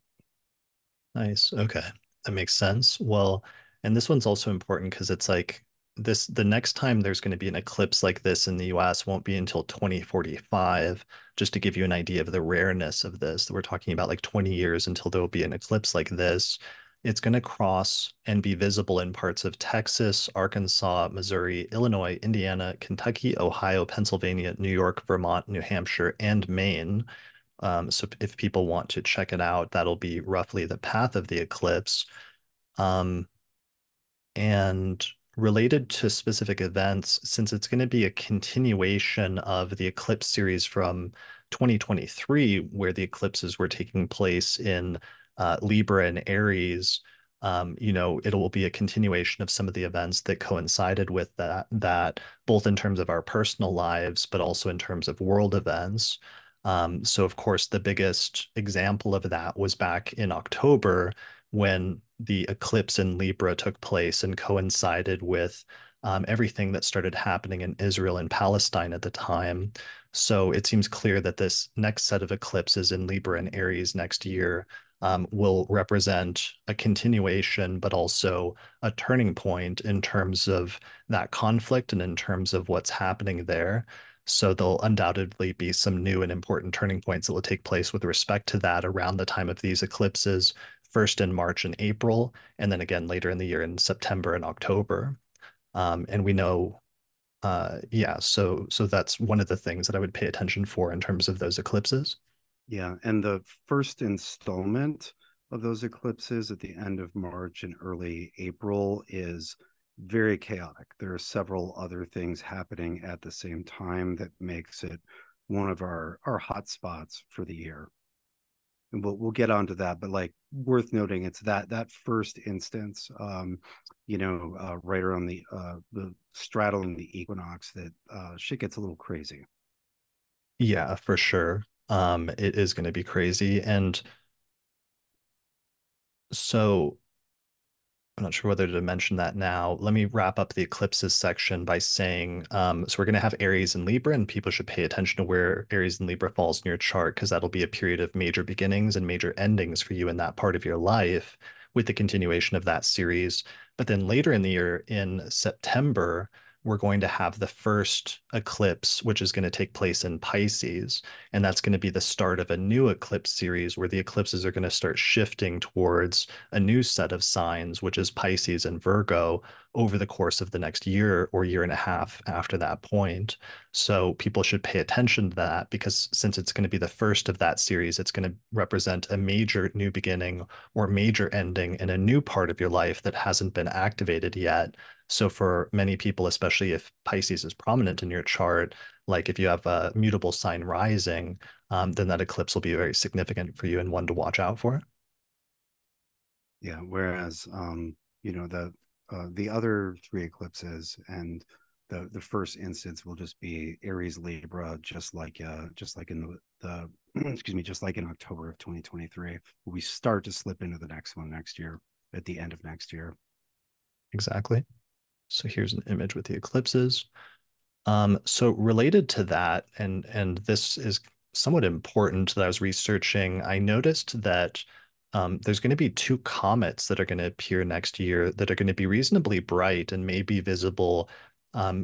Nice. Okay. That makes sense. Well, and this one's also important because it's like this, the next time there's going to be an eclipse like this in the US won't be until 2045. Just to give you an idea of the rareness of this, we're talking about like 20 years until there will be an eclipse like this. It's going to cross and be visible in parts of Texas, Arkansas, Missouri, Illinois, Indiana, Kentucky, Ohio, Pennsylvania, New York, Vermont, New Hampshire, and Maine. So if people want to check it out, that'll be roughly the path of the eclipse. Um, and related to specific events, since it's going to be a continuation of the eclipse series from 2023, where the eclipses were taking place in Libra and Aries, it will be a continuation of some of the events that coincided with that both in terms of our personal lives, but also in terms of world events. So, of course, the biggest example of that was back in October when the eclipse in Libra took place and coincided with everything that started happening in Israel and Palestine at the time. So it seems clear that this next set of eclipses in Libra and Aries next year will represent a continuation, but also a turning point in terms of that conflict and in terms of what's happening there. So there'll undoubtedly be some new and important turning points that will take place with respect to that around the time of these eclipses, first in March and April, and then again later in the year in September and October. And we know, yeah, so that's one of the things that I would pay attention for in terms of those eclipses. Yeah, and the first installment of those eclipses at the end of March and early April is very chaotic. There are several other things happening at the same time that makes it one of our hot spots for the year. And we'll get onto that, but like worth noting, it's that first instance, right around the straddling the equinox that shit gets a little crazy. Yeah, for sure. It is going to be crazy. And so I'm not sure whether to mention that now. Let me wrap up the eclipses section by saying, so we're going to have Aries and Libra, and people should pay attention to where Aries and Libra falls in your chart because that'll be a period of major beginnings and major endings for you in that part of your life with the continuation of that series. But then later in the year, in September, we're going to have the first eclipse, which is going to take place in Pisces. And that's going to be the start of a new eclipse series where the eclipses are going to start shifting towards a new set of signs, which is Pisces and Virgo, over the course of the next year or year and a half after that point. So people should pay attention to that because since it's going to be the first of that series, it's going to represent a major new beginning or major ending in a new part of your life that hasn't been activated yet. So for many people, especially if Pisces is prominent in your chart, like if you have a mutable sign rising, then that eclipse will be very significant for you and one to watch out for. Yeah, whereas the other three eclipses and the first instance will just be Aries Libra, just like in the excuse me, just like in October of 2023. We start to slip into the next one next year at the end of next year. Exactly. So here's an image with the eclipses. So related to that, and this is somewhat important that I was researching, I noticed that there's going to be two comets that are going to appear next year that are going to be reasonably bright and may be visible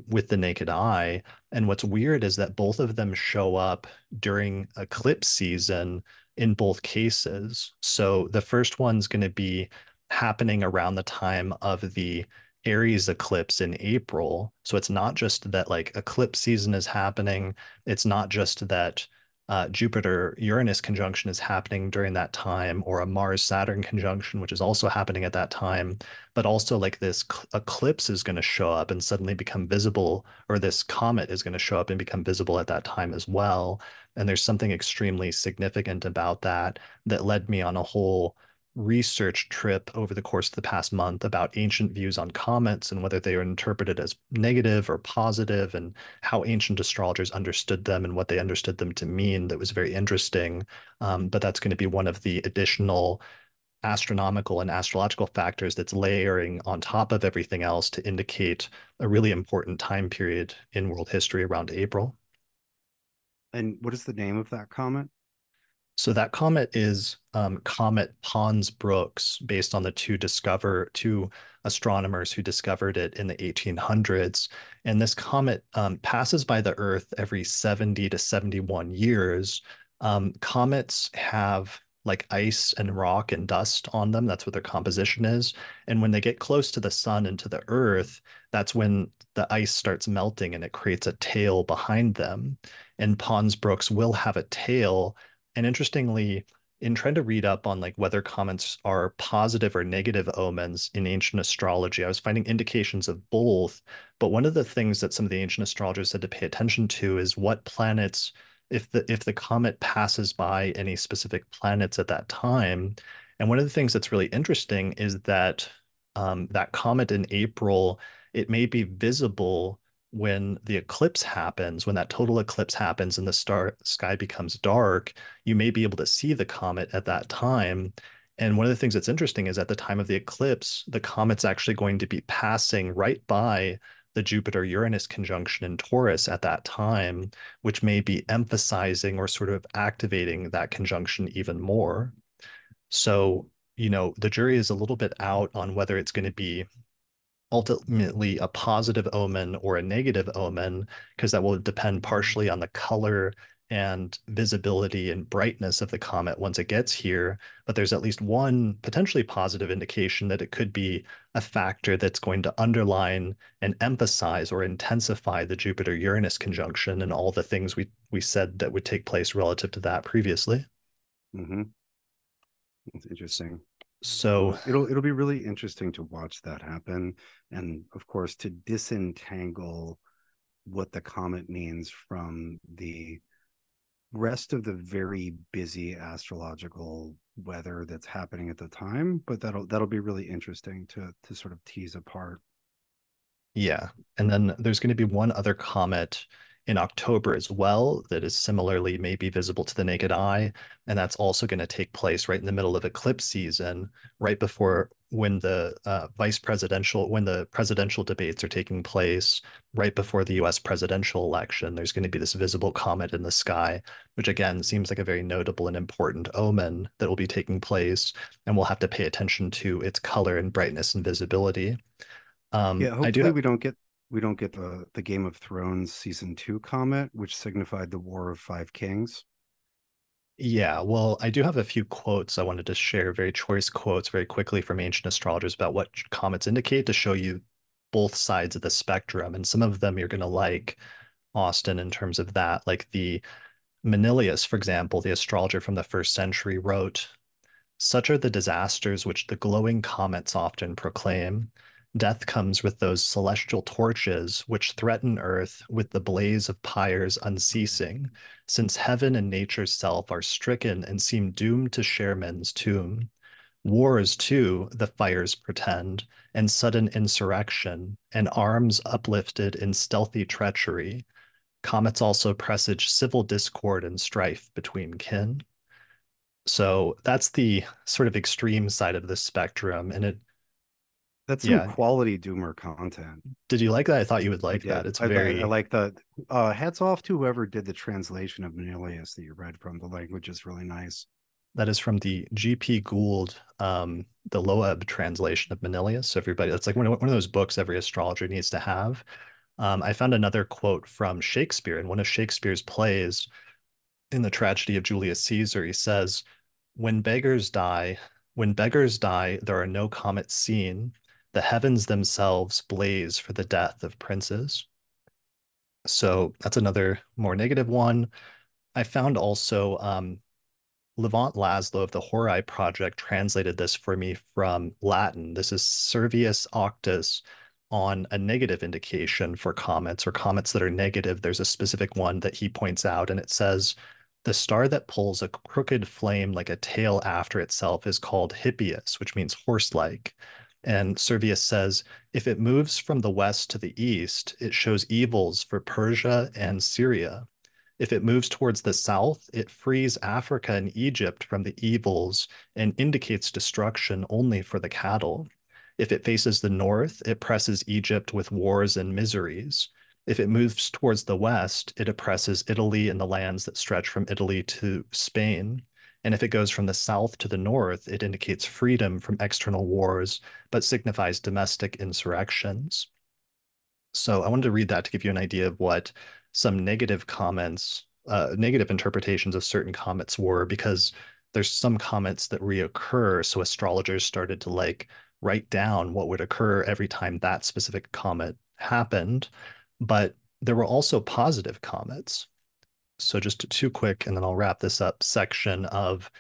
with the naked eye. And what's weird is that both of them show up during eclipse season in both cases. So the first one's going to be happening around the time of the Aries eclipse in April. So it's not just that like eclipse season is happening. It's not just that Jupiter Uranus conjunction is happening during that time, or a Mars Saturn conjunction, which is also happening at that time. But also, like this eclipse is going to show up and suddenly become visible, or this comet is going to show up and become visible at that time as well. And there's something extremely significant about that that led me on a whole research trip over the course of the past month about ancient views on comets and whether they are interpreted as negative or positive, and how ancient astrologers understood them and what they understood them to mean. That was very interesting. But that's going to be one of the additional astronomical and astrological factors that's layering on top of everything else to indicate a really important time period in world history around April. And what is the name of that comet? So that comet is Comet Pons-Brooks, based on the two astronomers who discovered it in the 1800s. And this comet passes by the Earth every 70 to 71 years. Comets have like ice and rock and dust on them. That's what their composition is. And when they get close to the sun and to the Earth, that's when the ice starts melting and it creates a tail behind them. And Pons-Brooks will have a tail, and interestingly, in trying to read up on like whether comets are positive or negative omens in ancient astrology, I was finding indications of both. But one of the things that some of the ancient astrologers said to pay attention to is what planets, if the comet passes by any specific planets at that time. And one of the things that's really interesting is that that comet in April, it may be visible when the eclipse happens, when that total eclipse happens and the sky becomes dark. You may be able to see the comet at that time. And one of the things that's interesting is at the time of the eclipse, the comet's actually going to be passing right by the Jupiter-Uranus conjunction in Taurus at that time, which may be emphasizing or sort of activating that conjunction even more. So, the jury is a little bit out on whether it's going to be ultimately a positive omen or a negative omen, because that will depend partially on the color and visibility and brightness of the comet once it gets here. But there's at least one potentially positive indication that it could be a factor that's going to underline and emphasize or intensify the Jupiter-Uranus conjunction and all the things we said that would take place relative to that previously. Mm-hmm. It's interesting. So So it'll be really interesting to watch that happen, and of course to disentangle what the comet means from the rest of the very busy astrological weather that's happening at the time. But that'll be really interesting to sort of tease apart. yeah. And then there's going to be one other comet in October as well that is similarly maybe visible to the naked eye. And that's also going to take place right in the middle of eclipse season, right before when when the presidential debates are taking place, right before the US presidential election. There's going to be this visible comet in the sky, which again seems like a very notable and important omen that will be taking place. And we'll have to pay attention to its color and brightness and visibility. Yeah, I do hopefully have, we don't get the Game of Thrones season 2 comet, which signified the War of Five Kings. yeah, well, I do have a few quotes I wanted to share, very choice quotes very quickly from ancient astrologers about what comets indicate to show you both sides of the spectrum. And some of them you're going to like, Austin, in terms of that. Like the Manilius, for example, the astrologer from the first century, wrote, such are the disasters which the glowing comets often proclaim. Death comes with those celestial torches which threaten earth with the blaze of pyres unceasing, since heaven and nature's self are stricken and seem doomed to share men's tomb. Wars, too, the fires pretend, and sudden insurrection, and arms uplifted in stealthy treachery. Comets also presage civil discord and strife between kin. So that's the sort of extreme side of the spectrum. And That's some yeah, quality doomer content. did you like that? I thought you would I like that. did. It's I very, like the hats off to whoever did the translation of Manilius that you read from. The language is really nice. that is from the G.P. Gould, the Loeb translation of Manilius. So everybody, that's like one of those books every astrologer needs to have. I found another quote from Shakespeare in one of Shakespeare's plays in the tragedy of Julius Caesar. He says, when beggars die, when beggars die, there are no comets seen. The heavens themselves blaze for the death of princes. So that's another more negative one. I found also Levant Laszlo of the Hori Project translated this for me from Latin. This is Servius Octus on a negative indication for comets or comets that are negative. There's a specific one that he points out, and it says, the star that pulls a crooked flame like a tail after itself is called Hippias, which means horse-like. And Servius says, if it moves from the west to the east, it shows evils for Persia and Syria. If it moves towards the south, it frees Africa and Egypt from the evils and indicates destruction only for the cattle. If it faces the north, it presses Egypt with wars and miseries. If it moves towards the west, it oppresses Italy and the lands that stretch from Italy to Spain. And if it goes from the south to the north, it indicates freedom from external wars, but signifies domestic insurrections. So I wanted to read that to give you an idea of what some negative comments, negative interpretations of certain comets were, because there's some comets that reoccur. So astrologers started to like write down what would occur every time that specific comet happened. But there were also positive comets. So just two quick, and then I'll wrap this up section of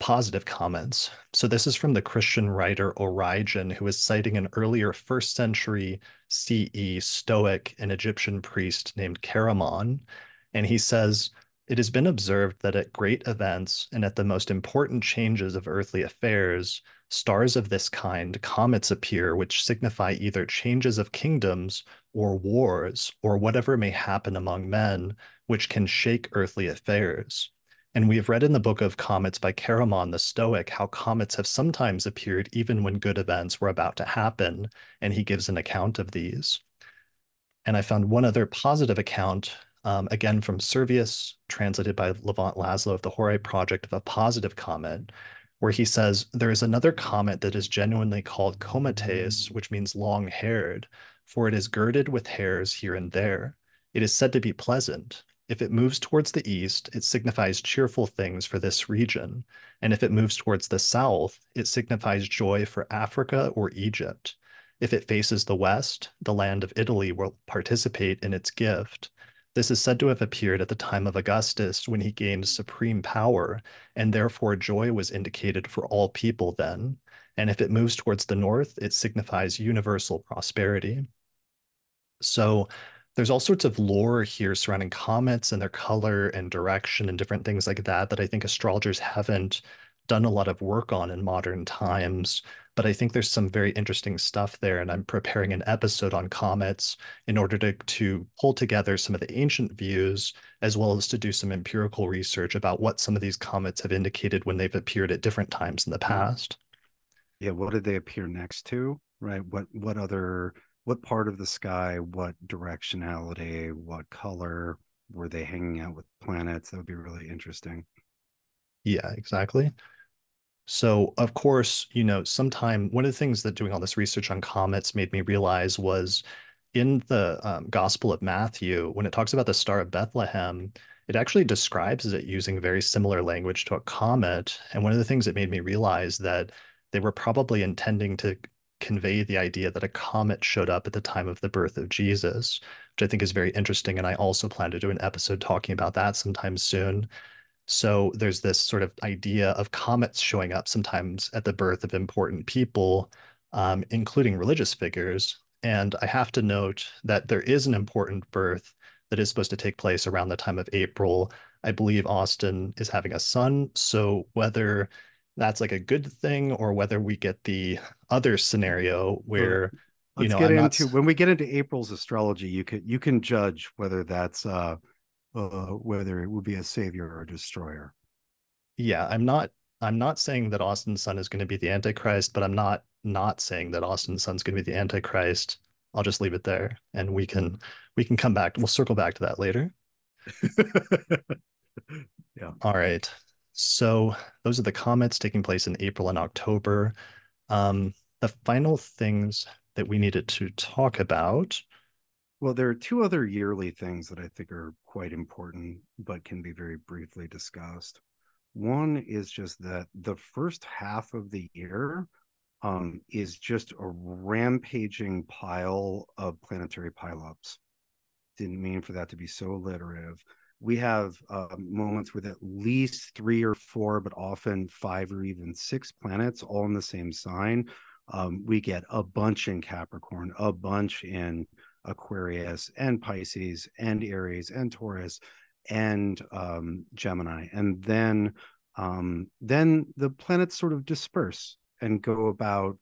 positive comments. So this is from the Christian writer Origen, who is citing an earlier first century CE Stoic and Egyptian priest named Charamon. And he says, it has been observed that at great events and at the most important changes of earthly affairs, stars of this kind, comets appear, which signify either changes of kingdoms or wars, or whatever may happen among men, which can shake earthly affairs. And we have read in the book of Comets by Charamon the Stoic how comets have sometimes appeared even when good events were about to happen, and he gives an account of these. And I found one other positive account, again from Servius, translated by Levant Laszlo of the Hori Project, of a positive comet, where he says, there is another comet that is genuinely called Cometes, which means long-haired, for it is girded with hairs here and there. It is said to be pleasant. If it moves towards the east, it signifies cheerful things for this region. And if it moves towards the south, it signifies joy for Africa or Egypt. If it faces the west, the land of Italy will participate in its gift. This is said to have appeared at the time of Augustus when he gained supreme power, and therefore joy was indicated for all people then. And if it moves towards the north, it signifies universal prosperity. So there's all sorts of lore here surrounding comets and their color and direction and different things like that that I think astrologers haven't done a lot of work on in modern times. But I think there's some very interesting stuff there, and I'm preparing an episode on comets in order to pull together some of the ancient views, as well as to do some empirical research about what some of these comets have indicated when they've appeared at different times in the past. Yeah, what did they appear next to? Right? What part of the sky, what directionality, what color were they hanging out with planets? That would be really interesting. Yeah, exactly. So, of course, sometime one of the things that doing all this research on comets made me realize was in the Gospel of Matthew, when it talks about the Star of Bethlehem, it actually describes it using very similar language to a comet. And one of the things that made me realize that they were probably intending to convey the idea that a comet showed up at the time of the birth of Jesus, which I think is very interesting. And I also plan to do an episode talking about that sometime soon. So there's this sort of idea of comets showing up sometimes at the birth of important people, including religious figures. And I have to note that there is an important birth that is supposed to take place around the time of April. I believe Austin is having a son. So whether that's like a good thing or whether we get the other scenario Well, where, let's get I'm not, into when we get into April's astrology, you can judge whether that's whether it would be a savior or a destroyer. yeah, I'm not saying that Austin's son is going to be the Antichrist, but I'm not saying that Austin's son's going to be the Antichrist. I'll just leave it there and we can come back. We'll circle back to that later. Yeah. All right. So those are the comets taking place in April and October. The final things that we needed to talk about. Well, there are two other yearly things that I think are quite important, but can be very briefly discussed. One is just that the first half of the year is just a rampaging pile of planetary pileups. Didn't mean for that to be so alliterative. we have moments with at least three or four, but often five or even six planets all in the same sign. We get a bunch in Capricorn, a bunch in Aquarius and Pisces and Aries and Taurus and Gemini, and then the planets sort of disperse and go about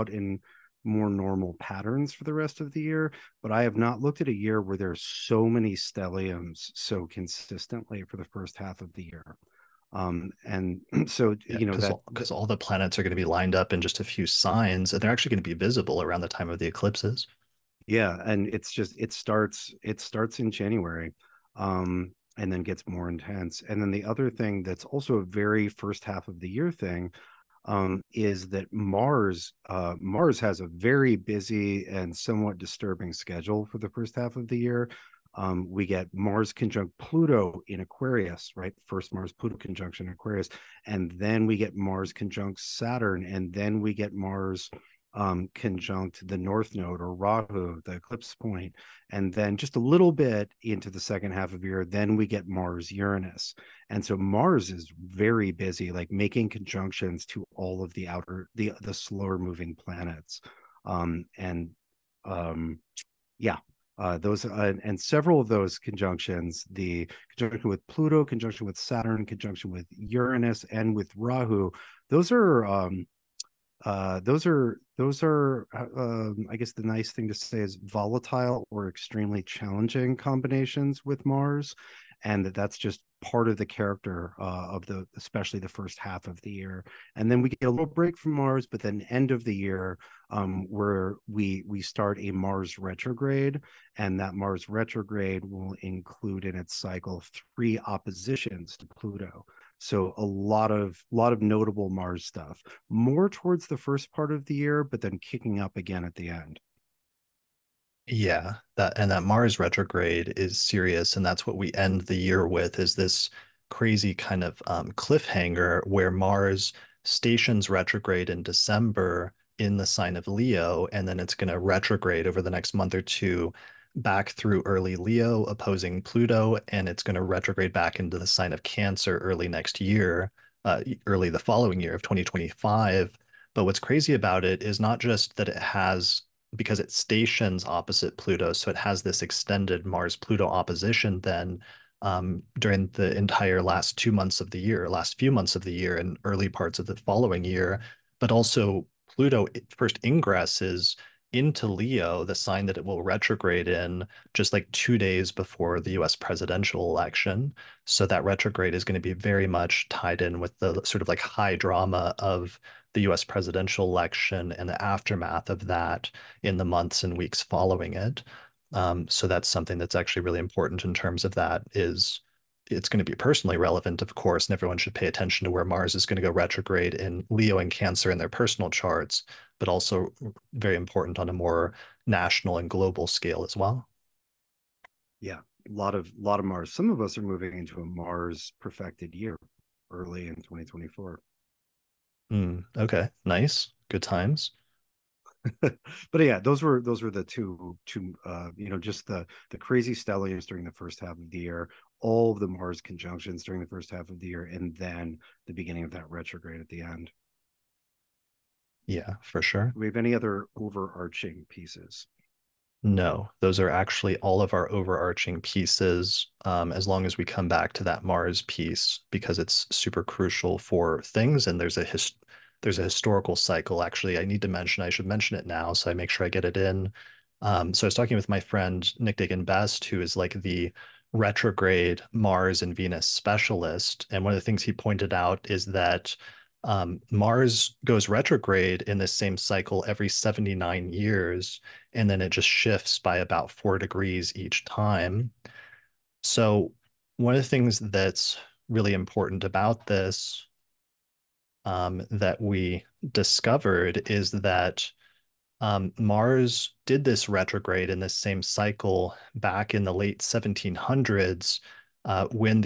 in more normal patterns for the rest of the year. But I have not looked at a year where there's so many stelliums so consistently for the first half of the year. And so Yeah, you know that because all the planets are going to be lined up in just a few signs, and they're actually going to be visible around the time of the eclipses. yeah, and it starts in January, and then gets more intense. And then the other thing that's also a very first half of the year thing, is that Mars has a very busy and somewhat disturbing schedule for the first half of the year. We get Mars conjunct Pluto in Aquarius, right? First Mars Pluto conjunction in Aquarius, and then we get Mars conjunct Saturn, and then we get Mars conjunct the North Node or Rahu, the eclipse point, and then just a little bit into the second half of the year, then we get Mars Uranus. And so Mars is very busy, like making conjunctions to all of the slower moving planets. And yeah, those and several of those conjunctions, the conjunction with Pluto, conjunction with Saturn, conjunction with Uranus, and with Rahu, those are I guess the nice thing to say is volatile or extremely challenging combinations with Mars, and that's just part of the character of the especially the first half of the year. And then we get a little break from Mars, but then end of the year, where we start a Mars retrograde, and that Mars retrograde will include in its cycle three oppositions to Pluto. So a lot of notable Mars stuff, more towards the first part of the year, but then kicking up again at the end. Yeah, that Mars retrograde is serious, and that's what we end the year with is this crazy kind of cliffhanger where Mars stations retrograde in December in the sign of Leo, and then it's going to retrograde over the next month or two back through early Leo, opposing Pluto, and it's going to retrograde back into the sign of Cancer early next year, early the following year of 2025. But what's crazy about it is not just that it has because it stations opposite Pluto. So it has this extended Mars Pluto opposition then during the entire last 2 months of the year, last few months of the year, and early parts of the following year. But also, Pluto first ingresses into Leo, the sign that it will retrograde in just like 2 days before the US presidential election. So that retrograde is going to be very much tied in with the sort of like high drama of the US presidential election and the aftermath of that in the months and weeks following it. So that's something that's actually really important in terms of that is it's going to be personally relevant, of course, and everyone should pay attention to where Mars is going to go retrograde in Leo and Cancer in their personal charts, but also very important on a more national and global scale as well. Yeah, a lot of Mars. Some of us are moving into a Mars perfected year early in 2024. Okay, nice. Good times. But yeah, those were the two just the crazy stelliums during the first half of the year, all of the Mars conjunctions during the first half of the year, and then the beginning of that retrograde at the end. Yeah, for sure. Do we have any other overarching pieces? No, those are actually all of our overarching pieces, as long as we come back to that Mars piece, because it's super crucial for things. And there's a historical cycle. Actually, I should mention it now, so I make sure I get it in. So I was talking with my friend Nick Dagan Best, who is like the retrograde Mars and Venus specialist. And one of the things he pointed out is that Mars goes retrograde in this same cycle every 79 years, and then it just shifts by about 4 degrees each time. So, one of the things that's really important about this that we discovered is that Mars did this retrograde in this same cycle back in the late 1700s when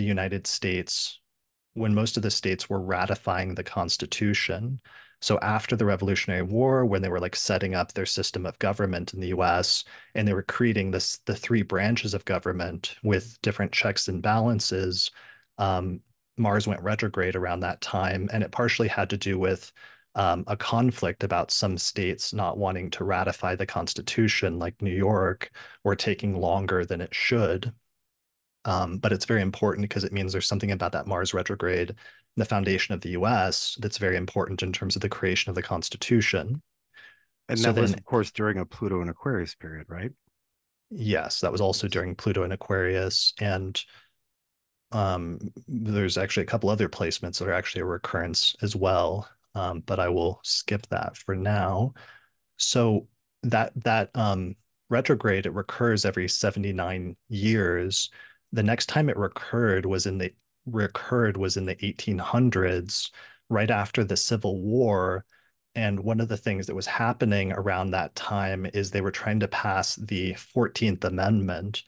when most of the states were ratifying the Constitution. So after the Revolutionary War, when they were like setting up their system of government in the US and they were creating the three branches of government with different checks and balances, um, Mars went retrograde around that time, and it partially had to do with a conflict about some states not wanting to ratify the Constitution, like New York, or taking longer than it should. But it's very important because it means there's something about that Mars retrograde, the foundation of the US, that's very important in terms of the creation of the Constitution. And So that was, then, of course, during a Pluto and Aquarius period, right? yes, that was also Yes. during Pluto and Aquarius. And there's actually a couple other placements that are actually a recurrence as well. But I will skip that for now. So that retrograde, it recurs every 79 years. The next time it recurred was in the 1800s, right after the Civil War. And one of the things that was happening around that time is they were trying to pass the 14th Amendment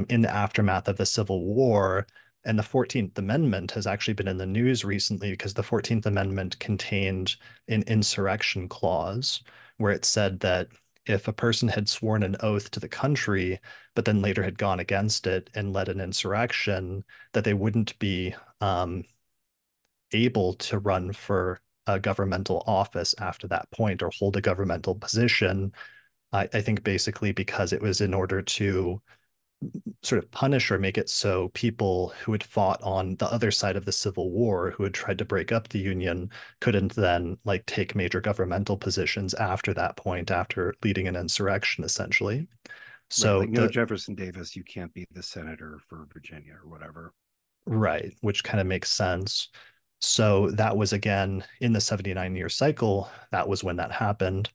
in the aftermath of the Civil War. And the 14th Amendment has actually been in the news recently because the 14th Amendment contained an insurrection clause where it said that if a person had sworn an oath to the country, but then later had gone against it and led an insurrection, that they wouldn't be able to run for a governmental office after that point or hold a governmental position. I think basically because it was in order to sort of punish or make it so people who had fought on the other side of the Civil War, who had tried to break up the Union, couldn't then like take major governmental positions after that point, after leading an insurrection, essentially. Right. So Like no the Jefferson Davis, you can't be the senator for Virginia or whatever. right, which kind of makes sense. So that was again in the 79-year cycle. That was when that happened.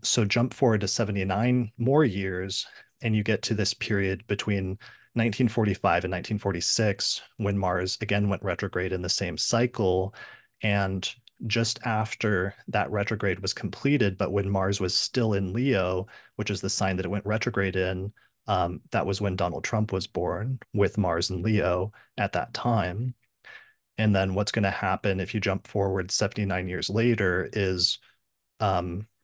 So jump forward to 79 more years, and you get to this period between 1945 and 1946, when Mars again went retrograde in the same cycle. And just after that retrograde was completed, but when Mars was still in Leo, which is the sign that it went retrograde in, that was when Donald Trump was born with Mars in Leo at that time. And then what's going to happen if you jump forward 79 years later is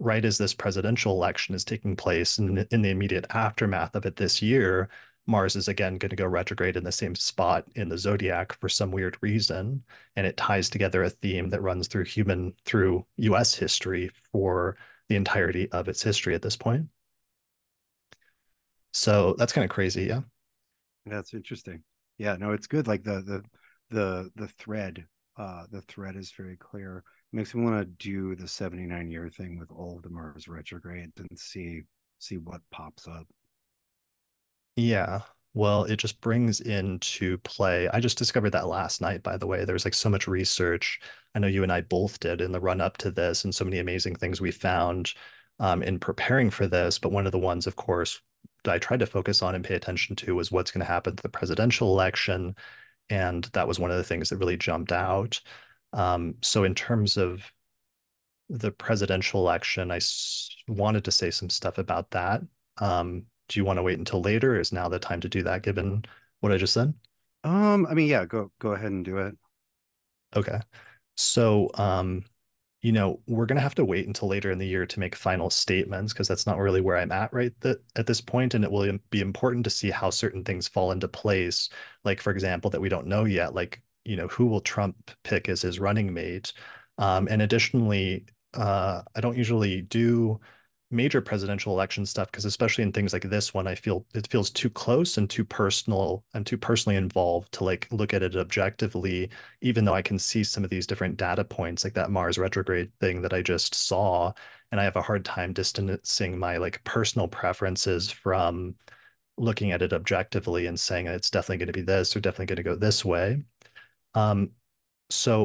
right as this presidential election is taking place in the immediate aftermath of it this year, Mars is again going to go retrograde in the same spot in the zodiac for some weird reason. And it ties together a theme that runs through US history for the entirety of its history at this point. So that's kind of crazy. Yeah. That's interesting. Yeah, no, it's good. Like the thread is very clear. Makes me want to do the 79-year thing with all of the Mars retrogrades and see what pops up. Yeah. Well, it just brings into play. I just discovered that last night, by the way. There's like so much research. I know you and I both did in the run up to this, and so many amazing things we found in preparing for this. But one of the ones, of course, that I tried to focus on and pay attention to was what's going to happen to the presidential election. And that was one of the things that really jumped out. So, in terms of the presidential election, wanted to say some stuff about that. Do you want to wait until later? Or is now the time to do that, given what I just said? I mean, yeah, go ahead and do it. Okay. So, we're going to have to wait until later in the year to make final statements because that's not really where I'm at at this point, and it will be important to see how certain things fall into place. Like, for example, that we don't know yet, like, who will Trump pick as his running mate? And additionally, I don't usually do major presidential election stuff because especially in things like this one, I feel it feels too close and too personal and too personally involved to like look at it objectively, even though I can see some of these different data points, like that Mars retrograde thing that I just saw, and I have a hard time distancing my like personal preferences from looking at it objectively and saying it's definitely going to be this or definitely going to go this way. Um,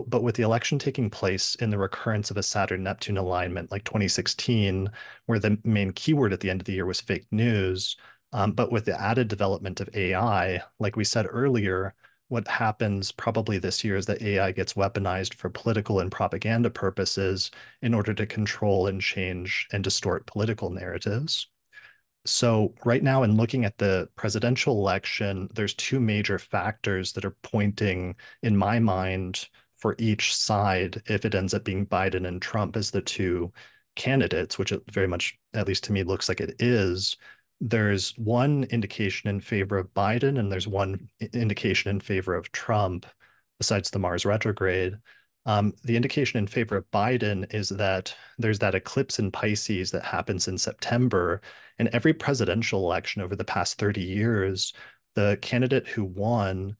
but with the election taking place in the recurrence of a Saturn-Neptune alignment like 2016, where the main keyword at the end of the year was fake news, but with the added development of AI, like we said earlier, what happens probably this year is that AI gets weaponized for political and propaganda purposes in order to control and change and distort political narratives. So right now, in looking at the presidential election, there's two major factors that are pointing, in my mind, for each side if it ends up being Biden and Trump as the two candidates, which it very much, at least to me, looks like it is. There's one indication in favor of Biden, and there's one indication in favor of Trump, besides the Mars retrograde. The indication in favor of Biden is that there's that eclipse in Pisces that happens in September. And every presidential election over the past 30 years, the candidate who won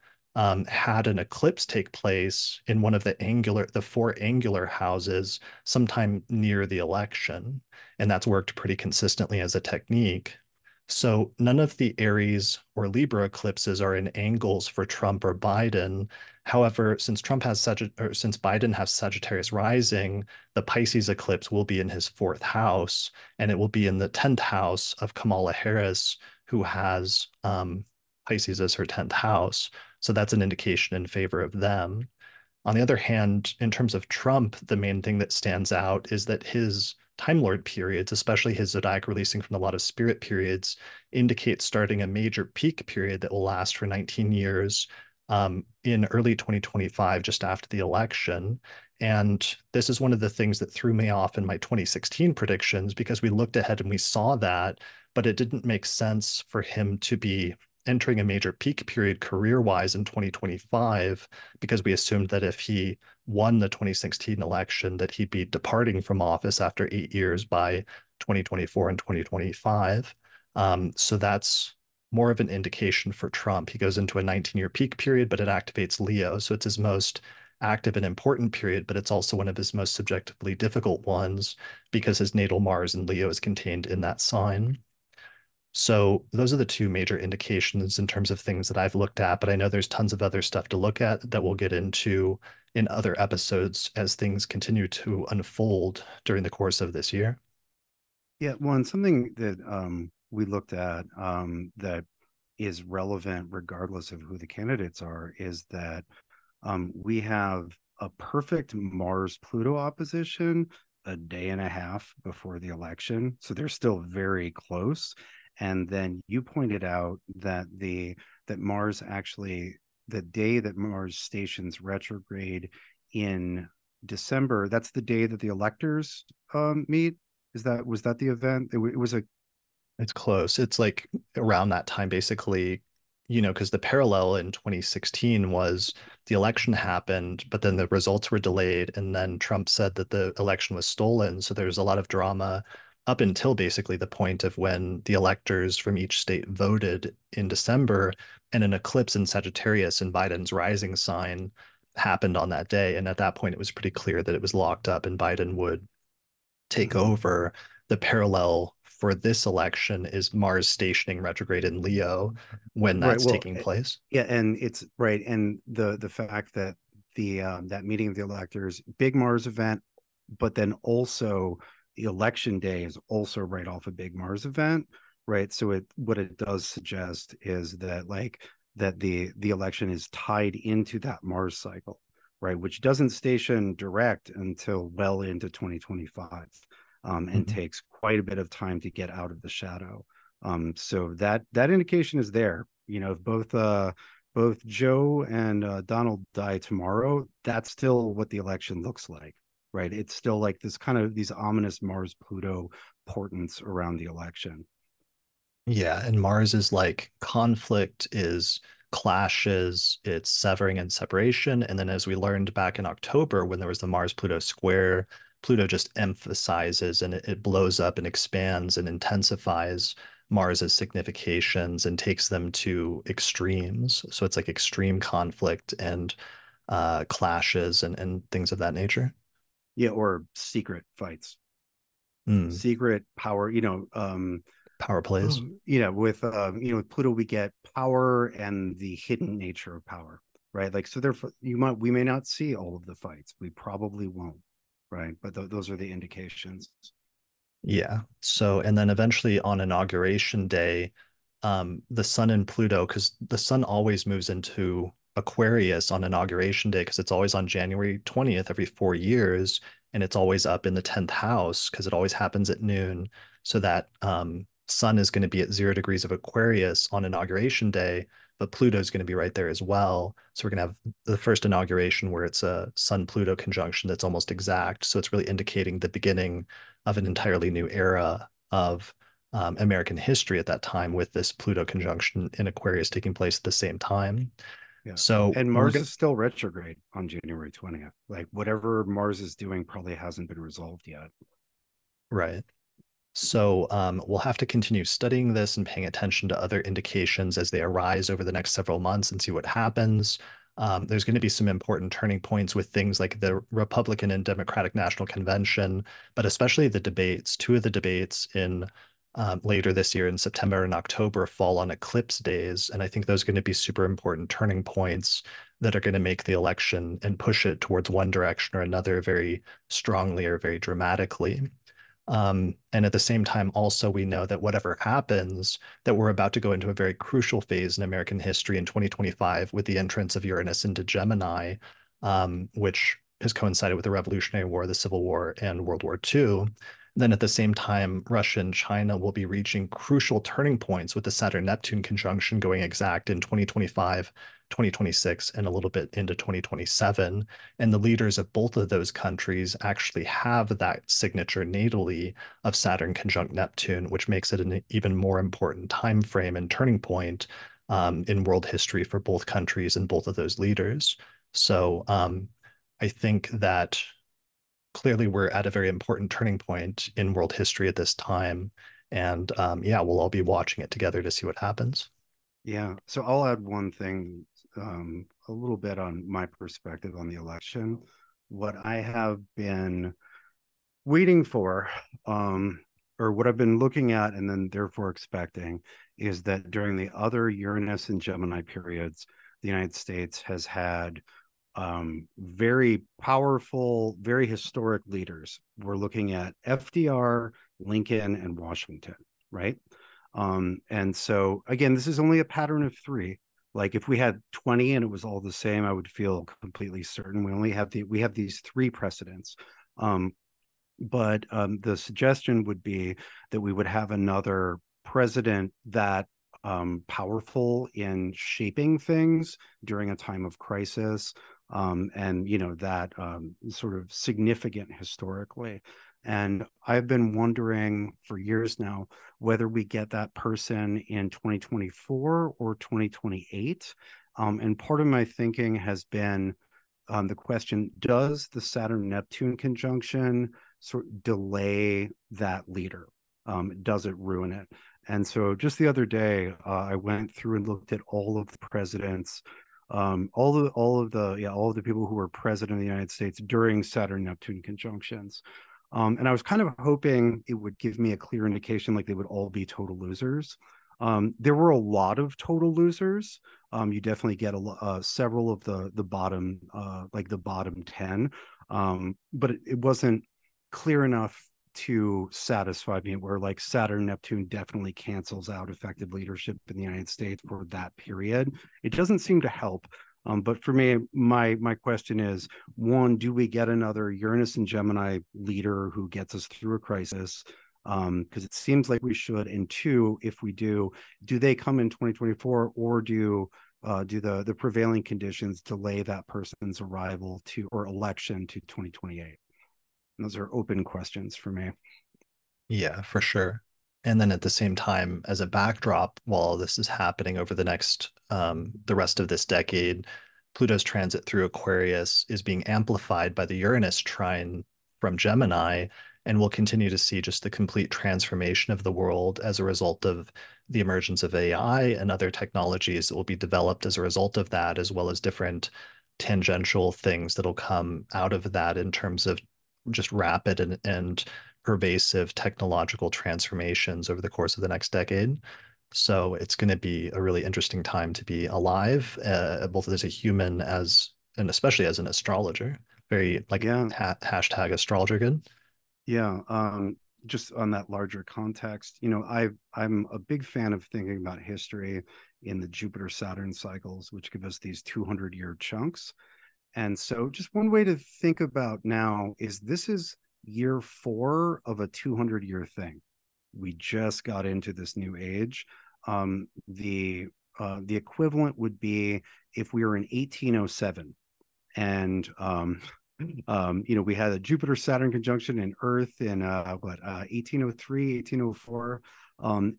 had an eclipse take place in one of the four angular houses sometime near the election. And that's worked pretty consistently as a technique. So none of the Aries or Libra eclipses are in angles for Trump or Biden. However, since since Biden has Sagittarius rising, the Pisces eclipse will be in his fourth house, and it will be in the 10th house of Kamala Harris, who has Pisces as her 10th house. So that's an indication in favor of them. On the other hand, in terms of Trump, the main thing that stands out is that his Time Lord periods, especially his zodiac releasing from a lot of spirit periods, indicate starting a major peak period that will last for 19 years in early 2025, just after the election. And this is one of the things that threw me off in my 2016 predictions because we looked ahead and we saw that, but it didn't make sense for him to be entering a major peak period career-wise in 2025 because we assumed that if he won the 2016 election, that he'd be departing from office after 8 years by 2024 and 2025. So that's more of an indication for Trump. He goes into a 19-year peak period, but it activates Leo. So it's his most active and important period, but it's also one of his most subjectively difficult ones because his natal Mars in Leo is contained in that sign. So those are the two major indications in terms of things that I've looked at, but I know there's tons of other stuff to look at that we'll get into in other episodes as things continue to unfold during the course of this year. Yeah, well, and something that we looked at that is relevant regardless of who the candidates are is that we have a perfect Mars Pluto opposition a day and a half before the election. So they're still very close. And then you pointed out that that Mars actually, the day that Mars stations retrograde in December, that's the day that the electors meet. Was that the event? It was a It's close. It's like around that time, basically, because the parallel in 2016 was the election happened, but then the results were delayed. And then Trump said that the election was stolen. So there's a lot of drama up until basically the point of when the electors from each state voted in December, and an eclipse in Sagittarius in Biden's rising sign happened on that day. And at that point, it was pretty clear that it was locked up and Biden would take Mhm. over. The parallel for this election is Mars stationing retrograde in Leo when Right. that's Well, taking place. yeah, and it's right, and the fact that the that meeting of the electors, big Mars event, but then also the election day is also right off a big Mars event, right? So it what it does suggest is that that the election is tied into that Mars cycle, right? Which doesn't station direct until well into 2025, and Mhm. takes quite a bit of time to get out of the shadow. So that indication is there. You know, if both Joe and Donald die tomorrow, that's still what the election looks like, right? It's still like this kind of these ominous Mars Pluto portents around the election. Yeah, and Mars is like conflict is clashes, it's severing and separation. And then as we learned back in October when there was the Mars-Pluto square, Pluto just emphasizes and it blows up and expands and intensifies Mars's significations and takes them to extremes. So it's like extreme conflict and clashes and things of that nature. Yeah, or secret fights, Mm, secret power, power plays. with Pluto we get power and the hidden nature of power, right? Like so therefore we may not see all of the fights, we probably won't, right? But those are the indications. Yeah. So, and then eventually on inauguration day, the sun and Pluto, because the sun always moves into Aquarius on inauguration day, because it's always on January 20th every 4 years, and it's always up in the 10th house because it always happens at noon. So that sun is going to be at 0 degrees of Aquarius on inauguration day. but Pluto is going to be right there as well. So we're going to have the first inauguration where it's a Sun-Pluto conjunction that's almost exact. So it's really indicating the beginning of an entirely new era of American history at that time, with this Pluto conjunction in Aquarius taking place at the same time. Yeah. So And we're Mars going is still retrograde on January 20th. Like whatever Mars is doing probably hasn't been resolved yet. right. So we'll have to continue studying this and paying attention to other indications as they arise over the next several months and see what happens. There's going to be some important turning points with things like the Republican and Democratic National Convention, but especially the debates. Two of the debates in later this year in September and October fall on eclipse days, and I think those are going to be super important turning points that are going to make the election and push it towards one direction or another very strongly or very dramatically. And at the same time, also, we know that whatever happens, that we're about to go into a very crucial phase in American history in 2025 with the entrance of Uranus into Gemini, which has coincided with the Revolutionary War, the Civil War, and World War II. Then at the same time, Russia and China will be reaching crucial turning points with the Saturn-Neptune conjunction going exact in 2025, 2026, and a little bit into 2027. And the leaders of both of those countries actually have that signature natally of Saturn conjunct Neptune, which makes it an even more important time frame and turning point in world history for both countries and both of those leaders. So I think that clearly we're at a very important turning point in world history at this time. And yeah, we'll all be watching it together to see what happens. Yeah. So I'll add one thing, a little bit on my perspective on the election. What I have been waiting for, or what I've been looking at and then therefore expecting, is that during the other Uranus and Gemini periods, the United States has had very powerful, very historic leaders. We're looking at FDR, Lincoln, and Washington, right? And so again, this is only a pattern of three. Like if we had 20 and it was all the same, I would feel completely certain. We have these three precedents. But the suggestion would be that we would have another president that powerful in shaping things during a time of crisis, and that sort of significant historically. And I've been wondering for years now whether we get that person in 2024 or 2028. And part of my thinking has been the question: does the Saturn Neptune conjunction sort of delay that leader? Does it ruin it? And so just the other day, I went through and looked at all of the presidents, all of the people who were president of the United States during Saturn Neptune conjunctions. And I was kind of hoping it would give me a clear indication, like they would all be total losers. There were a lot of total losers. You definitely get several of the bottom, like the bottom 10, but it wasn't clear enough to satisfy me, where like Saturn Neptune definitely cancels out effective leadership in the United States for that period. It doesn't seem to help. But for me, my question is: one, do we get another Uranus and Gemini leader who gets us through a crisis? Because it seems like we should. And two, if we do they come in 2024, or do the prevailing conditions delay that person's arrival to or election to 2028? And those are open questions for me. Yeah, for sure. And then at the same time, as a backdrop, while this is happening over the rest of this decade, Pluto's transit through Aquarius is being amplified by the Uranus trine from Gemini, and we'll continue to see just the complete transformation of the world as a result of the emergence of AI and other technologies that will be developed as a result of that, as well as different tangential things that'll come out of that in terms of just rapid and pervasive technological transformations over the course of the next decade. So it's going to be a really interesting time to be alive, both as a human and especially as an astrologer. Very like Yeah, hashtag astrologer good. yeah. Just on that larger context, I'm a big fan of thinking about history in the Jupiter Saturn cycles, which give us these 200-year chunks. And so just one way to think about now is this is year 4 of a 200-year thing. We just got into this new age. The the equivalent would be if we were in 1807 and we had a Jupiter Saturn conjunction in Earth in 1803, 1804,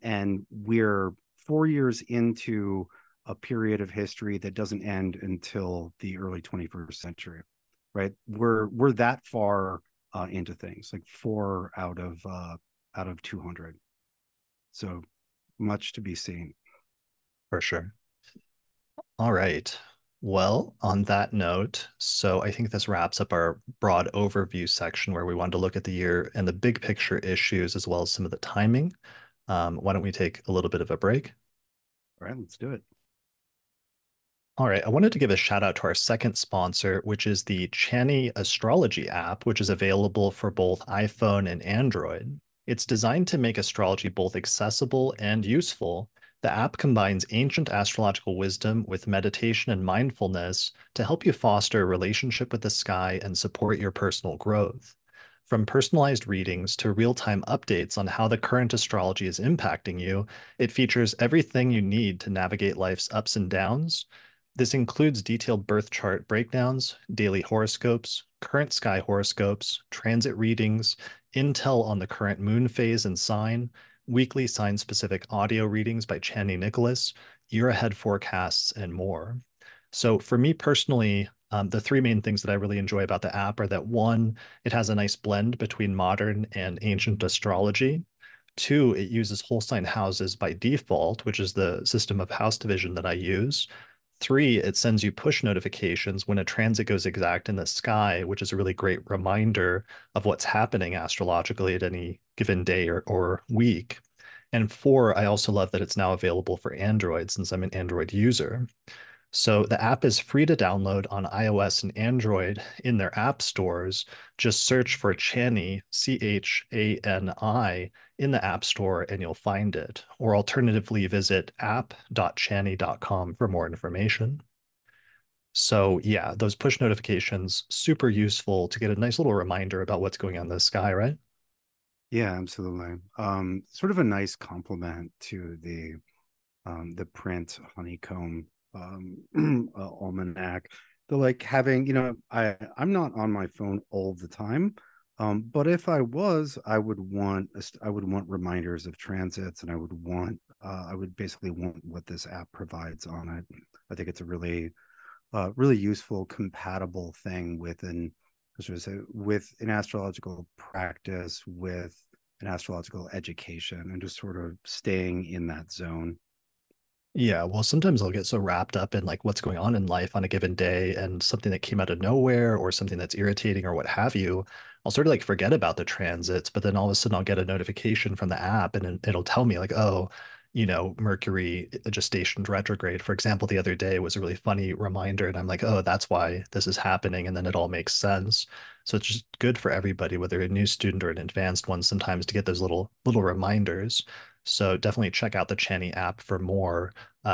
and we're 4 years into a period of history that doesn't end until the early 21st century, right? We're that far into things, like four out of 200. So much to be seen. For sure. All right. Well, on that note, so I think this wraps up our broad overview section where we wanted to look at the year and the big picture issues as well as some of the timing. Why don't we take a little bit of a break? All right, let's do it. All right, I wanted to give a shout out to our second sponsor, which is the Chani Astrology app, which is available for both iPhone and Android. It's designed to make astrology both accessible and useful. The app combines ancient astrological wisdom with meditation and mindfulness to help you foster a relationship with the sky and support your personal growth. From personalized readings to real-time updates on how the current astrology is impacting you, it features everything you need to navigate life's ups and downs. This includes detailed birth chart breakdowns, daily horoscopes, current sky horoscopes, transit readings, intel on the current moon phase and sign, weekly sign-specific audio readings by Channy Nicholas, year-ahead forecasts, and more. So for me personally, the three main things that I really enjoy about the app are that one, it has a nice blend between modern and ancient astrology. Two, it uses whole sign houses by default, which is the system of house division that I use. Three, it sends you push notifications when a transit goes exact in the sky, which is a really great reminder of what's happening astrologically at any given day or week. And four, I also love that it's now available for Android since I'm an Android user. So the app is free to download on iOS and Android in their app stores. Just search for Chani, Chani, in the App Store and you'll find it. Or alternatively, visit app.chani.com for more information. So yeah, those push notifications, super useful to get a nice little reminder about what's going on in the sky, right? Yeah, absolutely. Sort of a nice complement to the print honeycomb almanac. The like having, I'm not on my phone all the time. But if I was, I would want reminders of transits, and I would basically want what this app provides on it. I think it's a really useful, compatible thing with an astrological practice, with an astrological education, and just sort of staying in that zone. Yeah, well, sometimes I'll get so wrapped up in like what's going on in life on a given day and something that came out of nowhere or something that's irritating or what have you. I'll sort of like forget about the transits, but then all of a sudden I'll get a notification from the app and it'll tell me like, oh, Mercury just stationed retrograde, for example, the other day was a really funny reminder. And I'm like, oh, that's why this is happening. And then it all makes sense. So it's just good for everybody, whether a new student or an advanced one, sometimes to get those little reminders. So definitely check out the Channy app for more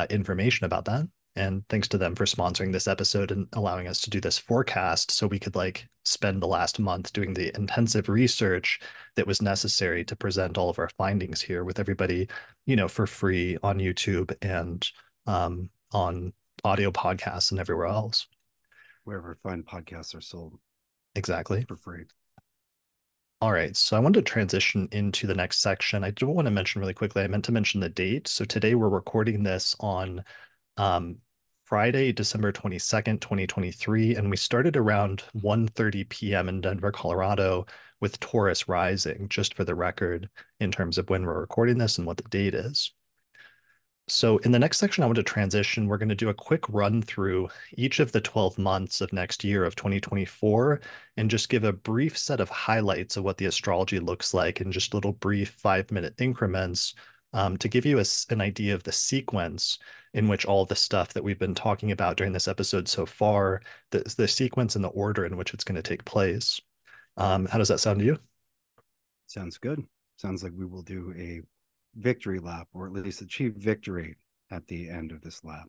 information about that. And thanks to them for sponsoring this episode and allowing us to do this forecast so we could like spend the last month doing the intensive research that was necessary to present all of our findings here with everybody, for free on YouTube and on audio podcasts and everywhere else. Wherever fine podcasts are sold Exactly. for free. All right, so I wanted to transition into the next section. I do want to mention really quickly, I meant to mention the date. So today we're recording this on um, Friday, December 22nd, 2023, and we started around 1:30 p.m. in Denver, Colorado, with Taurus rising, just for the record, in terms of when we're recording this and what the date is. So in the next section, I want to transition. We're going to do a quick run through each of the 12 months of next year of 2024 and just give a brief set of highlights of what the astrology looks like in just little brief 5-minute increments to give you an idea of the sequence in which all the stuff that we've been talking about during this episode so far, the sequence and the order in which it's going to take place. How does that sound to you? Sounds good. Sounds like we will do a victory lap, or at least achieve victory at the end of this lap.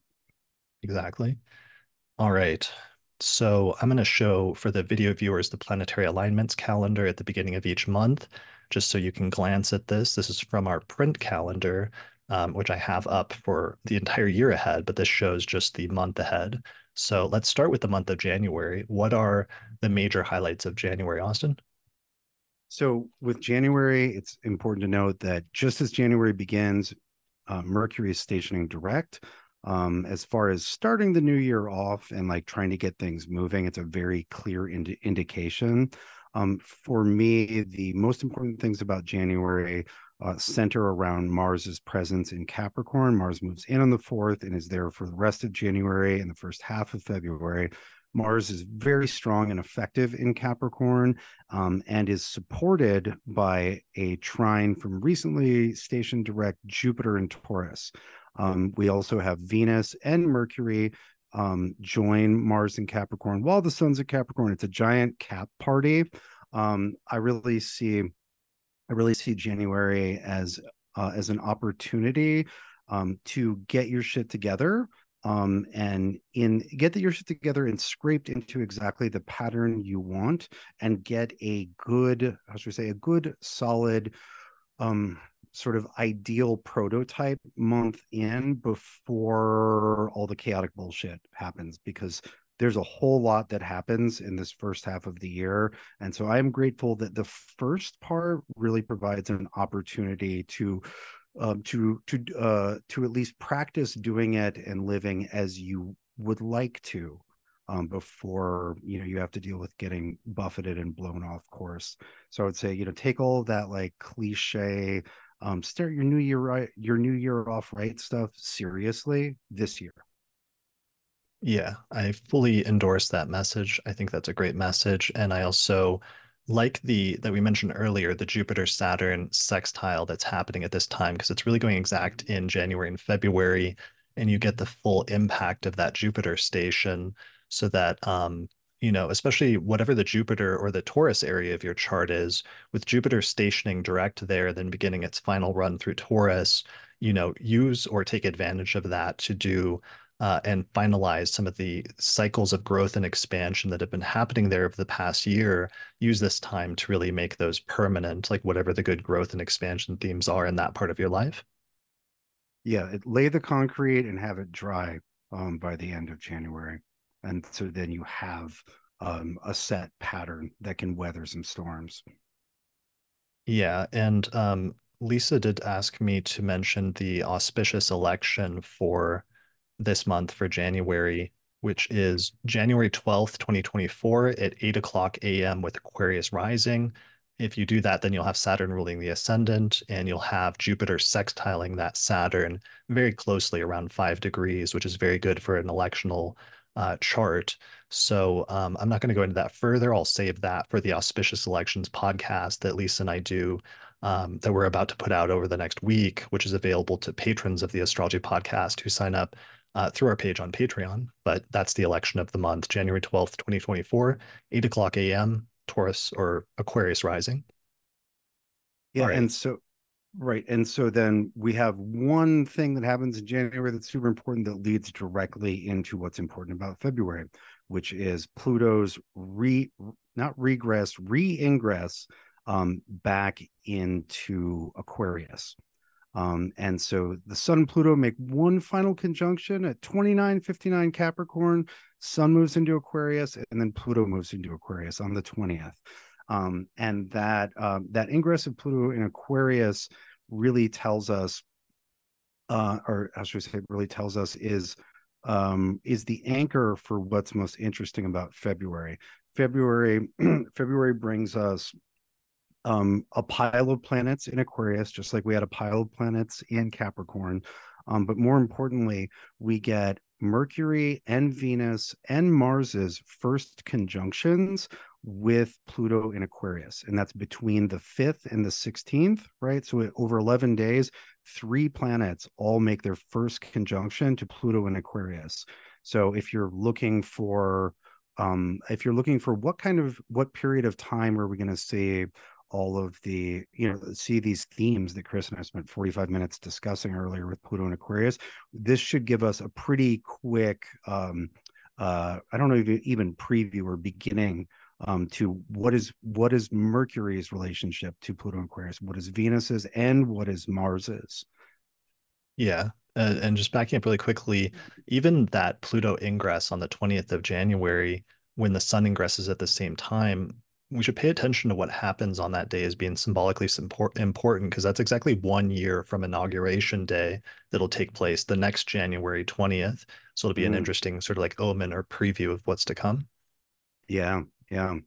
Exactly. All right. So I'm going to show for the video viewers the planetary alignments calendar at the beginning of each month, just so you can glance at this. This is from our print calendar. which I have up for the entire year ahead, but this shows just the month ahead. So let's start with the month of January. What are the major highlights of January, Austin? So with January, it's important to note that just as January begins, Mercury is stationing direct. As far as starting the new year off and like trying to get things moving, it's a very clear indication. For me, the most important things about January center around Mars's presence in Capricorn. Mars moves in on the 4th and is there for the rest of January and the first half of February. Mars is very strong and effective in Capricorn, and is supported by a trine from recently stationed direct Jupiter in Taurus. We also have Venus and Mercury join Mars in Capricorn while the sun's at Capricorn. It's a giant cap party. I really see January as an opportunity to get your shit together, and in get your shit together and scraped into exactly the pattern you want, and get a good, how should we say, a good solid sort of ideal prototype month in before all the chaotic bullshit happens, because there's a whole lot that happens in this first half of the year. And so I'm grateful that the first part really provides an opportunity to at least practice doing it and living as you would like to, before you have to deal with getting buffeted and blown off course. So I would say, take all of that like cliche, start your new year off right stuff seriously this year. Yeah, I fully endorse that message. I think that's a great message. And I also like the that we mentioned earlier, the Jupiter Saturn sextile that's happening at this time, because it's really going exact in January and February, and you get the full impact of that Jupiter station so that especially whatever the Jupiter or the Taurus area of your chart is, with Jupiter stationing direct there, then beginning its final run through Taurus, use or take advantage of that to do and finalize some of the cycles of growth and expansion that have been happening there over the past year. Use this time to really make those permanent, like whatever the good growth and expansion themes are in that part of your life. Yeah, lay the concrete and have it dry by the end of January. And so then you have a set pattern that can weather some storms. Yeah, and Lisa did ask me to mention the auspicious election for this month for January, which is January 12th, 2024 at 8 o'clock a.m. with Aquarius rising. If you do that, then you'll have Saturn ruling the ascendant, and you'll have Jupiter sextiling that Saturn very closely around 5 degrees, which is very good for an electional chart. So I'm not going to go into that further. I'll save that for the Auspicious Elections podcast that Lisa and I do, that we're about to put out over the next week, which is available to patrons of the Astrology podcast who sign up through our page on Patreon. But that's the election of the month, January 12th, 2024, 8 o'clock a.m., Taurus or Aquarius rising. All Yeah, right. and so right. And so then we have one thing that happens in January that's super important that leads directly into what's important about February, which is Pluto's not regress, re-ingress back into Aquarius. And so the Sun and Pluto make one final conjunction at 29:59 Capricorn. Sun moves into Aquarius, and then Pluto moves into Aquarius on the 20th. And that ingress of Pluto in Aquarius really tells us, or how should we say, it really tells us is the anchor for what's most interesting about February. February brings us a pile of planets in Aquarius, just like we had a pile of planets in Capricorn. But more importantly, we get Mercury and Venus and Mars's first conjunctions with Pluto in Aquarius. And that's between the 5th and the 16th, right? So over 11 days, 3 planets all make their first conjunction to Pluto in Aquarius. So if you're looking for what period of time are we going to see all of see these themes that Chris and I spent 45 minutes discussing earlier with Pluto and Aquarius, this should give us a pretty quick, I don't know, even preview or beginning to what is Mercury's relationship to Pluto and Aquarius, what is Venus's, and what is Mars's. Yeah. And just backing up really quickly, even that Pluto ingress on the 20th of January, when the sun ingresses at the same time, we should pay attention to what happens on that day as being symbolically important because that's exactly 1 year from inauguration day that'll take place the next January 20th. So it'll be an Mm, interesting sort of like omen or preview of what's to come. yeah, yeah.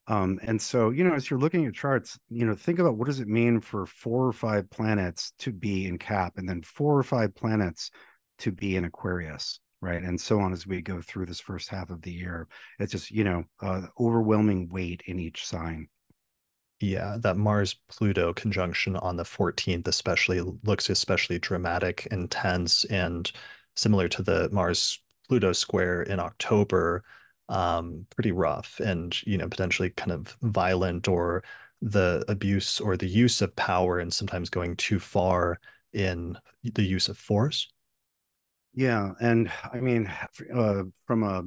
And so, as you're looking at charts, think about what does it mean for 4 or 5 planets to be in Cap and then 4 or 5 planets to be in Aquarius, right? And so on as we go through this first half of the year. It's just, overwhelming weight in each sign. Yeah, that Mars-Pluto conjunction on the 14th especially looks especially dramatic, intense, and similar to the Mars-Pluto square in October, pretty rough and, potentially kind of violent or the abuse or the use of power and sometimes going too far in the use of force. Yeah, and I mean, from a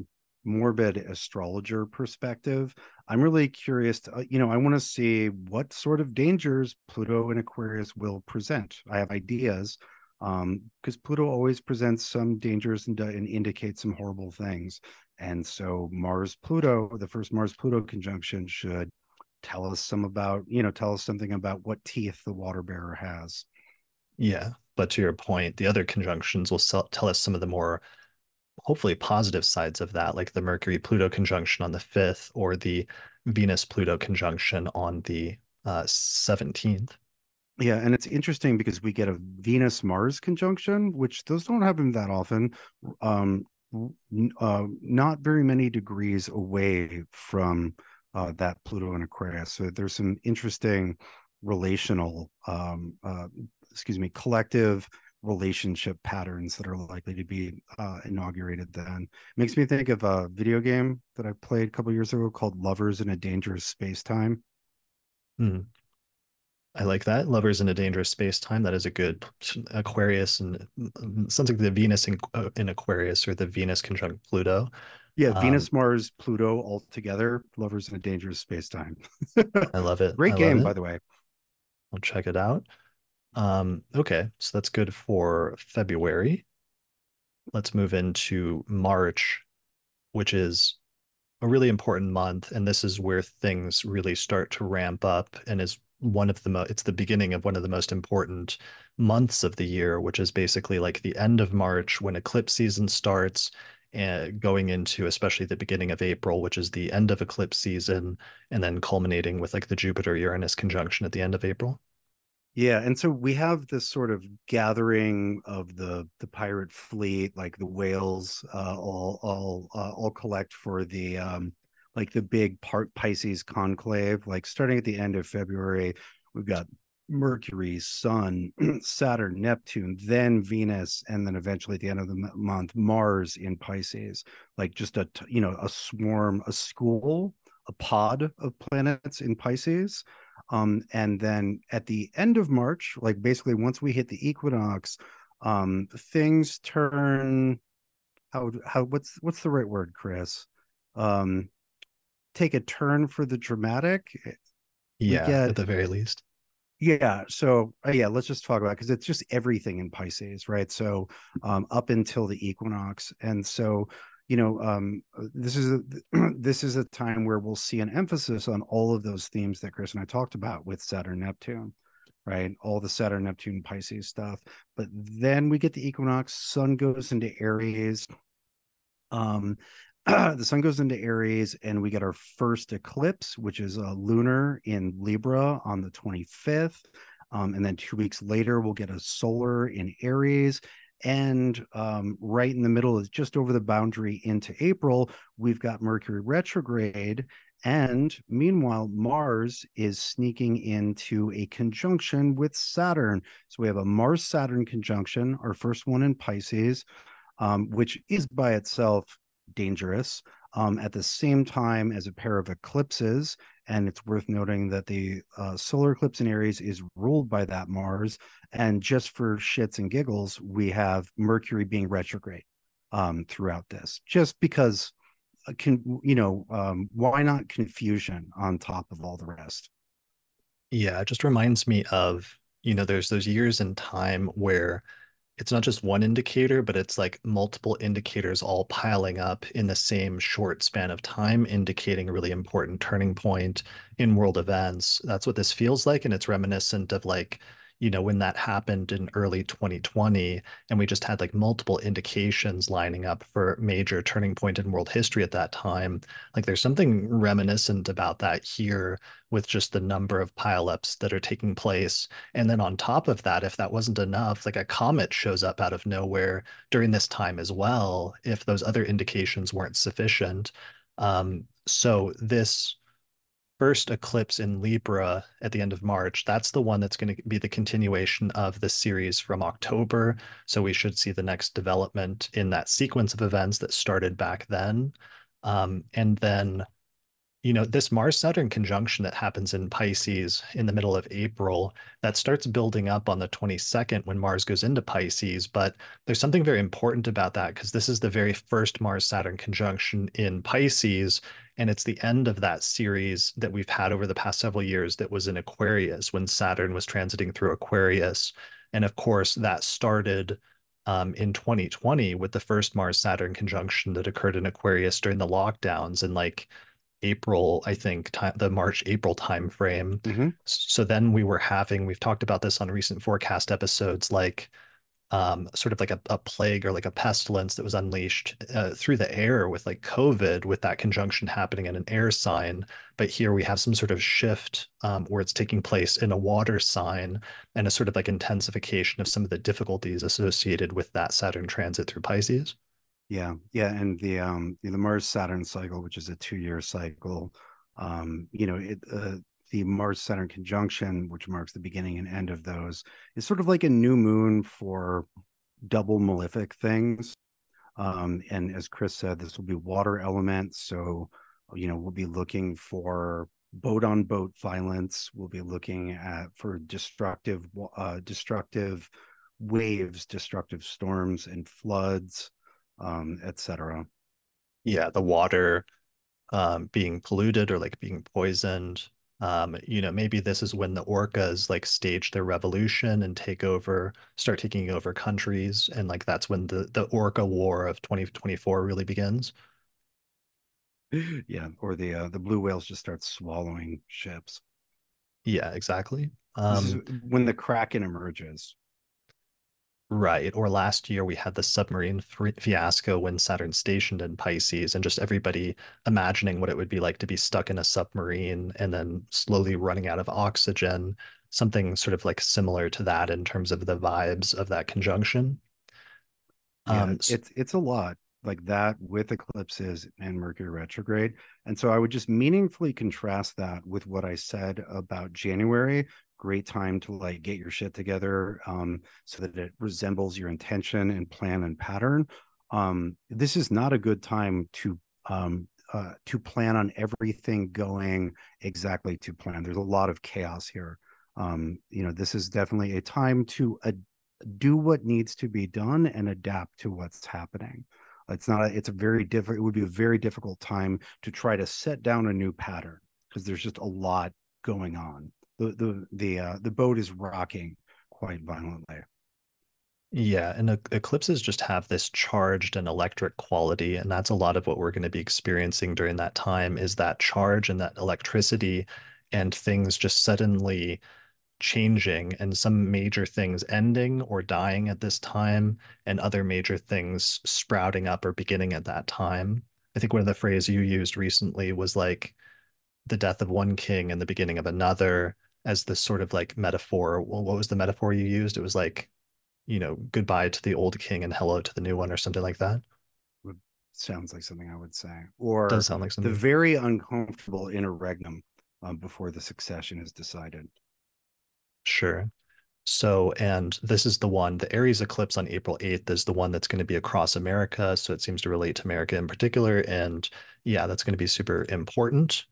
morbid astrologer perspective, I'm really curious to, I want to see what sort of dangers Pluto and Aquarius will present. I have ideas, because Pluto always presents some dangers and indicates some horrible things. And so Mars-Pluto, the first Mars-Pluto conjunction should tell us something about what teeth the water bearer has. Yeah, but to your point, the other conjunctions will tell us some of the more hopefully positive sides of that, like the Mercury Pluto conjunction on the 5th or the Venus Pluto conjunction on the 17th. Yeah, and it's interesting because we get a Venus Mars conjunction, which those don't happen that often. Um, Not very many degrees away from that Pluto and Aquarius. So there's some interesting relational, collective relationship patterns that are likely to be inaugurated then. Makes me think of a video game that I played a couple years ago called Lovers in a Dangerous Space Time. Hmm. I like that. Lovers in a Dangerous Space Time. That is a good Aquarius and something like the Venus in Aquarius or the Venus conjunct Pluto. Yeah, Um, Venus, Mars, Pluto all together, lovers in a dangerous space time. I love it. I Great love game, by it. the way. I'll check it out. Okay, so that's good for February. Let's move into March, which is a really important month, and this is where things really start to ramp up and is one of the it's the beginning of one of the most important months of the year, which is basically like the end of March when eclipse season starts and going into especially the beginning of April, which is the end of eclipse season, and then culminating with like the Jupiter Uranus conjunction at the end of April. Yeah, and so we have this sort of gathering of the pirate fleet, like the whales, all collect for the like the big part Pisces conclave. Like starting at the end of February, we've got Mercury, Sun, Saturn, Neptune, then Venus, and then eventually at the end of the month, Mars in Pisces. Like just a swarm, a school, a pod of planets in Pisces. And then at the end of March, like basically once we hit the equinox, things turn how what's the right word, Chris? Um, Take a turn for the dramatic. We Yeah, get at the very least. Yeah, so yeah, let's just talk about because it's just everything in Pisces, right? So up until the equinox, and so this is this is a time where we'll see an emphasis on all of those themes that Chris and I talked about with Saturn Neptune, right? All the Saturn Neptune Pisces stuff, but then we get the equinox, Sun goes into Aries, um, the sun goes into Aries, and we get our first eclipse, which is lunar in Libra on the 25th. And then 2 weeks later, we'll get a solar in Aries. And right in the middle is just over the boundary into April, we've got Mercury retrograde. And meanwhile, Mars is sneaking into a conjunction with Saturn. So we have a Mars Saturn conjunction, our first one in Pisces, which is by itself dangerous. At the same time as a pair of eclipses, and it's worth noting that the solar eclipse in Aries is ruled by that Mars. And just for shits and giggles, we have Mercury being retrograde throughout this, just because why not confusion on top of all the rest? Yeah, it just reminds me of, there's those years in time where it's not just one indicator, but it's like multiple indicators all piling up in the same short span of time, indicating a really important turning point in world events. That's what this feels like. And it's reminiscent of like, when that happened in early 2020, and we just had like multiple indications lining up for major turning point in world history at that time. Like there's something reminiscent about that here with just the number of pileups that are taking place. And then on top of that, if that wasn't enough, like a comet shows up out of nowhere during this time as well, if those other indications weren't sufficient. So this first eclipse in Libra at the end of March, that's the one that's going to be the continuation of the series from October. So we should see the next development in that sequence of events that started back then. And then this Mars Saturn conjunction that happens in Pisces in the middle of April, that starts building up on the 22nd when Mars goes into Pisces. But there's something very important about that because this is the very first Mars Saturn conjunction in Pisces. And it's the end of that series that we've had over the past several years that was in Aquarius when Saturn was transiting through Aquarius. And of course, that started in 2020 with the first Mars Saturn conjunction that occurred in Aquarius during the lockdowns and like April, I think, the March April time frame. Hmm. So then we've talked about this on recent forecast episodes, like sort of like a plague or like a pestilence that was unleashed through the air with like COVID, with that conjunction happening in an air sign. But here we have some sort of shift where it's taking place in a water sign and a sort of like intensification of some of the difficulties associated with that Saturn transit through Pisces. Yeah, yeah, and the Mars Saturn cycle, which is a 2-year cycle, the Mars Saturn conjunction, which marks the beginning and end of those, is sort of like a new moon for double malefic things. And as Chris said, this will be water elements, so we'll be looking for boat on boat violence. We'll be looking at for destructive waves, destructive storms and floods, etc. Yeah, the water being polluted or like being poisoned. Maybe this is when the orcas like stage their revolution and start taking over countries, and like that's when the Orca War of 2024 really begins. Yeah, or the blue whales just start swallowing ships. Yeah, exactly. This is when the Kraken emerges. Right. Or last year we had the submarine fiasco when Saturn stationed in Pisces, and just everybody imagining what it would be like to be stuck in a submarine and then slowly running out of oxygen, something sort of like similar to that in terms of the vibes of that conjunction. Yeah, S- it's a lot like that with eclipses and Mercury retrograde. And so I would just meaningfully contrast that with what I said about January. Great time to like get your shit together, so that it resembles your intention and plan and pattern. This is not a good time to plan on everything going exactly to plan. There's a lot of chaos here. This is definitely a time to do what needs to be done and adapt to what's happening. It's a very different, it would be a very difficult time to try to set down a new pattern because there's just a lot going on. The boat is rocking quite violently. Yeah, and eclipses just have this charged and electric quality, and that's a lot of what we're going to be experiencing during that time is that charge and that electricity and things just suddenly changing and some major things ending or dying at this time and other major things sprouting up or beginning at that time. I think one of the phrases you used recently was like the death of one king and the beginning of another as this sort of like metaphor. Well, what was the metaphor you used? It was like, goodbye to the old king and hello to the new one or something like that. Sounds like something I would say. Does Or sound like the something. very uncomfortable interregnum, before the succession is decided. Sure. So, and this is the one, the Aries eclipse on April 8th is the one that's going to be across America. So it seems to relate to America in particular. And yeah, that's going to be super important.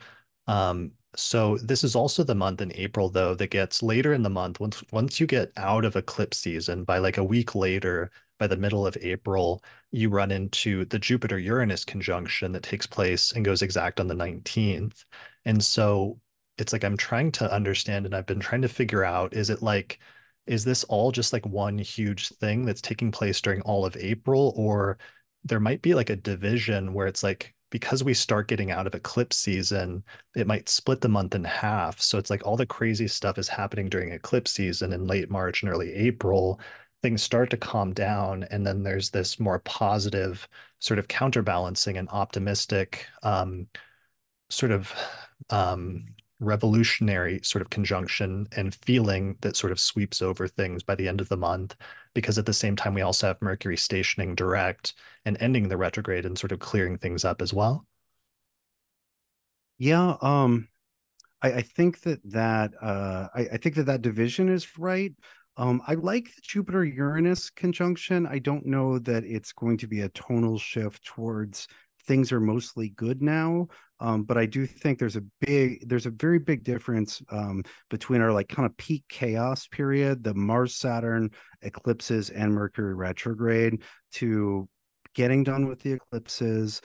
So this is also the month in April, though, that gets later in the month. Once you get out of eclipse season, by like a week later, by the middle of April, you run into the Jupiter-Uranus conjunction that takes place and goes exact on the 19th. And so it's like I'm trying to understand, and I've been trying to figure out, is it like is this all just like one huge thing that's taking place during all of April, or there might be like a division where it's like because we start getting out of eclipse season, it might split the month in half. So it's like all the crazy stuff is happening during eclipse season in late March and early April. Things start to calm down, and then there's this more positive sort of counterbalancing and optimistic sort of um, revolutionary sort of conjunction and feeling that sort of sweeps over things by the end of the month. Because at the same time, we also have Mercury stationing direct and ending the retrograde and sort of clearing things up as well. Yeah, I think I think that that division is right. I like the Jupiter Uranus conjunction. I don't know that it's going to be a tonal shift towards things are mostly good now. But I do think there's a very big difference between our like kind of peak chaos period, the Mars Saturn eclipses and Mercury retrograde, to getting done with the eclipses.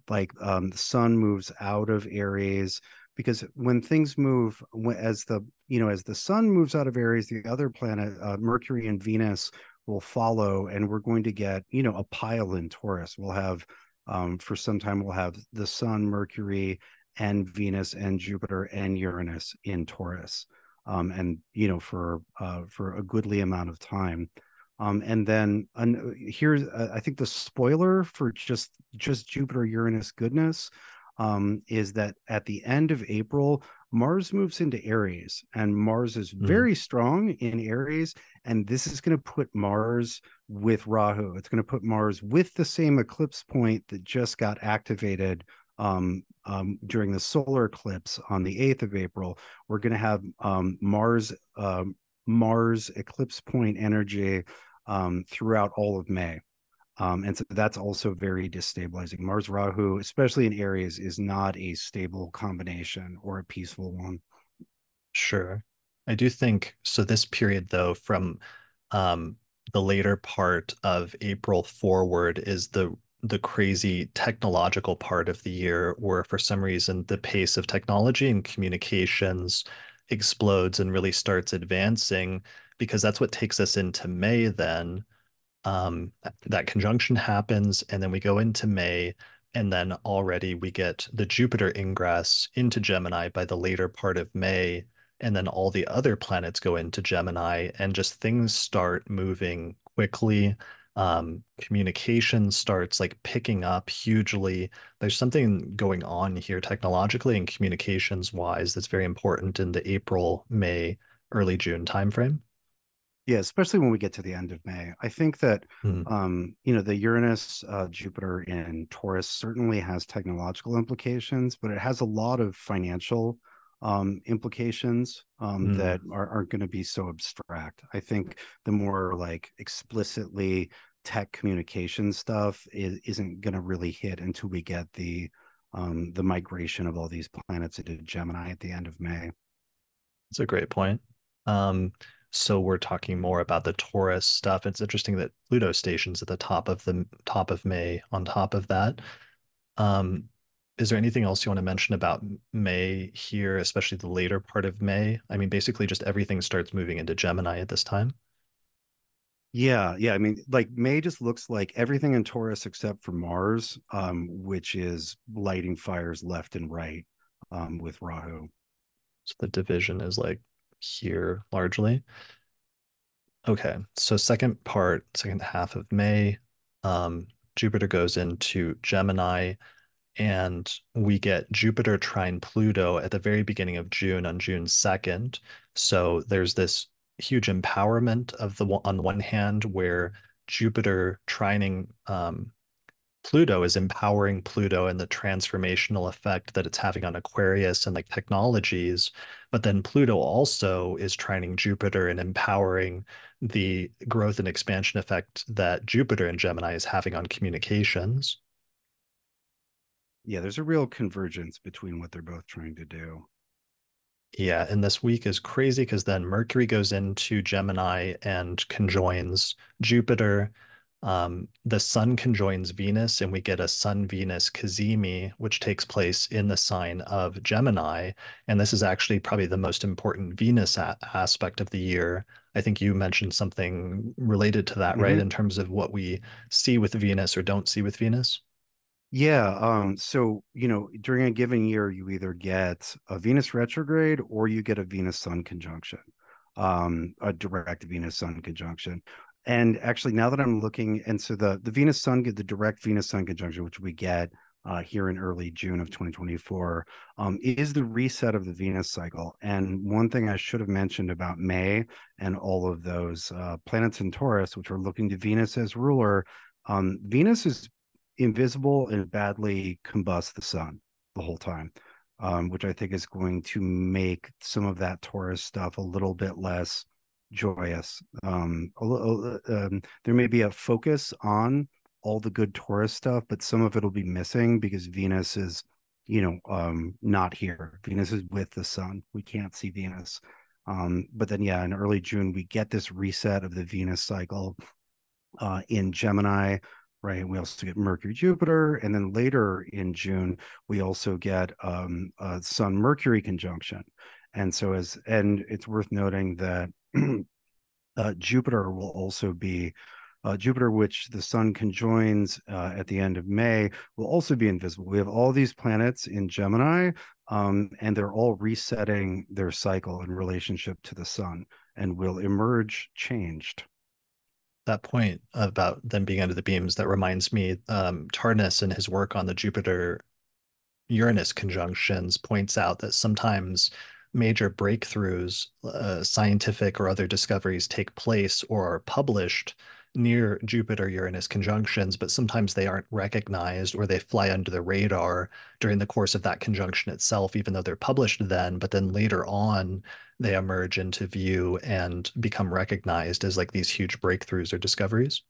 Like the sun moves out of Aries, because when things move, as the as the sun moves out of Aries, the other planet, Mercury and Venus, will follow, and we're going to get a pile in Taurus. We'll have for some time we'll have the sun, Mercury, and Venus and Jupiter and Uranus in Taurus, and for a goodly amount of time. And then here's I think the spoiler for just Jupiter Uranus goodness is that at the end of April, Mars moves into Aries, and Mars is Mm. very strong in Aries. And this is going to put Mars with Rahu. It's going to put Mars with the same eclipse point that just got activated during the solar eclipse on the 8th of April. We're going to have Mars eclipse point energy throughout all of May. And so that's also very destabilizing. Mars Rahu, especially in Aries, is not a stable combination or a peaceful one. Sure. I do think so. This period, though, from um, the later part of April forward is the crazy technological part of the year where for some reason the pace of technology and communications explodes and really starts advancing because that's what takes us into May then um, that conjunction happens, and then we go into May, and then already we get the Jupiter ingress into Gemini by the later part of May, and then all the other planets go into Gemini, and just things start moving quickly. Communication starts like picking up hugely. There's something going on here technologically and communications wise that's very important in the April, May, early June timeframe. Yeah, especially when we get to the end of May. I think that Mm, the Uranus Jupiter in Taurus certainly has technological implications, but it has a lot of financial implications mm. that aren't going to be so abstract. I think the more like explicitly tech communication stuff isn't going to really hit until we get the migration of all these planets into Gemini at the end of May. That's a great point. Um, so we're talking more about the Taurus stuff. It's interesting that Pluto stations at the top of May on top of that. Um, is there anything else you want to mention about May here, especially the later part of May? I mean, basically just everything starts moving into Gemini at this time. Yeah, yeah. I mean, like May just looks like everything in Taurus except for Mars, which is lighting fires left and right with Rahu. So the division is like here largely. Okay, so second half of May, Jupiter goes into Gemini. And we get Jupiter trine Pluto at the very beginning of June on June 2nd. So there's this huge empowerment of on the one hand where Jupiter trining Pluto is empowering Pluto and the transformational effect that it's having on Aquarius and like technologies. But then Pluto also is trining Jupiter and empowering the growth and expansion effect that Jupiter in Gemini is having on communications. Yeah, there's a real convergence between what they're both trying to do. Yeah, and this week is crazy because then Mercury goes into Gemini and conjoins Jupiter. The sun conjoins Venus, and we get a Sun-Venus cazimi, which takes place in the sign of Gemini. And this is actually probably the most important Venus aspect of the year. I think you mentioned something related to that, right? Hmm. In terms of what we see with Venus or don't see with Venus. Yeah, so during a given year, you either get a Venus retrograde or you get a Venus Sun conjunction, a direct Venus Sun conjunction. And actually, now that I'm looking, and so the Venus Sun get the direct Venus Sun conjunction, which we get here in early June of 2024, is the reset of the Venus cycle. And one thing I should have mentioned about May and all of those planets in Taurus, which are looking to Venus as ruler. Venus is invisible and badly combust the sun the whole time, which I think is going to make some of that Taurus stuff a little bit less joyous. There may be a focus on all the good Taurus stuff, but some of it'll be missing because Venus is, not here. Venus is with the sun. We can't see Venus. But then, yeah, in early June, we get this reset of the Venus cycle in Gemini, right? We also get Mercury, Jupiter, and then later in June we also get a Sun Mercury conjunction. And it's worth noting that Jupiter will also be Jupiter, which the Sun conjoins at the end of May, will also be invisible. We have all these planets in Gemini, and they're all resetting their cycle in relationship to the Sun and will emerge changed. That point about them being under the beams, that reminds me, Tarnas in his work on the Jupiter Uranus conjunctions points out that sometimes major breakthroughs, scientific or other discoveries take place or are published near Jupiter Uranus conjunctions, but sometimes they aren't recognized or they fly under the radar during the course of that conjunction itself, even though they're published then, but then later on they emerge into view and become recognized as like these huge breakthroughs or discoveries.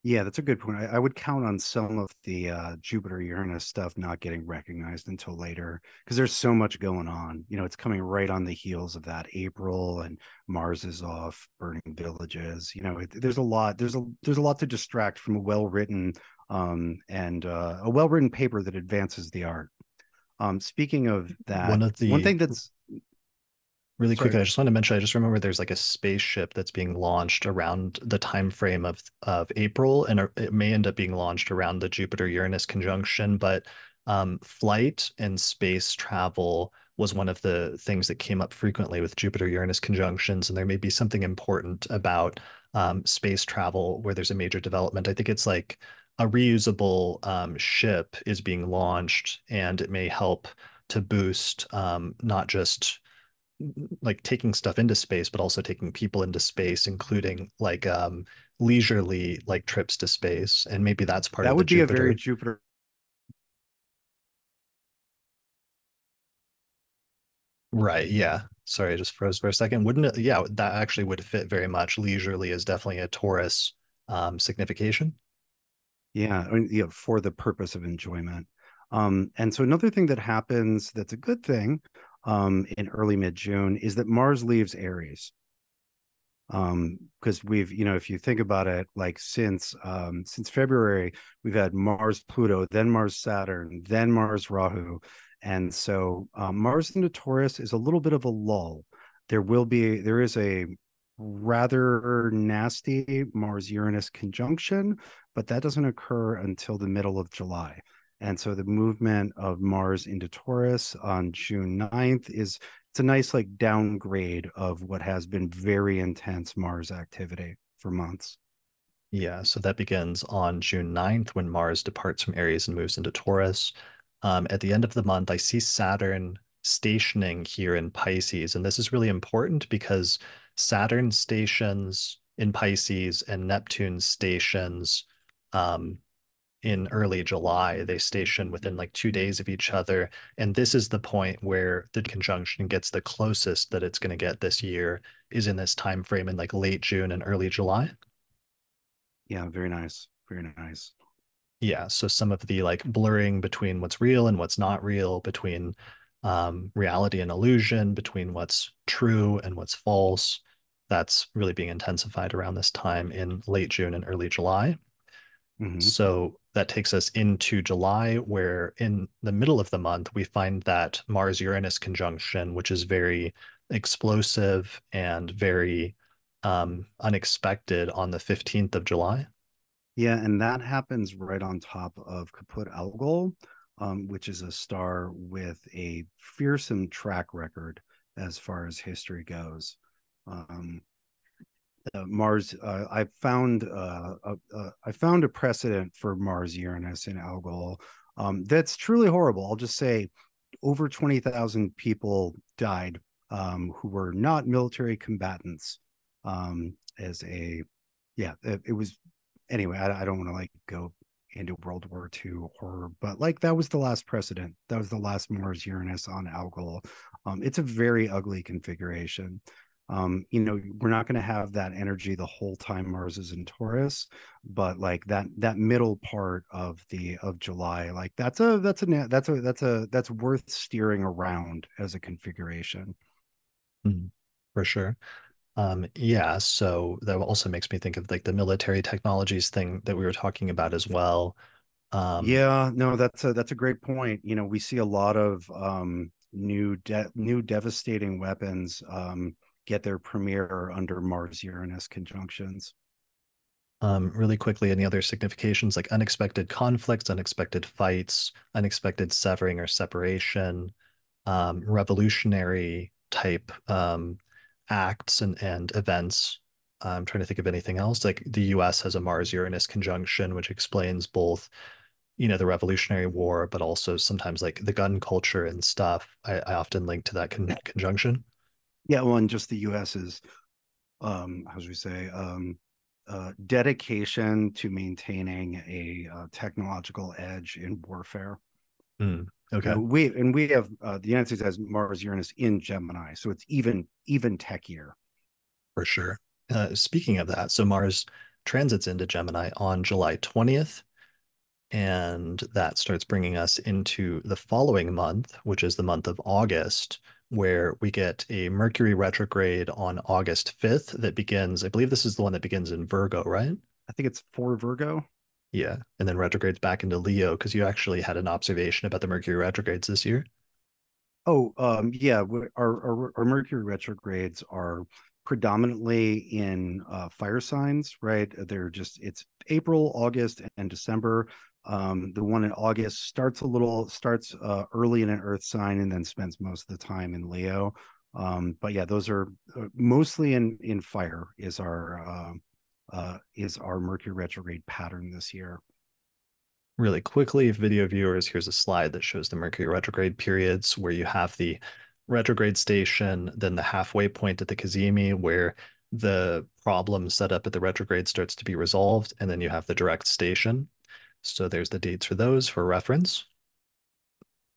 Yeah, that's a good point. I would count on some of the Jupiter Uranus stuff not getting recognized until later because there's so much going on. It's coming right on the heels of that April, and Mars is off burning villages. There's a lot. There's a lot to distract from a well-written and a well-written paper that advances the art. Speaking of that, One of one the thing that's Really quick, sorry. I just want to mention, I just remember there's like a spaceship that's being launched around the time frame of April, and it may end up being launched around the Jupiter-Uranus conjunction, but flight and space travel was one of the things that came up frequently with Jupiter-Uranus conjunctions, and there may be something important about space travel where there's a major development. I think it's like a reusable ship is being launched, and it may help to boost not just like taking stuff into space, but also taking people into space, including like leisurely like trips to space. And maybe that's part That of the would be a very Jupiter. Jupiter. Right. Yeah. Sorry, I just froze for a second. Wouldn't it? Yeah, that actually would fit very much. Leisurely is definitely a Taurus signification. Yeah, I mean, for the purpose of enjoyment. And so another thing that happens that's a good thing in early mid-June is that Mars leaves Aries. Because if you think about it, like since February, we've had Mars Pluto, then Mars Saturn, then Mars Rahu. And so Mars into Taurus is a little bit of a lull. There is a rather nasty Mars Uranus conjunction, but that doesn't occur until the middle of July. And so the movement of Mars into Taurus on June 9th is it's a nice like downgrade of what has been very intense Mars activity for months. Yeah, so that begins on June 9th when Mars departs from Aries and moves into Taurus. At the end of the month, I see Saturn stationing here in Pisces. And this is really important because Saturn stations in Pisces and Neptune stations um, in early July. They station within like 2 days of each other. And this is the point where the conjunction gets the closest that it's going to get this year, is in this time frame in like late June and early July. Yeah, very nice. Very nice. Yeah, so some of the like blurring between what's real and what's not real, between reality and illusion, between what's true and what's false, that's really being intensified around this time in late June and early July. Hmm. So that takes us into July, where in the middle of the month, we find that Mars-Uranus conjunction, which is very explosive and very unexpected on the 15th of July. Yeah, and that happens right on top of Coppock, which is a star with a fearsome track record as far as history goes. Um, Mars, I found a precedent for Mars, Uranus, and Algol. That's truly horrible. I'll just say, over 20,000 people died who were not military combatants. As a Yeah, it was anyway. I don't want to like go into World War II horror, but like that was the last precedent. That was the last Mars Uranus on Algol. It's a very ugly configuration. We're not going to have that energy the whole time Mars is in Taurus, but like that middle part of July, like that's worth steering around as a configuration. Mhm. For sure. Yeah, so that also makes me think of like the military technologies thing that we were talking about as well. Um, Yeah, no, that's a great point. We see a lot of new devastating weapons get their premiere under Mars Uranus conjunctions. really quickly, any other significations like unexpected conflicts, unexpected fights, unexpected severing or separation, revolutionary type acts and events. I'm trying to think of anything else. Like the US has a Mars-Uranus conjunction, which explains both, the Revolutionary War, but also sometimes like the gun culture and stuff. I often link to that conjunction. Yeah, well, and just the US's how should we say dedication to maintaining a technological edge in warfare. Mm, okay, We have the United States has Mars Uranus in Gemini, so it's even techier. for sure. Speaking of that, so Mars transits into Gemini on July 20th, and that starts bringing us into the following month, which is the month of August, where we get a Mercury retrograde on August 5th that begins, I believe this is the one that begins in Virgo, right? I think it's for Virgo. Yeah. And then retrogrades back into Leo because you actually had an observation about the Mercury retrogrades this year. Oh, yeah. Our Mercury retrogrades are predominantly in fire signs, right? It's April, August, and December. The one in August starts early in an Earth sign and then spends most of the time in Leo. But yeah, those are mostly in fire is our Mercury retrograde pattern this year. Really quickly, video viewers, here's a slide that shows the Mercury retrograde periods where you have the retrograde station, then the halfway point at the cazimi where the problem set up at the retrograde starts to be resolved, and then you have the direct station. So there's the dates for those for reference.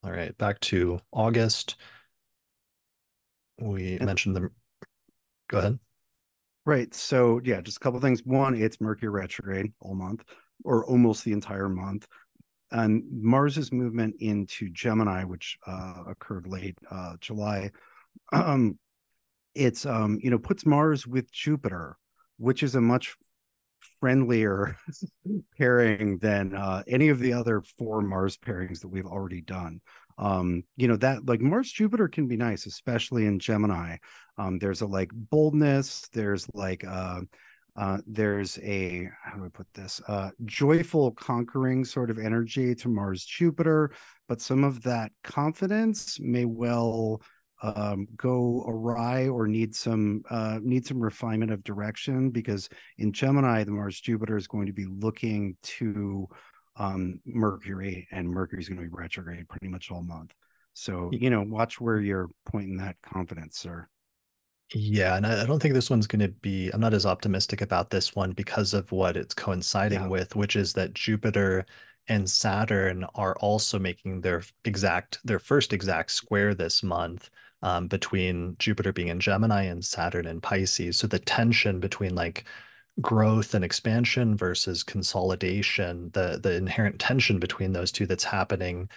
All right, back to August. We And mentioned the, go ahead. Right. So yeah, just a couple things. One, it's Mercury retrograde all month, or almost the entire month. And Mars's movement into Gemini, which occurred late July, um, it's puts Mars with Jupiter, which is a much friendlier pairing than any of the other four Mars pairings that we've already done. That like Mars Jupiter can be nice, especially in Gemini. There's a like boldness, there's a how do I put this joyful conquering sort of energy to Mars Jupiter, but some of that confidence may well go awry or need some refinement of direction, because in Gemini the Mars Jupiter is going to be looking to Mercury, and Mercury is going to be retrograde pretty much all month. So watch where you're pointing that confidence, sir. Yeah, and I don't think this one's going to be, I'm not as optimistic about this one because of what it's coinciding Yeah. with, which is that Jupiter and Saturn are also making their first exact square this month, between Jupiter being in Gemini and Saturn in Pisces. So the tension between like growth and expansion versus consolidation, the inherent tension between those two that's happening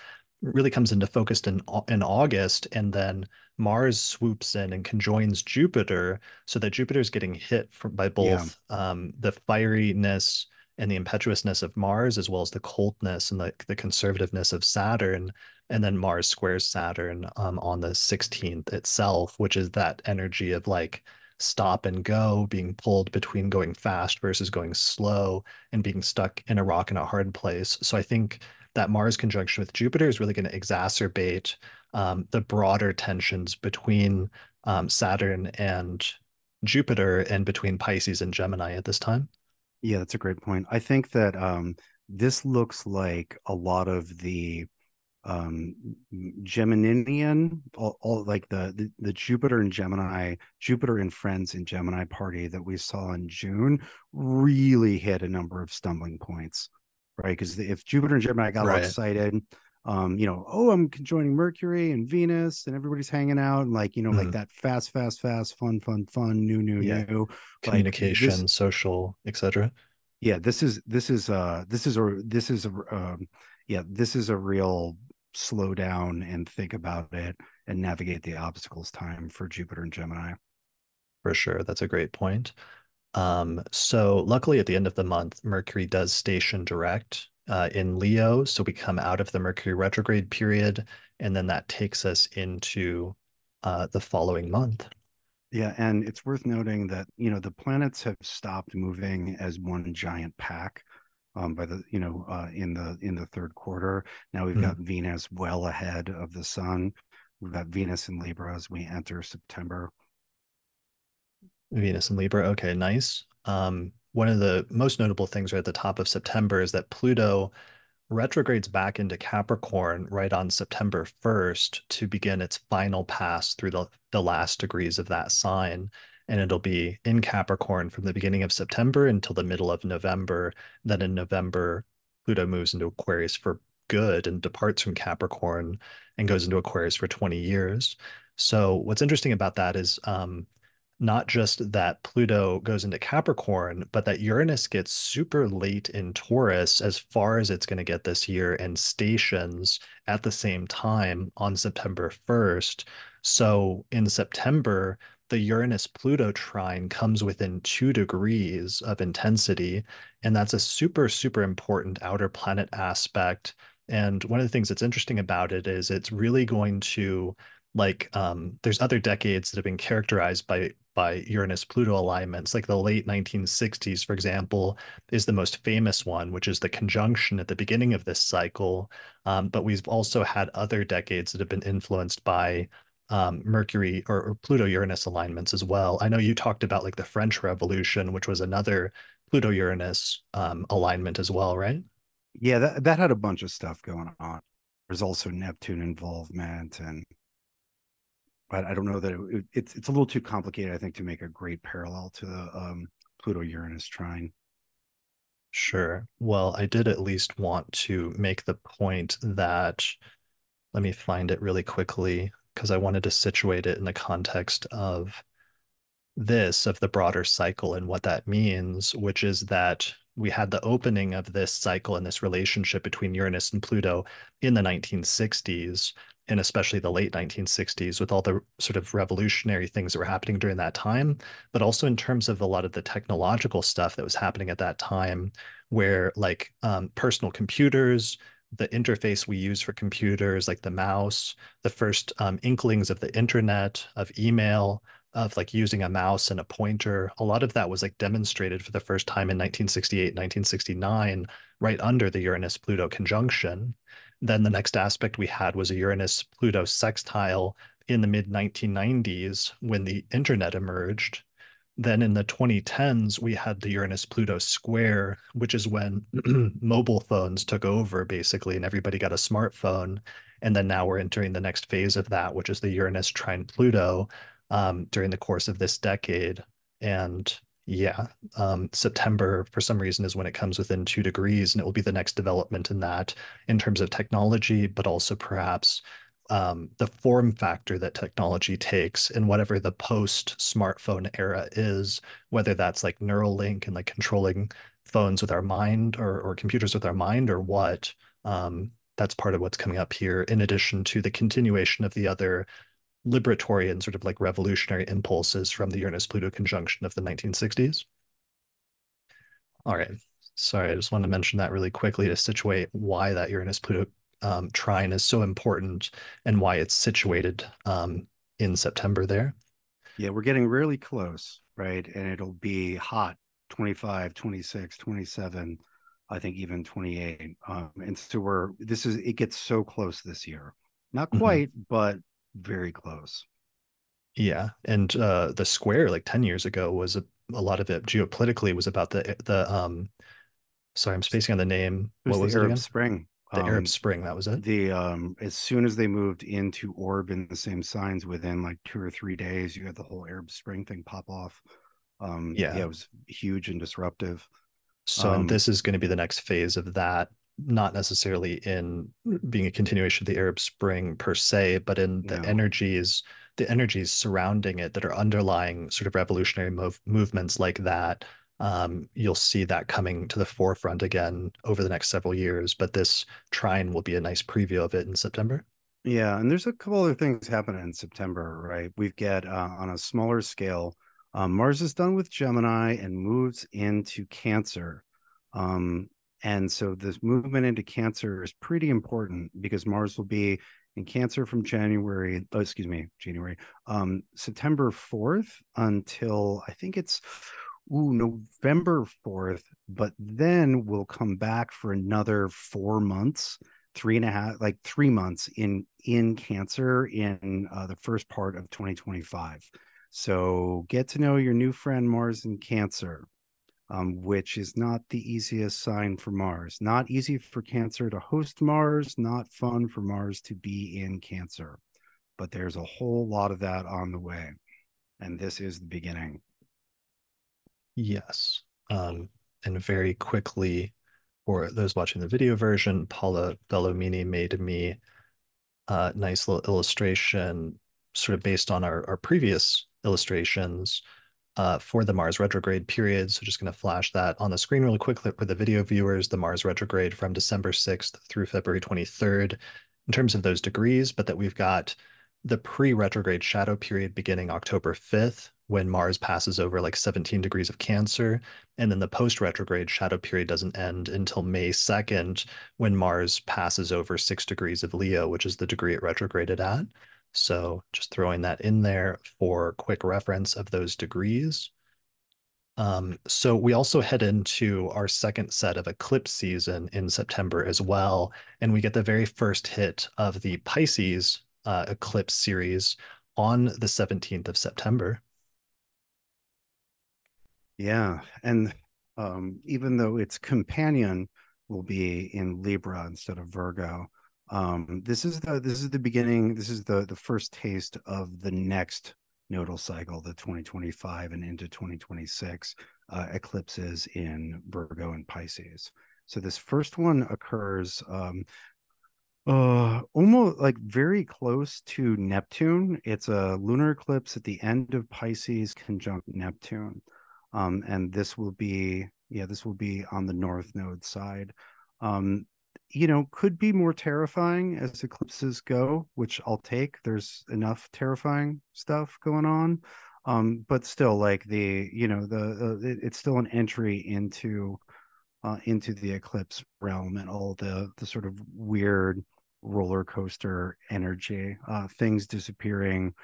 really comes into focus in August, and then Mars swoops in and conjoins Jupiter, so that Jupiter is getting hit by Yeah. both the fieriness and the impetuousness of Mars, as well as the coldness and the conservativeness of Saturn. And then Mars squares Saturn on the 16th itself, which is that energy of like stop and go, being pulled between going fast versus going slow, and being stuck in a rock and a hard place. So I think that Mars conjunction with Jupiter is really going to exacerbate the broader tensions between Saturn and Jupiter and between Pisces and Gemini at this time. Yeah, that's a great point. I think that this looks like a lot of the um Geminian, all like the Jupiter and Gemini, Jupiter and Friends in Gemini party that we saw in June really hit a number of stumbling points, right? Because if Jupiter and Gemini got all Right. excited, oh, I'm conjoining Mercury and Venus and everybody's hanging out and like, like Mm. that fast, fast, fast, fun, fun, fun, new, new, Yeah. new. Like this, Communication, social, etc. yeah, this is a real slow down and think about it and navigate the obstacles time for Jupiter and Gemini. For sure. That's a great point. So luckily at the end of the month, Mercury does station direct in Leo. So we come out of the Mercury retrograde period, and then that takes us into the following month. Yeah, and it's worth noting that the planets have stopped moving as one giant pack by the in the third quarter. Now we've got Mhm. Venus well ahead of the sun. We've got Venus in Libra as we enter September. Venus and Libra. Okay, nice. One of the most notable things right at the top of September is that Pluto retrogrades back into Capricorn right on September 1st to begin its final pass through the last degrees of that sign. And it'll be in Capricorn from the beginning of September until the middle of November. Then in November, Pluto moves into Aquarius for good and departs from Capricorn and goes into Aquarius for 20 years. So what's interesting about that is not just that Pluto goes into Capricorn, but that Uranus gets super late in Taurus as far as it's going to get this year and stations at the same time on September 1st. So in September, the Uranus Pluto trine comes within 2 degrees of intensity. And that's a super, super important outer planet aspect. And one of the things that's interesting about it is it's really going to there's other decades that have been characterized by Uranus Pluto alignments, like the late 1960s, for example, is the most famous one, which is the conjunction at the beginning of this cycle. But we've also had other decades that have been influenced by Mercury or Pluto Uranus alignments as well. I know you talked about like the French Revolution, which was another Pluto Uranus alignment as well, right? Yeah, that had a bunch of stuff going on. There's also Neptune involvement, and but I don't know that it's a little too complicated, I think, to make a great parallel to the Pluto Uranus trine. Sure. Well, I did at least want to make the point that, let me find it really quickly because I wanted to situate it in the context of of the broader cycle and what that means, which is that we had the opening of this cycle and this relationship between Uranus and Pluto in the 1960s, and especially the late 1960s, with all the sort of revolutionary things that were happening during that time, but also in terms of a lot of the technological stuff that was happening at that time, where like personal computers, the interface we use for computers, like the mouse, the first inklings of the internet, of email, of like using a mouse and a pointer. A lot of that was like demonstrated for the first time in 1968, 1969, right under the Uranus-Pluto conjunction. Then the next aspect we had was a Uranus-Pluto sextile in the mid 1990s when the internet emerged. Then in the 2010s, we had the Uranus Pluto square, which is when mobile phones took over basically, and everybody got a smartphone. And then now we're entering the next phase of that, which is the Uranus trine Pluto during the course of this decade. And yeah, September, for some reason, is when it comes within 2 degrees, and it will be the next development in that in terms of technology, but also perhaps the form factor that technology takes in whatever the post smartphone era is, whether that's like Neuralink and like controlling phones with our mind or computers with our mind or what. That's part of what's coming up here, in addition to the continuation of the other liberatory and sort of like revolutionary impulses from the Uranus Pluto conjunction of the 1960s. All right. Sorry, I just want to mention that really quickly to situate why that Uranus-Pluto trine is so important and why it's situated in September there. Yeah, we're getting really close, right? And it'll be hot 25, 26, 27, I think even 28. And so it gets so close this year. Not Mhm. quite, but very close. Yeah, and the square like 10 years ago was a lot of it geopolitically was about the sorry, I'm spacing on the name. It was What the was it Arab again? Spring. The Arab Spring, that was it. The As soon as they moved into orb in the same signs within like 2 or 3 days, you had the whole Arab Spring thing pop off. Yeah, Yeah. it was huge and disruptive. So, and Um, this is going to be the next phase of that, not necessarily in being a continuation of the Arab Spring per se, but in yeah. the energies surrounding it that are underlying sort of revolutionary movements like that. You'll see that coming to the forefront again over the next several years. But this trine will be a nice preview of it in September. Yeah, and there's a couple other things happening in September, right? We've got on a smaller scale, Mars is done with Gemini and moves into Cancer. Um, and so this movement into Cancer is pretty important because Mars will be in Cancer from January, September 4th until I think it's November 4th, but then we'll come back for another 4 months, 3.5, like 3 months in Cancer in the first part of 2025. So get to know your new friend Mars in Cancer, which is not the easiest sign for Mars. Not easy for Cancer to host Mars, not fun for Mars to be in Cancer. But there's a whole lot of that on the way. And this is the beginning. Yes. Um, and very quickly, for those watching the video version, Paula Bellomini made me a nice little illustration, sort of based on our previous illustrations for the Mars retrograde period. So just going to flash that on the screen really quickly for the video viewers, the Mars retrograde from December 6th through February 23rd in terms of those degrees, but that we've got the pre-retrograde shadow period beginning October 5th when Mars passes over like 17 degrees of Cancer. And then the post-retrograde shadow period doesn't end until May 2nd when Mars passes over 6 degrees of Leo, which is the degree it retrograded at. So just throwing that in there for quick reference of those degrees. So we also head into our second set of eclipse season in September as well, and we get the very first hit of the Pisces eclipse series on the 17th of September. Yeah, and even though its companion will be in Libra instead of Virgo, this is the beginning. This is the first taste of the next nodal cycle, the 2025 and into 2026 eclipses in Virgo and Pisces. So this first one occurs almost like very close to Neptune. It's a lunar eclipse at the end of Pisces conjunct Neptune. And this will be on the north node side. Um, could be more terrifying as eclipses go, which I'll take. There's enough terrifying stuff going on. But still, like it's still an entry into the eclipse realm and all the sort of weird roller coaster energy, things disappearing,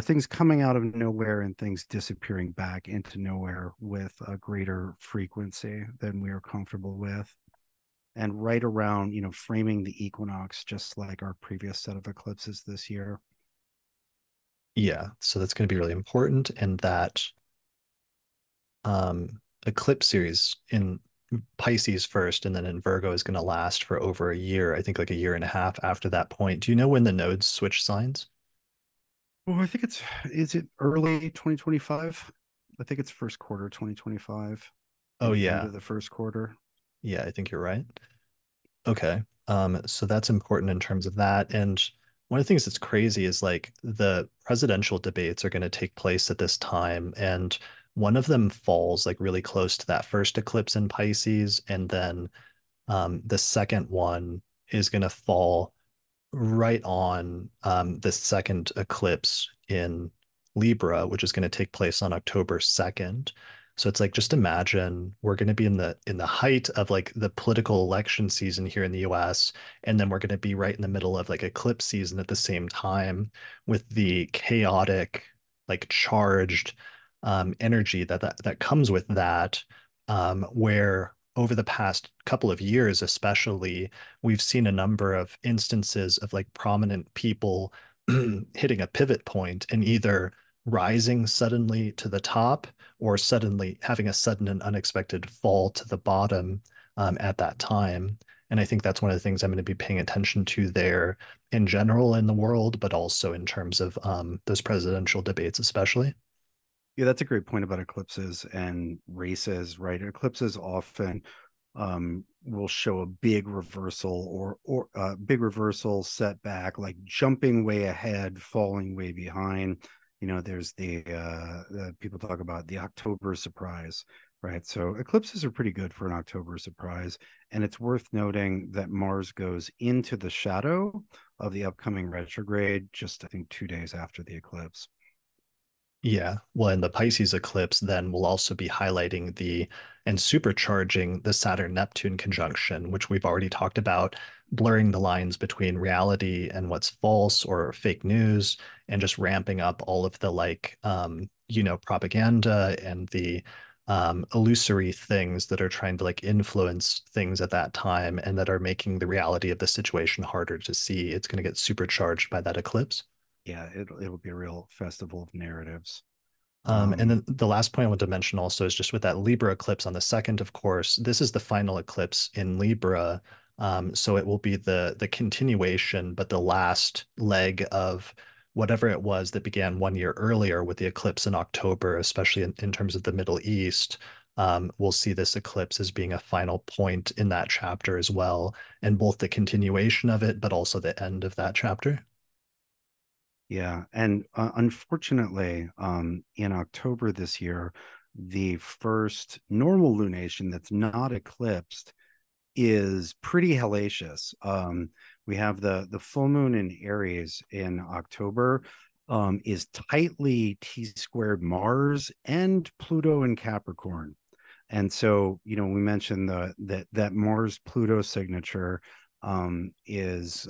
things coming out of nowhere and things disappearing back into nowhere with a greater frequency than we are comfortable with. And right around, framing the equinox, just like our previous set of eclipses this year. Yeah, so that's going to be really important. And that eclipse series in Pisces first and then in Virgo is going to last for over a year, I think like a year and a half after that point. Do you know when the nodes switch signs? Oh, I think is it early 2025? I think it's first quarter 2025, Oh, maybe end yeah. of the first quarter. Yeah, I think you're right. Okay. So that's important in terms of that. And one of the things that's crazy is like the presidential debates are going to take place at this time, and one of them falls like really close to that first eclipse in Pisces, and then the second one is going to fall right on the second eclipse in Libra, which is going to take place on October 2nd. So it's like just imagine we're going to be in the height of like the political election season here in the US, and then we're going to be right in the middle of like eclipse season at the same time with the chaotic, like charged energy that comes with that, where over the past couple of years, especially, we've seen a number of instances of like prominent people hitting a pivot point and either rising suddenly to the top or suddenly having a sudden and unexpected fall to the bottom at that time. And I think that's one of the things I'm going to be paying attention to there in general in the world, but also in terms of those presidential debates, especially. Yeah, that's a great point about eclipses and races, right? Eclipses often will show a big reversal or big reversal setback, like jumping way ahead, falling way behind. There's the people talk about the October surprise, right? So eclipses are pretty good for an October surprise, and it's worth noting that Mars goes into the shadow of the upcoming retrograde just I think 2 days after the eclipse. Yeah. Well, and the Pisces eclipse then will also be highlighting the and supercharging the Saturn-Neptune conjunction, which we've already talked about, blurring the lines between reality and what's false or fake news, and just ramping up all of the like, propaganda and the illusory things that are trying to like influence things at that time and that are making the reality of the situation harder to see. It's going to get supercharged by that eclipse. Yeah, it'll be a real festival of narratives. And Um, then the last point I want to mention also is just with that Libra eclipse on the second, of course, this is the final eclipse in Libra. So it will be the continuation, but the last leg of whatever it was that began 1 year earlier with the eclipse in October, especially in terms of the Middle East. We'll see this eclipse as being a final point in that chapter as well, and both the continuation of it, but also the end of that chapter. Yeah, and unfortunately, in October this year, the first normal lunation that's not eclipsed is pretty hellacious. We have the full moon in Aries in October, is tightly T squared Mars and Pluto in Capricorn. And so, we mentioned that Mars Pluto signature is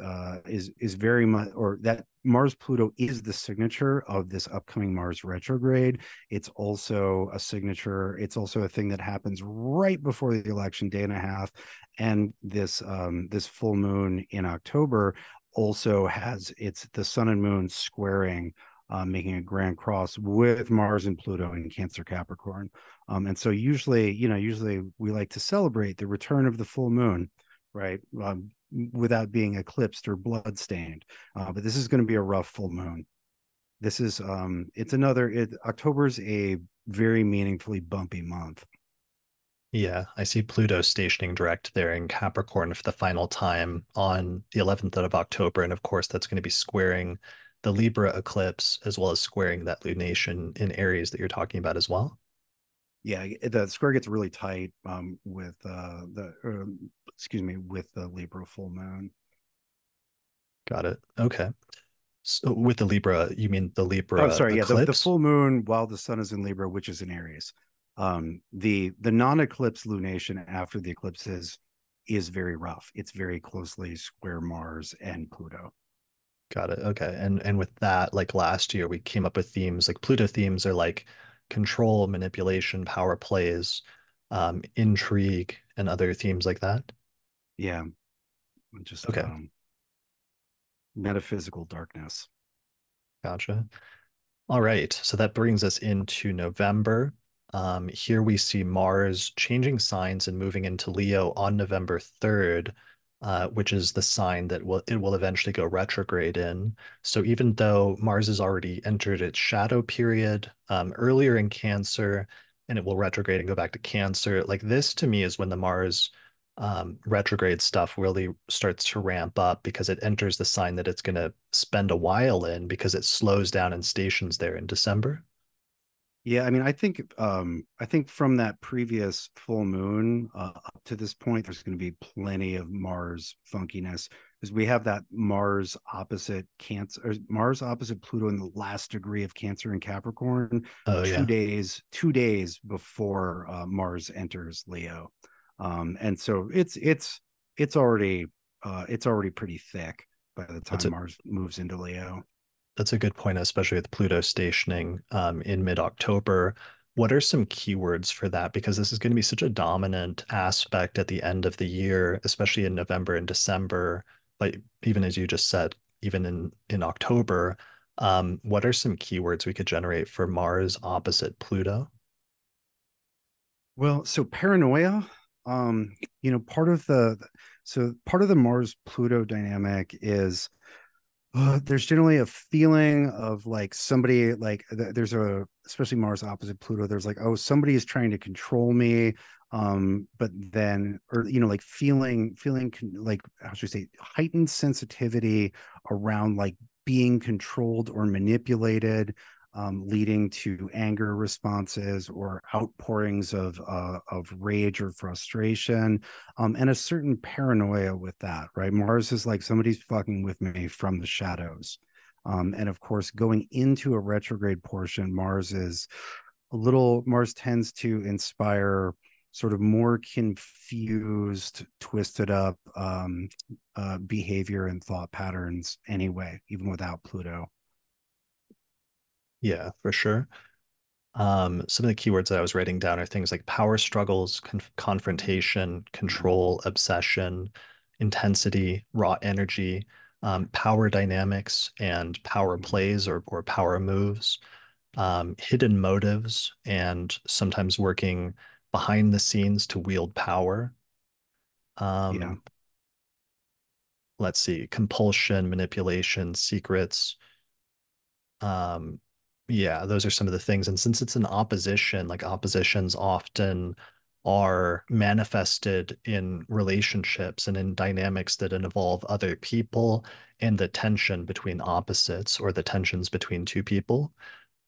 very much, or that Mars Pluto is the signature of this upcoming Mars retrograde. It's also a signature. It's also a thing that happens right before the election, day and a half, and this full moon in October also has it's the Sun and Moon squaring. Making a grand cross with Mars and Pluto in Cancer Capricorn. And so usually we like to celebrate the return of the full moon, right? Without being eclipsed or bloodstained. But this is going to be a rough full moon. This is October's a very meaningfully bumpy month. Yeah, I see Pluto stationing direct there in Capricorn for the final time on the 11th of October. And of course, that's going to be squaring the Libra eclipse as well as squaring that lunation in Aries that you're talking about as well. Yeah, the square gets really tight with with the Libra full moon. Got it. Okay. So with the Libra, you mean the Oh, Libra sorry. Yeah, the eclipse? full moon while the sun is in Libra, which is in Aries. The non-eclipse lunation after the eclipses is very rough. It's very closely square Mars and Pluto. Got it. Okay. And with that, like last year, we came up with themes like Pluto themes are like control, manipulation, power plays, intrigue, and other themes like that. Yeah, just Okay. metaphysical darkness. Gotcha. All right, so that brings us into November. Here we see Mars changing signs and moving into Leo on November 3rd, which is the sign that it will eventually go retrograde in. So even though Mars has already entered its shadow period earlier in Cancer, and it will retrograde and go back to Cancer, like this to me is when the Mars retrograde stuff really starts to ramp up because it enters the sign that it's going to spend a while in because it slows down and stations there in December. Yeah, I mean, I think from that previous full moon up to this point, there's going to be plenty of Mars funkiness. is we have that Mars opposite Cancer, or Mars opposite Pluto in the last degree of Cancer and Capricorn, Oh yeah, 2 days before Mars enters Leo, and so it's already pretty thick by the that's time a Mars moves into Leo. that's a good point, especially with Pluto stationing in mid-October. What are some keywords for that? Because this is going to be such a dominant aspect at the end of the year, especially in November and December. But even as you just said, even in October, what are some keywords we could generate for Mars opposite Pluto? Well, so paranoia, part of the Mars Pluto dynamic is there's generally a feeling of like somebody like there's a especially Mars opposite Pluto. There's like, oh, somebody is trying to control me. But then, or like like, how should I say, heightened sensitivity around like being controlled or manipulated, leading to anger responses or outpourings of rage or frustration, and a certain paranoia with that. Right, Mars is like somebody's fucking with me from the shadows, and of course, going into a retrograde portion, Mars tends to inspire sort of more confused, twisted up behavior and thought patterns anyway, even without Pluto. Yeah, for sure. Some of the keywords that I was writing down are things like power struggles, confrontation, control, obsession, intensity, raw energy, power dynamics, and power plays or power moves, hidden motives, and sometimes working behind the scenes to wield power. Yeah. Um, let's see, compulsion, manipulation, secrets, um, yeah, those are some of the things. And since it's an opposition, like oppositions often are manifested in relationships and in dynamics that involve other people and the tension between opposites or the tensions between two people,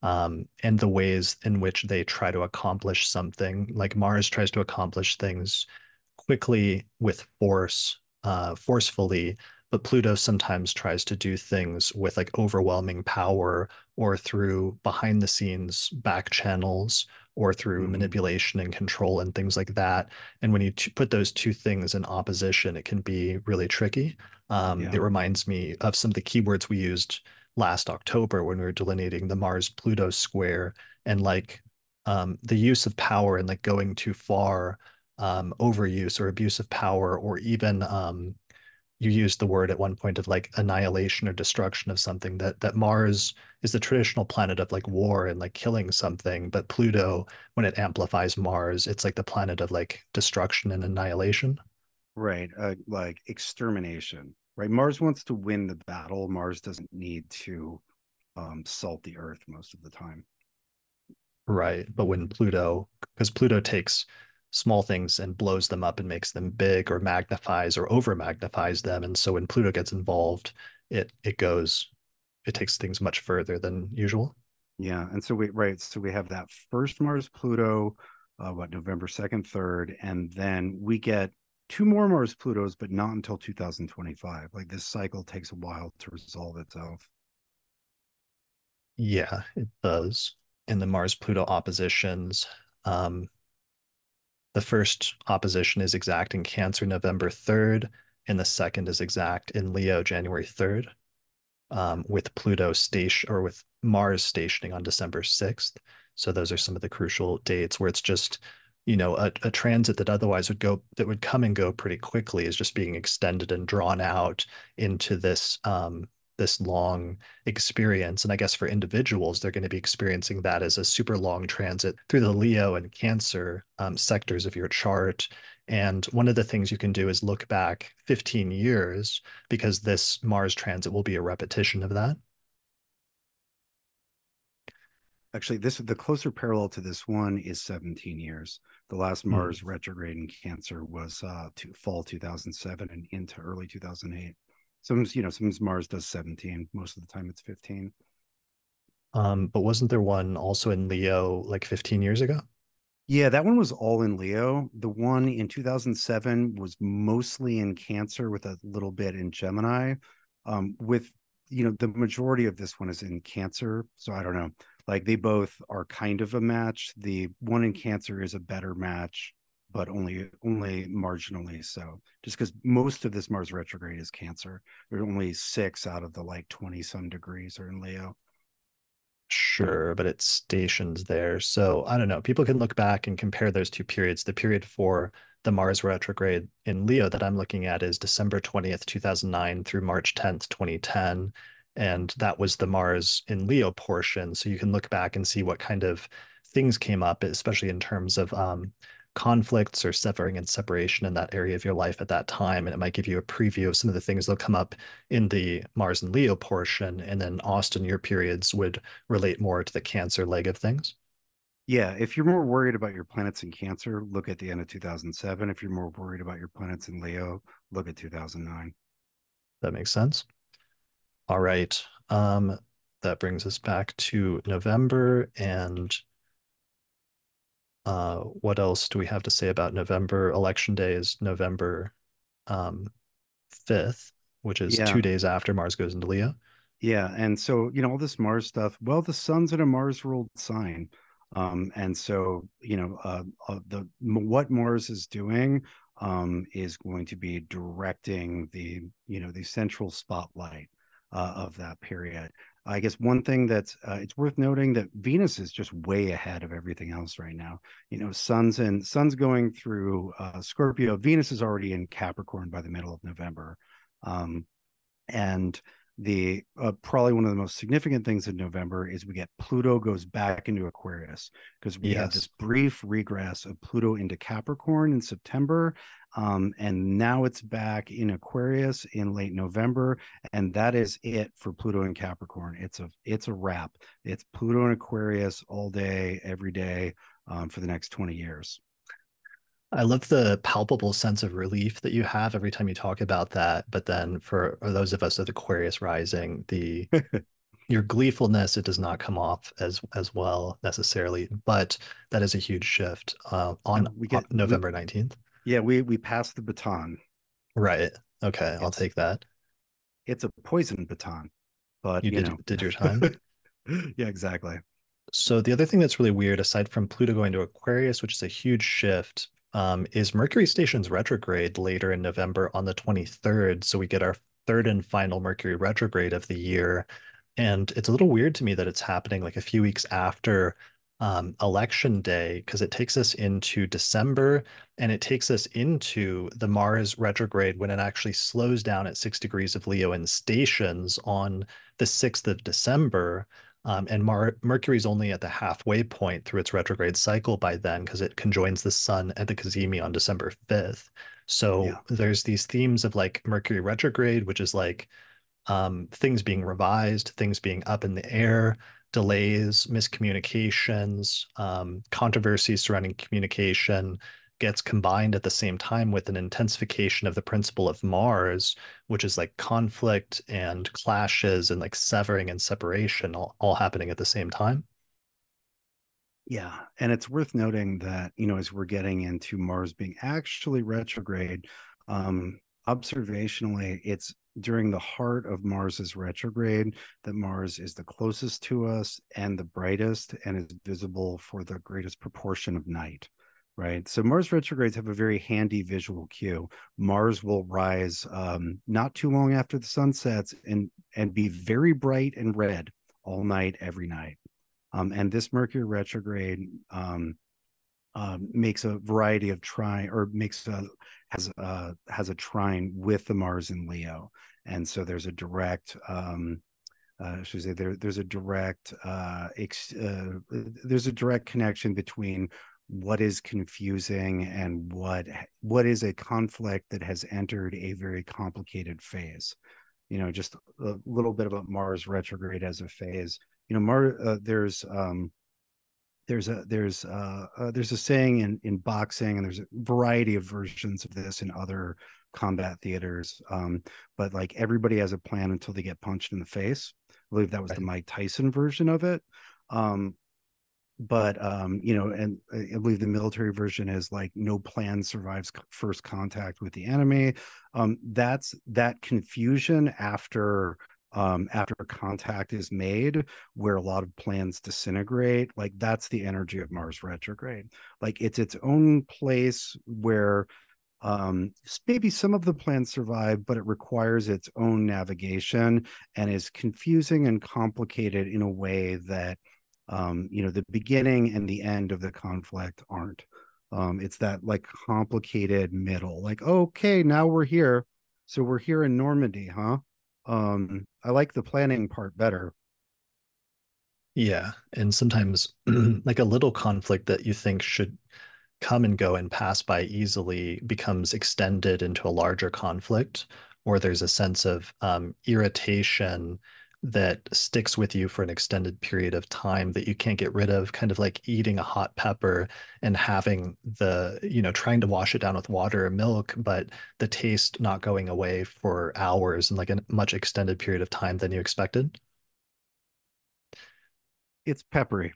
and the ways in which they try to accomplish something. Like Mars tries to accomplish things quickly with force, forcefully, but Pluto sometimes tries to do things with like overwhelming power or through behind the scenes back channels or through Mm-hmm. manipulation and control and things like that. And when you put those two things in opposition, it can be really tricky. Yeah. It reminds me of some of the keywords we used last October when we were delineating the Mars Pluto square and like the use of power and like going too far, overuse or abuse of power, or even you used the word at one point of like annihilation or destruction of something, that Mars is the traditional planet of like war and like killing something, but Pluto, when it amplifies Mars, it's like the planet of like destruction and annihilation. Right. Like extermination. Right. Mars wants to win the battle. Mars doesn't need to salt the earth most of the time. Right. But when Pluto, because Pluto takes small things and blows them up and makes them big or magnifies or over magnifies them. And so when Pluto gets involved, it takes things much further than usual. Yeah. And so we have that first Mars Pluto, November 2nd, 3rd, and then we get two more Mars Plutos, but not until 2025. Like this cycle takes a while to resolve itself. Yeah, it does. In the Mars Pluto oppositions, um, the first opposition is exact in Cancer November 3rd, and the second is exact in Leo January 3rd, with Pluto station or with Mars stationing on December 6th. So those are some of the crucial dates where it's just, a transit that otherwise that would come and go pretty quickly is just being extended and drawn out into this long experience. And I guess for individuals, they're going to be experiencing that as a super long transit through the Leo and Cancer sectors of your chart. And one of the things you can do is look back 15 years because this Mars transit will be a repetition of that. Actually, the closer parallel to this one is 17 years. The last Hmm. Mars retrograde in Cancer was to fall 2007 and into early 2008. Sometimes Mars does 17. Most of the time, it's 15. But wasn't there one also in Leo like 15 years ago? Yeah, that one was all in Leo. The one in 2007 was mostly in Cancer with a little bit in Gemini. With the majority of this one is in Cancer, so I don't know. Like they both are kind of a match. The one in Cancer is a better match, but only marginally so. Just because most of this Mars retrograde is Cancer. There are only 6 out of the like 20 some degrees are in Leo. Sure, but it stations there. So I don't know. People can look back and compare those two periods. The period for the Mars retrograde in Leo that I'm looking at is December 20th, 2009 through March 10th, 2010. And that was the Mars in Leo portion. So you can look back and see what kind of things came up, especially in terms of conflicts or severing and separation in that area of your life at that time. And it might give you a preview of some of the things that'll come up in the Mars and Leo portion. And then Austin, your periods would relate more to the Cancer leg of things. Yeah, if you're more worried about your planets in Cancer, look at the end of 2007. If you're more worried about your planets in Leo, look at 2009. That makes sense. All right. That brings us back to November. And what else do we have to say about November? Election day is November um, 5th, which is Yeah, 2 days after Mars goes into Leo. yeah, and so all this Mars stuff. Well, the sun's in a Mars ruled sign, and so the what Mars is doing is going to be directing the central spotlight of that period. I guess one thing that's it's worth noting that Venus is just way ahead of everything else right now. Sun's going through Scorpio. Venus is already in Capricorn by the middle of November. Um, and the probably one of the most significant things in November is we get Pluto goes back into Aquarius because we had this Yes. brief regress of Pluto into Capricorn in September, and now it's back in Aquarius in late November, and that is it for Pluto in Capricorn. It's a wrap. It's Pluto in Aquarius all day, every day, for the next 20 years. I love the palpable sense of relief that you have every time you talk about that. But then for those of us with Aquarius rising, the your gleefulness, it does not come off as well necessarily, but that is a huge shift on No, we get we November 19th. yeah we pass the baton. Right. Okay, I'll It's take that. it's a poison baton, but You did your time. yeah, exactly. So the other thing that's really weird, aside from Pluto going to Aquarius, which is a huge shift, is Mercury stations retrograde later in November on the 23rd. So we get our third and final Mercury retrograde of the year. And it's a little weird to me that it's happening like a few weeks after election day, because it takes us into December and it takes us into the Mars retrograde when it actually slows down at 6 degrees of Leo and stations on the 6th of December. And Mercury's only at the halfway point through its retrograde cycle by then because it conjoins the sun at the cazimi on December 5th. So Yeah, there's these themes of like Mercury retrograde, which is like things being revised, things being up in the air, delays, miscommunications, controversies surrounding communication gets combined at the same time with an intensification of the principle of Mars, which is like conflict and clashes and like severing and separation all happening at the same time. yeah, and it's worth noting that as we're getting into Mars being actually retrograde, um, observationally, it's during the heart of Mars's retrograde that Mars is the closest to us and the brightest and is visible for the greatest proportion of night. Right. So Mars retrogrades have a very handy visual cue. Mars will rise not too long after the sun sets and be very bright and red all night, every night. And this Mercury retrograde makes a variety of trine, or has a trine with the Mars in Leo, and so there's a direct should I say there's a direct connection between what is confusing and what is a conflict that has entered a very complicated phase. Just a little bit about Mars retrograde as a phase. Mars there's a saying in boxing, and there's a variety of versions of this in other combat theaters. But like everybody has a plan until they get punched in the face. I believe that was the Right. Mike Tyson version of it. Um, but and I believe the military version is like no plan survives first contact with the enemy. That's that confusion after contact is made, where a lot of plans disintegrate. Like that's the energy of Mars retrograde. Like it's its own place where maybe some of the plans survive, but it requires its own navigation and is confusing and complicated in a way that the beginning and the end of the conflict aren't. It's that like complicated middle, like, okay, now we're here. So we're here in Normandy, huh? I like the planning part better. Yeah, and sometimes like a little conflict that you think should come and go and pass by easily becomes extended into a larger conflict, or there's a sense of irritation that sticks with you for an extended period of time that you can't get rid of, kind of like eating a hot pepper and having trying to wash it down with water or milk, but the taste not going away for hours and like a much extended period of time than you expected. It's peppery.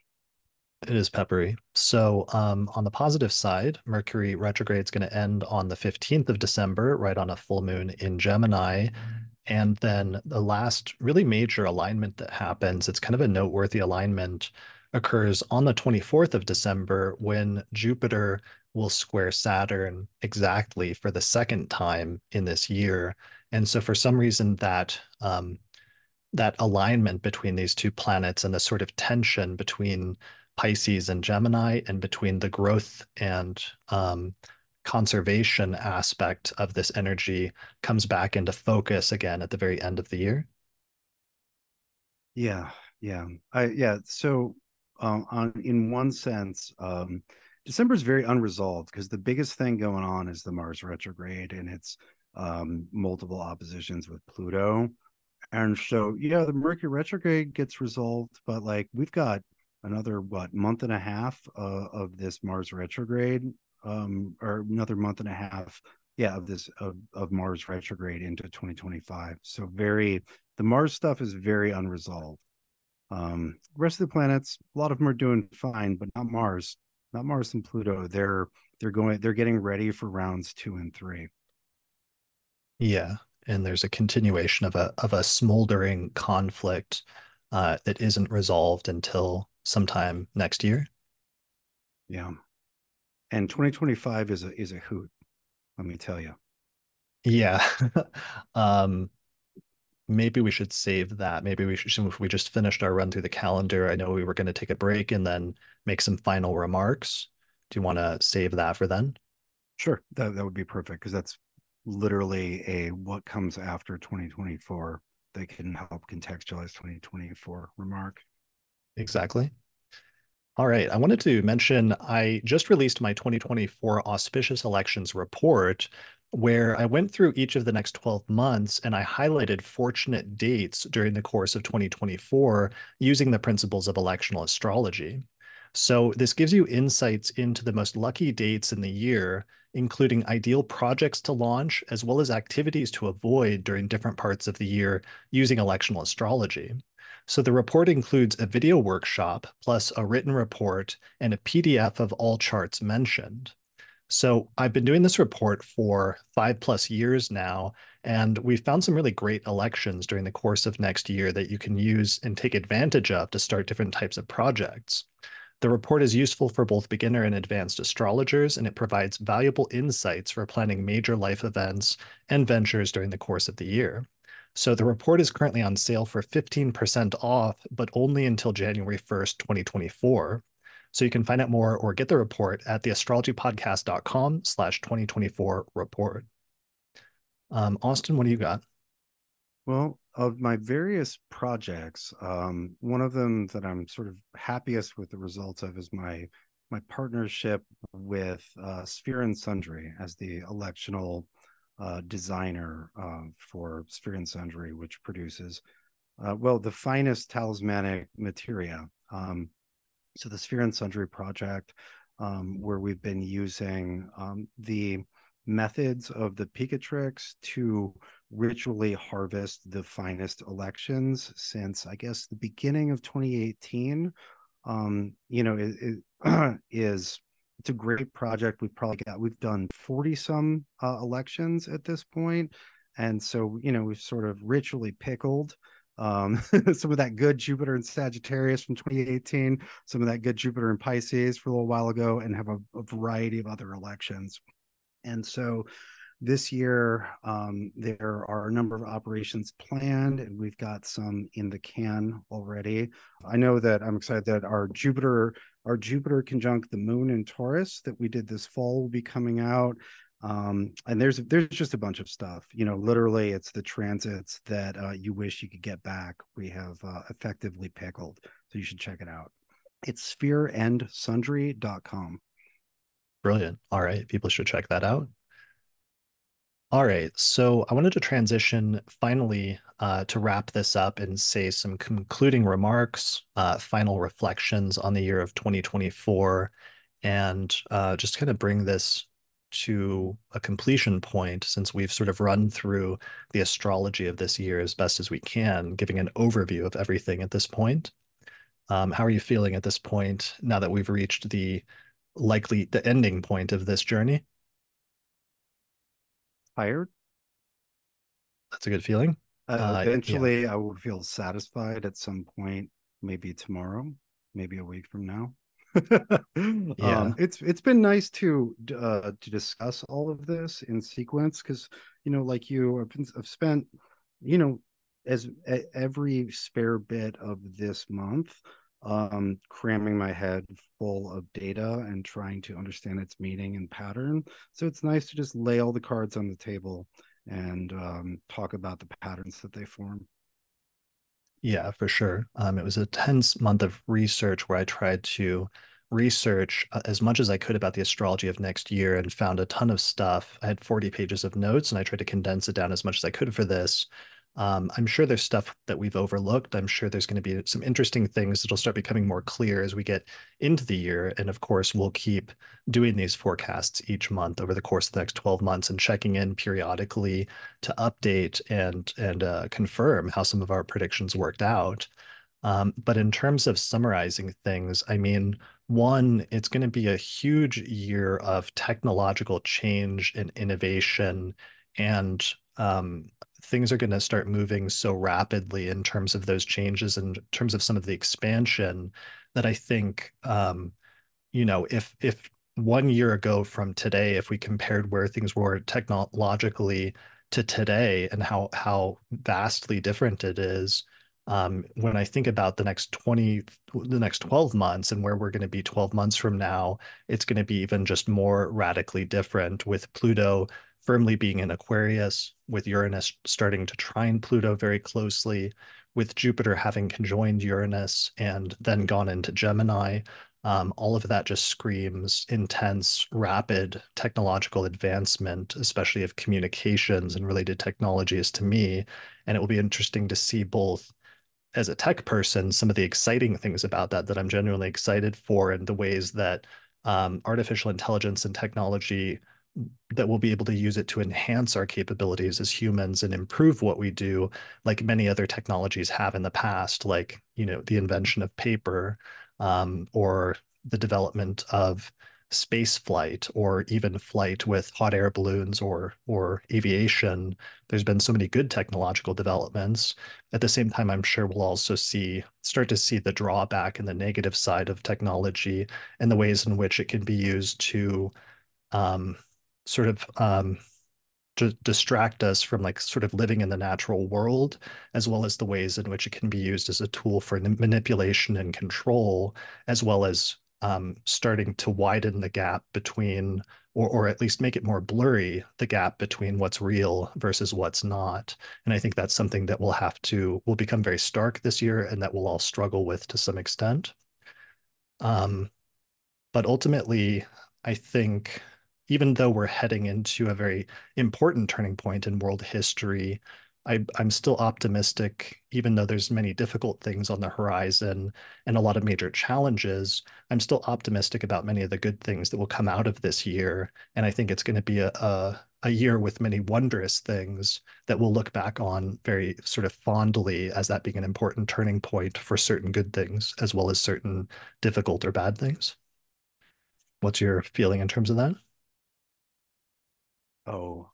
It is peppery. So, on the positive side, Mercury retrograde is going to end on the 15th of December, right on a full moon in Gemini. And then the last really major alignment that happens, it's kind of a noteworthy alignment, occurs on the 24th of December when Jupiter will square Saturn exactly for the second time in this year. And so, for some reason, that alignment between these two planets and the sort of tension between Pisces and Gemini and between the growth and conservation aspect of this energy comes back into focus again at the very end of the year. Yeah, yeah. So on in one sense, December is very unresolved because the biggest thing going on is the Mars retrograde and its multiple oppositions with Pluto. And so yeah, the Mercury retrograde gets resolved, but like we've got another month and a half of this Mars retrograde, or another month and a half, yeah, of this of Mars retrograde into 2025. So the Mars stuff is very unresolved. Rest of the planets, a lot of them are doing fine, but not Mars and Pluto. They're getting ready for rounds 2 and 3. Yeah, and there's a continuation of a smoldering conflict that isn't resolved until sometime next year. Yeah, and 2025 is a hoot. Let me tell you. Yeah. Um, maybe we should save that. Maybe we should, if we just finished our run through the calendar, I know we were going to take a break and then make some final remarks. Do you want to save that for then? Sure, that would be perfect because that's literally a what comes after 2024 that can help contextualize 2024 remark. Exactly. All right. I wanted to mention I just released my 2024 auspicious elections report, where I went through each of the next 12 months and I highlighted fortunate dates during the course of 2024 using the principles of electional astrology. So this gives you insights into the most lucky dates in the year, including ideal projects to launch, as well as activities to avoid during different parts of the year using electional astrology. So the report includes a video workshop, plus a written report and a PDF of all charts mentioned. So I've been doing this report for 5+ years now, and we've found some really great elections during the course of next year that you can use and take advantage of to start different types of projects. The report is useful for both beginner and advanced astrologers, and it provides valuable insights for planning major life events and ventures during the course of the year. So the report is currently on sale for 15% off, but only until January 1st, 2024. So you can find out more or get the report at theastrologypodcast.com/2024 report. Austin, what do you got? Well, of my various projects, one of them that I'm sort of happiest with the results of is my partnership with Sphere and Sundry as the electional designer for Sphere and Sundry, which produces the finest talismanic materia. So the Sphere and Sundry project, where we've been using the methods of the Picatrix to ritually harvest the finest elections since I guess the beginning of 2018. is it's a great project. We've done 40 some elections at this point. And so, we've sort of ritually pickled some of that good Jupiter and Sagittarius from 2018, some of that good Jupiter and Pisces for a little while ago, and have a variety of other elections. And so this year, there are a number of operations planned, and we've got some in the can already. I know that I'm excited that our Jupiter conjunct the Moon in Taurus that we did this fall will be coming out. And there's just a bunch of stuff. Literally, it's the transits that you wish you could get back. We have effectively pickled, so you should check it out. It's sphereandsundry.com. Brilliant. All right, people should check that out. All right, so I wanted to transition finally to wrap this up and say some concluding remarks, final reflections on the year of 2024, and just kind of bring this to a completion point since we've sort of run through the astrology of this year as best as we can, giving an overview of everything at this point. How are you feeling at this point now that we've reached the ending point of this journey? Hired. That's a good feeling. Yeah, Eventually, I will feel satisfied at some point, maybe tomorrow, maybe a week from now. yeah, It's been nice to discuss all of this in sequence because like I've spent you know every spare bit of this month cramming my head full of data and trying to understand its meaning and pattern. So it's nice to just lay all the cards on the table and talk about the patterns that they form. yeah, for sure. It was a tense month of research where I tried to research as much as I could about the astrology of next year and found a ton of stuff. I had 40 pages of notes and I tried to condense it down as much as I could for this. I'm sure there's stuff that we've overlooked. I'm sure there's going to be some interesting things that'll start becoming more clear as we get into the year. And of course, we'll keep doing these forecasts each month over the course of the next 12 months and checking in periodically to update and confirm how some of our predictions worked out. But in terms of summarizing things, I mean, one, it's going to be a huge year of technological change and innovation, and things are going to start moving so rapidly in terms of those changes, in terms of some of the expansion, that I think if 1 year ago from today, if we compared where things were technologically to today and how vastly different it is, when I think about the next 12 months and where we're going to be 12 months from now, it's going to be even just more radically different with Pluto firmly being in Aquarius, with Uranus starting to trine Pluto very closely, with Jupiter having conjoined Uranus and then gone into Gemini. All of that just screams intense, rapid technological advancement, especially of communications and related technologies to me. And it will be interesting to see both as a tech person, some of the exciting things about that I'm genuinely excited for, and the ways that artificial intelligence and technology that we'll be able to use it to enhance our capabilities as humans and improve what we do, like many other technologies have in the past, like, the invention of paper, or the development of space flight, or even flight with hot air balloons or aviation. There's been so many good technological developments. At the same time, I'm sure we'll also start to see the drawback and the negative side of technology and the ways in which it can be used to um, sort of distract us from like sort of living in the natural world, as well as the ways in which it can be used as a tool for manipulation and control, as well as starting to widen the gap between, or at least make it more blurry, the gap between what's real versus what's not. And I think that's something that will become very stark this year and that we'll all struggle with to some extent. Um, but ultimately, I think even though we're heading into a very important turning point in world history, I'm still optimistic, even though there's many difficult things on the horizon and a lot of major challenges. I'm still optimistic about many of the good things that will come out of this year. And I think it's going to be a year with many wondrous things that we'll look back on very sort of fondly as that being an important turning point for certain good things, as well as certain difficult or bad things. What's your feeling in terms of that? Oh,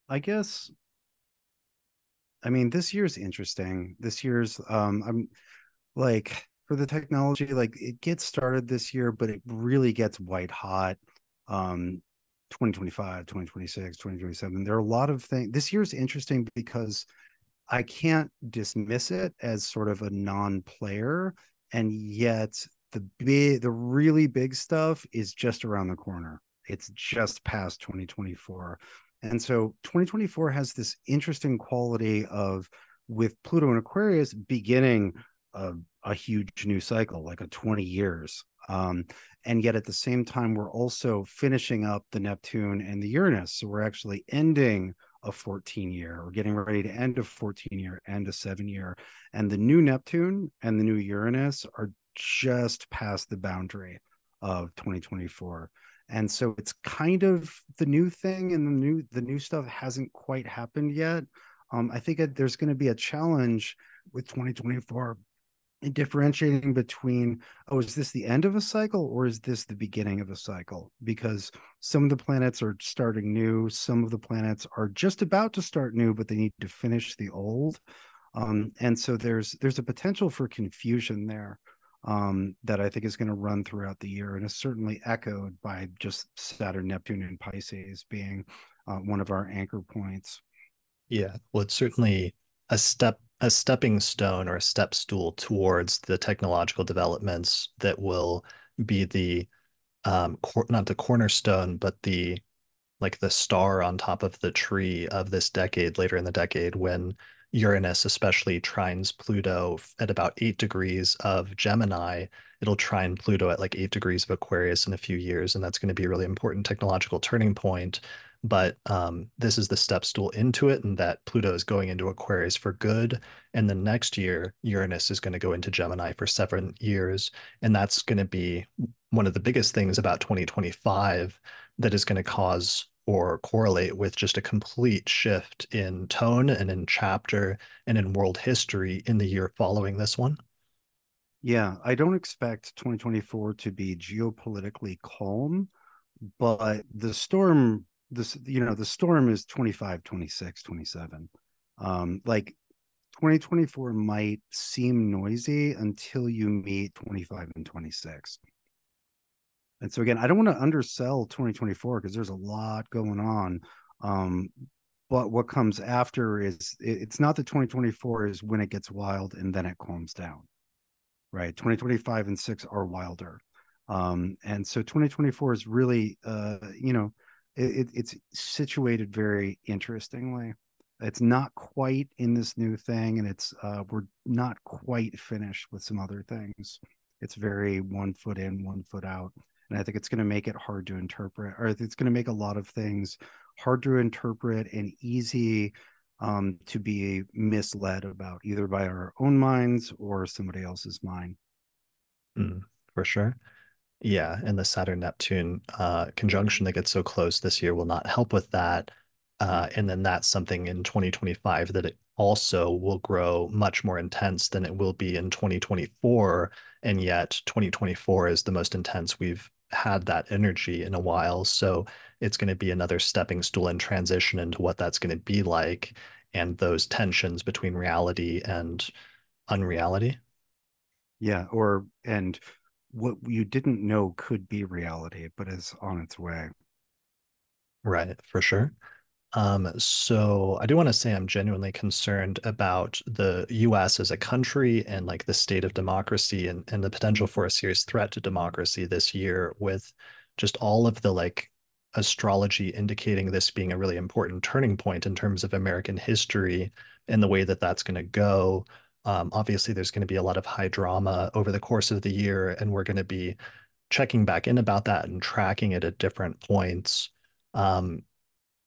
I guess I mean this year's interesting. This year's I'm like for the technology, like it gets started this year, but it really gets white hot. Um 2025, 2026, 2027. There are a lot of things. This year's interesting because I can't dismiss it as sort of a non-player, and yet the really big stuff is just around the corner. It's just past 2024. And so 2024 has this interesting quality of with Pluto and Aquarius beginning a huge new cycle, like a 20 years. And yet at the same time, we're also finishing up the Neptune and the Uranus. So we're actually ending a 14 year or getting ready to end a 14 year and a 7 year. And the new Neptune and the new Uranus are just past the boundary of 2024. And so it's kind of the new thing, and the new stuff hasn't quite happened yet. I think there's going to be a challenge with 2024 in differentiating between, oh, is this the end of a cycle or is this the beginning of a cycle? Because some of the planets are starting new, some of the planets are just about to start new, but they need to finish the old. And so there's a potential for confusion there, that I think is going to run throughout the year, and is certainly echoed by just Saturn, Neptune, and Pisces being one of our anchor points. Yeah, well, it's certainly a stepping stone or a step stool towards the technological developments that will be the not the cornerstone, but the like the star on top of the tree of this decade, later in the decade, when Uranus especially trines Pluto at about 8 degrees of Gemini. It'll trine Pluto at like 8 degrees of Aquarius in a few years, and that's going to be a really important technological turning point. But this is the step stool into it, and that Pluto is going into Aquarius for good. And the next year, Uranus is going to go into Gemini for 7 years. And that's going to be one of the biggest things about 2025 that is going to cause or correlate with just a complete shift in tone and in chapter and in world history in the year following this one. Yeah, I don't expect 2024 to be geopolitically calm, but the storm is 25, 26, 27. Like 2024 might seem noisy until you meet 25 and 26. And so again, I don't want to undersell 2024 because there's a lot going on. Um, but what comes after is it's not that 2024 is when it gets wild and then it calms down, right? 2025 and 6 are wilder. And so 2024 is really, it's situated very interestingly. It's not quite in this new thing, and we're not quite finished with some other things. It's very 1 foot in, 1 foot out. And I think it's going to make it hard to interpret, or it's going to make a lot of things hard to interpret and easy to be misled about, either by our own minds or somebody else's mind. Mm, for sure. Yeah, and the Saturn-Neptune conjunction that gets so close this year will not help with that. Mm. And then that's something in 2025 that it also will grow much more intense than it will be in 2024. And yet 2024 is the most intense we've had that energy in a while. So it's going to be another stepping stool and transition into what that's going to be like and those tensions between reality and unreality. Yeah, and what you didn't know could be reality, but is on its way. Right, for sure. So I do want to say I'm genuinely concerned about the US as a country and like the state of democracy and the potential for a serious threat to democracy this year with just all of the like astrology indicating this being a really important turning point in terms of American history and the way that that's going to go. Obviously, there's going to be a lot of high drama over the course of the year, and we're going to be checking back in about that and tracking it at different points. Um,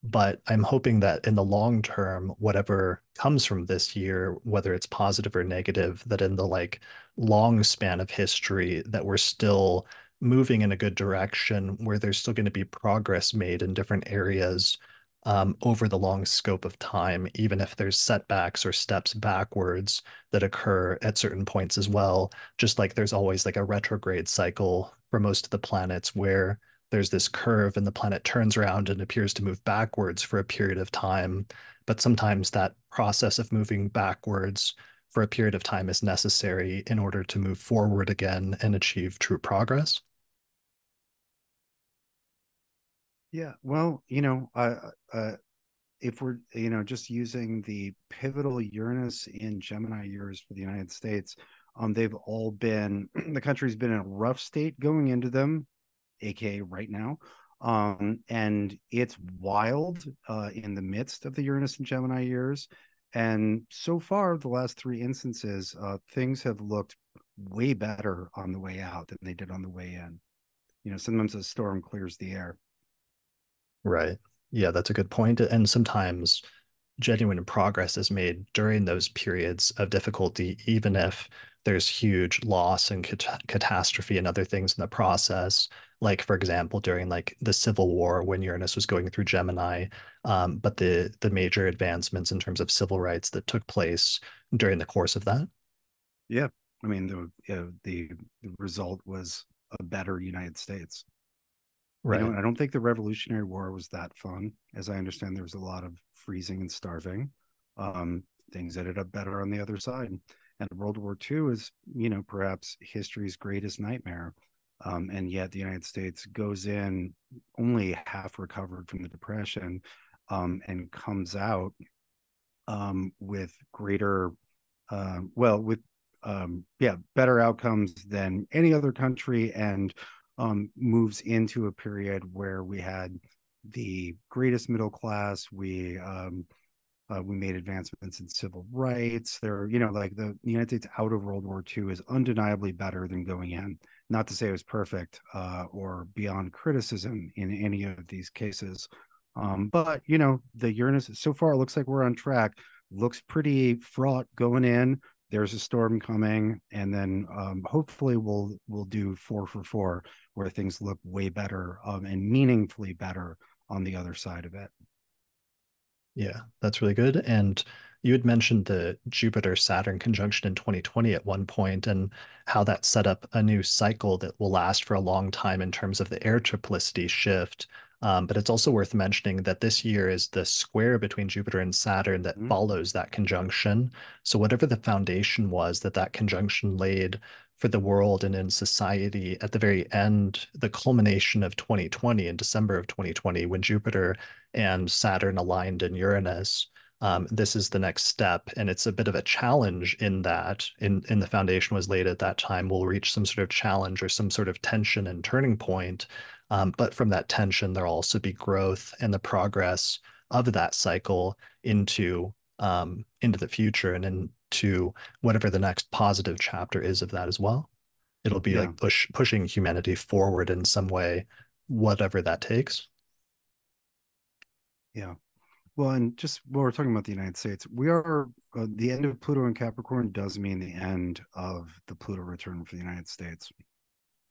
But I'm hoping that in the long term, whatever comes from this year, whether it's positive or negative, that in the like long span of history, that we're still moving in a good direction, where there's still going to be progress made in different areas over the long scope of time, even if there's setbacks or steps backwards that occur at certain points as well. Just like there's always like a retrograde cycle for most of the planets where there's this curve and the planet turns around and appears to move backwards for a period of time. But sometimes that process of moving backwards for a period of time is necessary in order to move forward again and achieve true progress. Yeah, well, if we're just using the pivotal Uranus in Gemini years for the United States, they've all been the country's been in a rough state going into them, aka right now. And it's wild in the midst of the Uranus and Gemini years. And so far, the last three instances, things have looked way better on the way out than they did on the way in. Sometimes a storm clears the air. Right. Yeah, that's a good point. And sometimes genuine progress is made during those periods of difficulty, even if there's huge loss and catastrophe and other things in the process. Like, for example, during like the Civil War when Uranus was going through Gemini, but the major advancements in terms of civil rights that took place during the course of that. Yeah, I mean the result was a better United States. Right. I don't think the Revolutionary War was that fun. As I understand, there was a lot of freezing and starving. Um, Things ended up better on the other side. And World War II is, perhaps history's greatest nightmare. And yet the United States goes in only half recovered from the Depression, and comes out with greater, with better outcomes than any other country, and moves into a period where we had the greatest middle class. We made advancements in civil rights. Like the United States out of World War II is undeniably better than going in. Not to say it was perfect or beyond criticism in any of these cases. But the Uranus so far it looks like we're on track. Looks pretty fraught going in. There's a storm coming, and then hopefully we'll do 4 for 4, where things look way better and meaningfully better on the other side of it. Yeah, that's really good. And you had mentioned the Jupiter-Saturn conjunction in 2020 at one point, and how that set up a new cycle that will last for a long time in terms of the air triplicity shift. But it's also worth mentioning that this year is the square between Jupiter and Saturn that Mhm. follows that conjunction. So whatever the foundation was that that conjunction laid for the world and in society at the very end, the culmination of 2020 in December of 2020, when Jupiter and Saturn aligned in Uranus, this is the next step. And it's a bit of a challenge in that in the foundation was laid at that time, we'll reach some sort of challenge or some sort of tension and turning point. But from that tension, there'll also be growth and the progress of that cycle into the future and into whatever the next positive chapter is of that as well. It'll be Yeah, like pushing humanity forward in some way, whatever that takes. yeah. Well, and just while we're talking about the United States, we are the end of Pluto and Capricorn does mean the end of the Pluto return for the United States,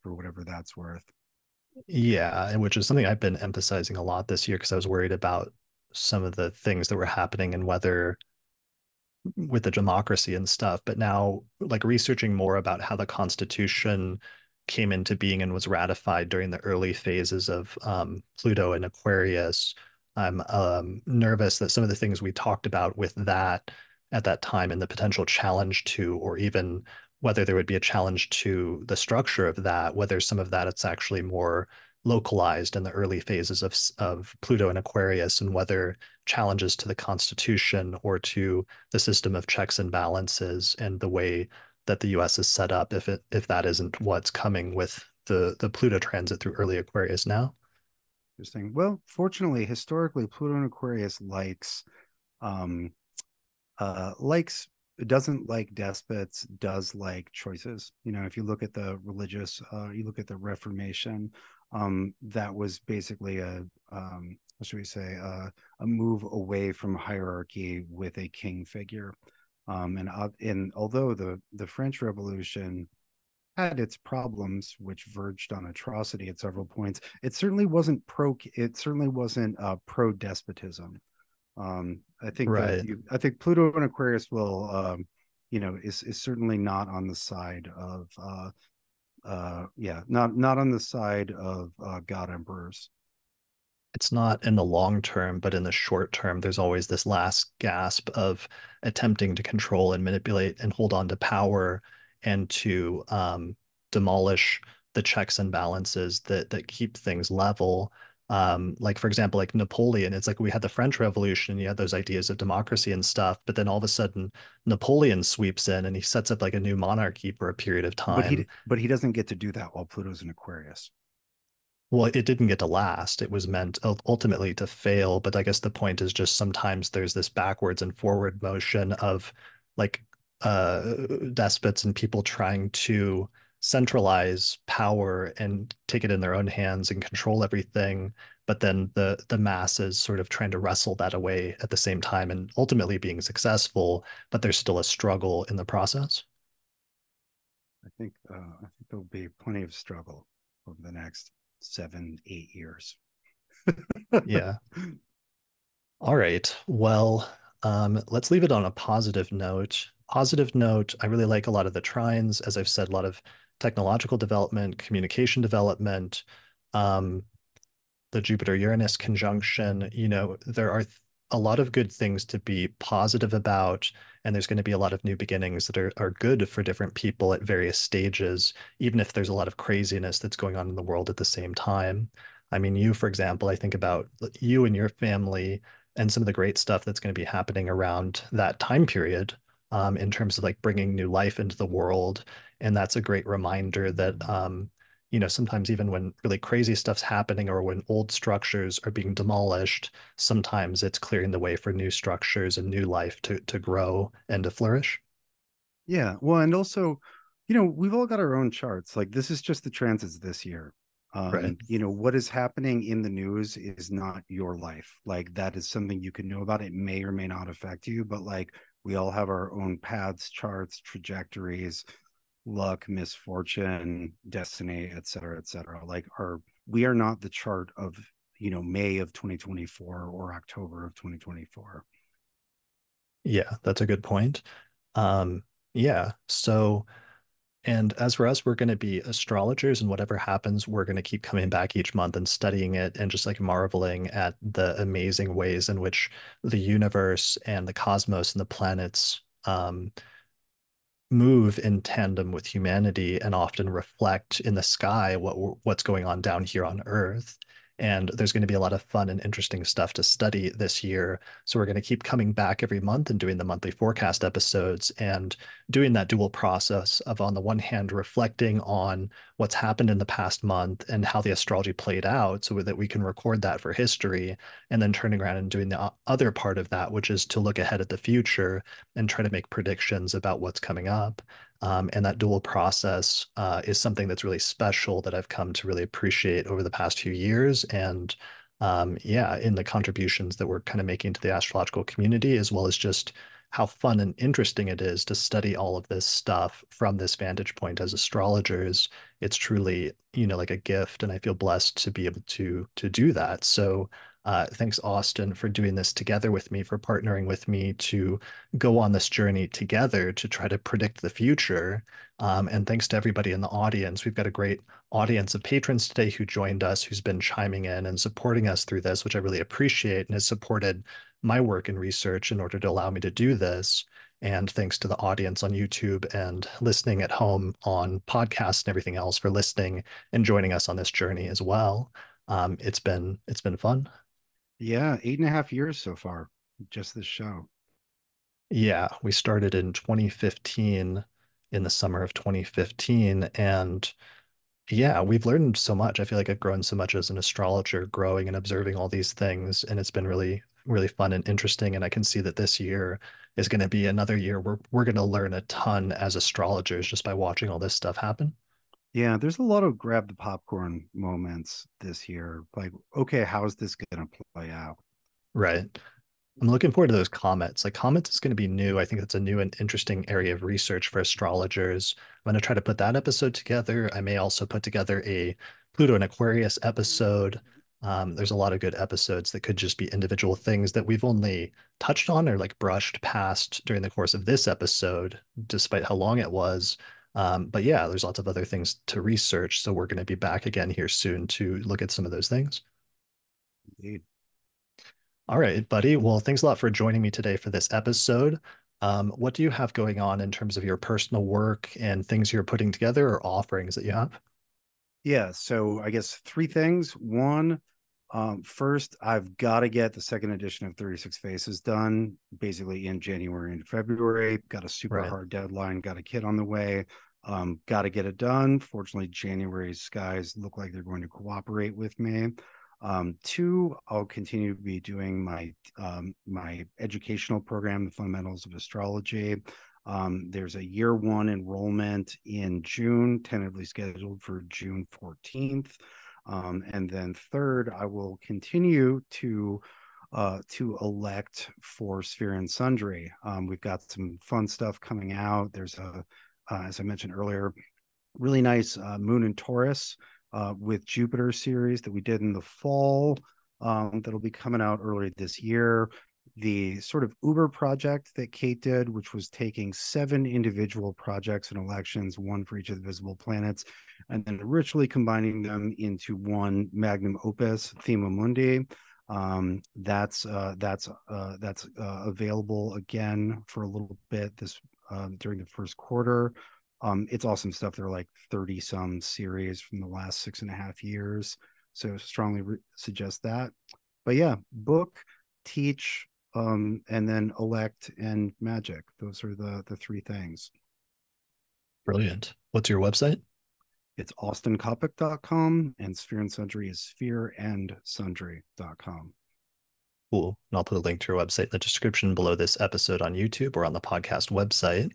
for whatever that's worth. Yeah, and which is something I've been emphasizing a lot this year because I was worried about some of the things that were happening and whether with the democracy and stuff. But now, like researching more about how the Constitution came into being and was ratified during the early phases of Pluto and Aquarius, I'm nervous that some of the things we talked about with that at that time and the potential challenge to, or even whether there would be a challenge to the structure of that, whether some of that it's actually more localized in the early phases of Pluto and Aquarius, and whether challenges to the Constitution or to the system of checks and balances and the way that the US is set up, if that isn't what's coming with the Pluto transit through early Aquarius now. Interesting. Well, fortunately, historically, Pluto and Aquarius um likes doesn't like despots, does like choices. If you look at the religious, you look at the Reformation, that was basically a what should we say, a move away from hierarchy with a king figure. And although the French Revolution had its problems, which verged on atrocity at several points, it certainly wasn't pro. It certainly wasn't pro despotism. Right. I think Pluto and Aquarius will, is certainly not on the side of, not on the side of God emperors. It's not in the long term, but in the short term, there's always this last gasp of attempting to control and manipulate and hold on to power and to demolish the checks and balances that keep things level. Like for example, like Napoleon, it's like we had the French Revolution, you had those ideas of democracy and stuff, but then all of a sudden Napoleon sweeps in and he sets up like a new monarchy for a period of time. But he doesn't get to do that while Pluto's in Aquarius. Well, it didn't get to last. It was meant ultimately to fail. But I guess the point is just sometimes there's this backwards and forward motion of like uh, despots and people trying to centralize power and take it in their own hands and control everything. But then the masses sort of trying to wrestle that away at the same time and ultimately being successful. But there's still a struggle in the process. I think there'll be plenty of struggle over the next 7, 8 years. Yeah. All right. Well, let's leave it on a positive note. Positive note, I really like a lot of the trines, as I've said, a lot of technological development, communication development, um, the Jupiter-Uranus conjunction, there are a lot of good things to be positive about, and there's going to be a lot of new beginnings that are good for different people at various stages, even if there's a lot of craziness that's going on in the world at the same time. I mean, you, for example, I think about you and your family and some of the great stuff that's going to be happening around that time period, in terms of like bringing new life into the world. And that's a great reminder that sometimes even when really crazy stuff's happening or when old structures are being demolished, sometimes it's clearing the way for new structures and new life to grow and to flourish. Yeah. Well, and also, we've all got our own charts. Like this is just the transits this year. Right. What is happening in the news is not your life. Like that is something you can know about. It may or may not affect you, but like we all have our own paths, charts, trajectories, luck, misfortune, destiny, et cetera, et cetera. Like we are not the chart of, May of 2024 or October of 2024. Yeah, that's a good point. Yeah. So, and as for us, we're going to be astrologers, and whatever happens, we're going to keep coming back each month and studying it and just like marveling at the amazing ways in which the universe and the cosmos and the planets move in tandem with humanity and often reflect in the sky what's going on down here on Earth. And there's going to be a lot of fun and interesting stuff to study this year. So we're going to keep coming back every month and doing the monthly forecast episodes and doing that dual process of, on the one hand, reflecting on what's happened in the past month and how the astrology played out so that we can record that for history, and then turning around and doing the other part of that, which is to look ahead at the future and try to make predictions about what's coming up. And that dual process is something that's really special that I've come to really appreciate over the past few years. And yeah, in the contributions that we're kind of making to the astrological community, as well as just how fun and interesting it is to study all of this stuff from this vantage point as astrologers. It's truly, like a gift, and I feel blessed to be able to do that. So thanks, Austin, for doing this together with me, for partnering with me to go on this journey together to try to predict the future. And thanks to everybody in the audience. We've got a great audience of patrons today who joined us, who's been chiming in and supporting us through this, which I really appreciate and has supported my work and research in order to allow me to do this. And thanks to the audience on YouTube and listening at home on podcasts and everything else for listening and joining us on this journey as well. It's been fun. Yeah, 8.5 years so far, just this show. Yeah, we started in 2015, in the summer of 2015. And yeah, we've learned so much. I feel like I've grown so much as an astrologer, growing and observing all these things. And it's been really, really fun and interesting. And I can see that this year is going to be another year where we're going to learn a ton as astrologers just by watching all this stuff happen. Yeah, there's a lot of grab the popcorn moments this year. Like, okay, how is this going to play out? Right. I'm looking forward to those comets. Like comets is going to be new. I think that's a new and interesting area of research for astrologers. I'm going to try to put that episode together. I may also put together a Pluto and Aquarius episode. There's a lot of good episodes that could just be individual things that we've only touched on or like brushed past during the course of this episode, despite how long it was. But yeah, there's lots of other things to research. So we're going to be back again here soon to look at some of those things. Indeed. All right, buddy. Well, thanks a lot for joining me today for this episode. What do you have going on in terms of your personal work and things you're putting together or offerings that you have? Yeah, so I guess three things. One, first, I've got to get the second edition of 36 Faces done, basically in January and February. Got a super Right. hard deadline, got a kid on the way. Got to get it done. Fortunately, January's skies look like they're going to cooperate with me. Two, I'll continue to be doing my educational program, the fundamentals of astrology. There's a year one enrollment in June, tentatively scheduled for June 14th. And then third, I will continue to elect for Sphere and Sundry. We've got some fun stuff coming out. There's as I mentioned earlier, really nice Moon and Taurus with Jupiter series that we did in the fall, that'll be coming out early this year. The sort of Uber project that Kate did, which was taking 7 individual projects and elections, one for each of the visible planets, and then ritually combining them into one magnum opus, Thema Mundi. That's available again for a little bit this during the first quarter. It's awesome stuff. There are like 30 some series from the last 6.5 years. So strongly suggest that. But yeah, book, teach, and then elect and magic. Those are the three things. Brilliant. What's your website? It's austincoppock.com and Sphere and Sundry is sphereandsundry.com. Cool. And I'll put a link to your website in the description below this episode on YouTube or on the podcast website.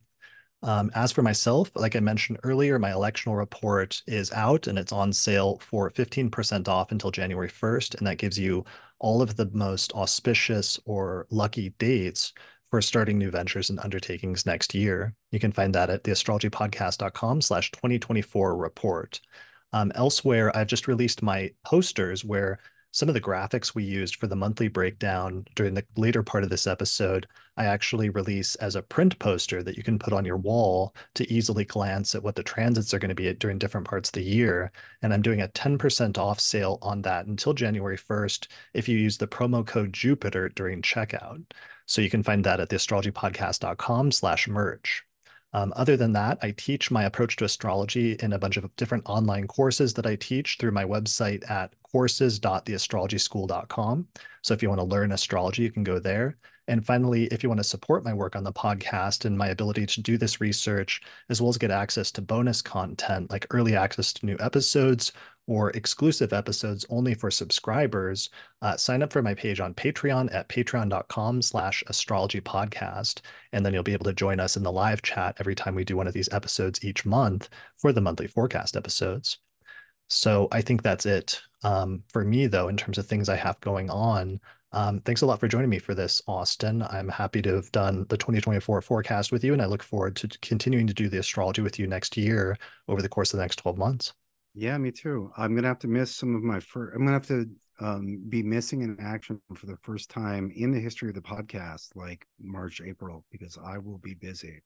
As for myself, like I mentioned earlier, my electional report is out and it's on sale for 15% off until January 1st. And that gives you all of the most auspicious or lucky dates for starting new ventures and undertakings next year. You can find that at theastrologypodcast.com/2024 report. Elsewhere, I've just released my posters where some of the graphics we used for the monthly breakdown during the later part of this episode I actually release as a print poster that you can put on your wall to easily glance at what the transits are going to be at during different parts of the year. And I'm doing a 10% off sale on that until January 1st if you use the promo code Jupiter during checkout. So you can find that at theastrologypodcast.com/merch. Other than that, I teach my approach to astrology in a bunch of different online courses that I teach through my website at courses.theastrologyschool.com. So if you want to learn astrology, you can go there. And finally, if you want to support my work on the podcast and my ability to do this research, as well as get access to bonus content like early access to new episodes or exclusive episodes only for subscribers, sign up for my page on Patreon at patreon.com/astrology podcast. And then you'll be able to join us in the live chat every time we do one of these episodes each month for the monthly forecast episodes. So I think that's it for me, though, in terms of things I have going on. Thanks a lot for joining me for this, Austin. I'm happy to have done the 2024 forecast with you, and I look forward to continuing to do the astrology with you next year over the course of the next 12 months. Yeah, me too. I'm gonna have to miss some of my first. I'm gonna have to be missing in action for the first time in the history of the podcast, like March, April, because I will be busy.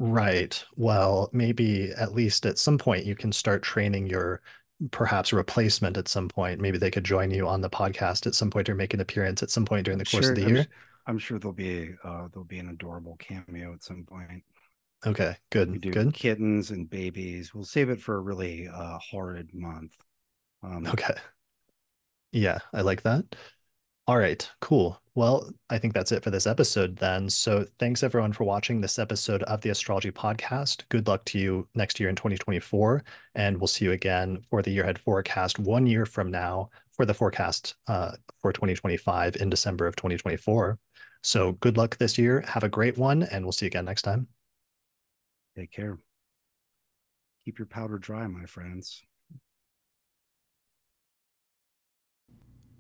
Right. Well, maybe at least at some point you can start training your perhaps replacement at some point. Maybe they could join you on the podcast at some point or make an appearance at some point during I'm the course of sure. the year. I'm sure there'll be an adorable cameo at some point. Okay, good, We do good. kittens and babies. We'll save it for a really horrid month. Um, Okay. Yeah, I like that. All right, cool. Well, I think that's it for this episode then. So thanks everyone for watching this episode of the Astrology Podcast. Good luck to you next year in 2024, and we'll see you again for the year ahead forecast 1 year from now for the forecast for 2025 in December of 2024. So good luck this year. Have a great one, and we'll see you again next time. Take care. Keep your powder dry, my friends.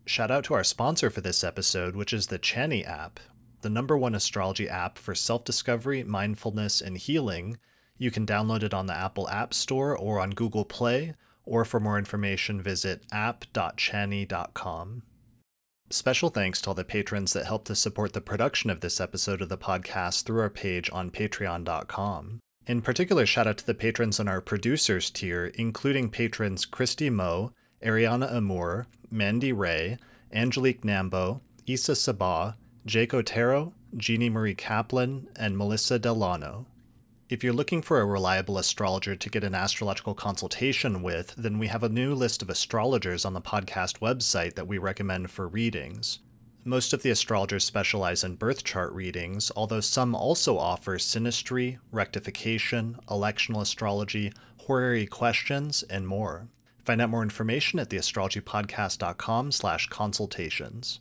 Shout out to our sponsor for this episode, which is the Chani app, the #1 astrology app for self-discovery, mindfulness, and healing. You can download it on the Apple App Store or on Google Play, or for more information, visit app.chani.com. Special thanks to all the patrons that helped to support the production of this episode of the podcast through our page on patreon.com. In particular, shout out to the patrons on our producers tier, including patrons Christy Moe, Ariana Amour, Mandy Ray, Angelique Nambo, Issa Sabah, Jake Otero, Jeannie Marie Kaplan, and Melissa Delano. If you're looking for a reliable astrologer to get an astrological consultation with, then we have a new list of astrologers on the podcast website that we recommend for readings. Most of the astrologers specialize in birth chart readings, although some also offer synastry, rectification, electional astrology, horary questions, and more. Find out more information at theastrologypodcast.com/consultations.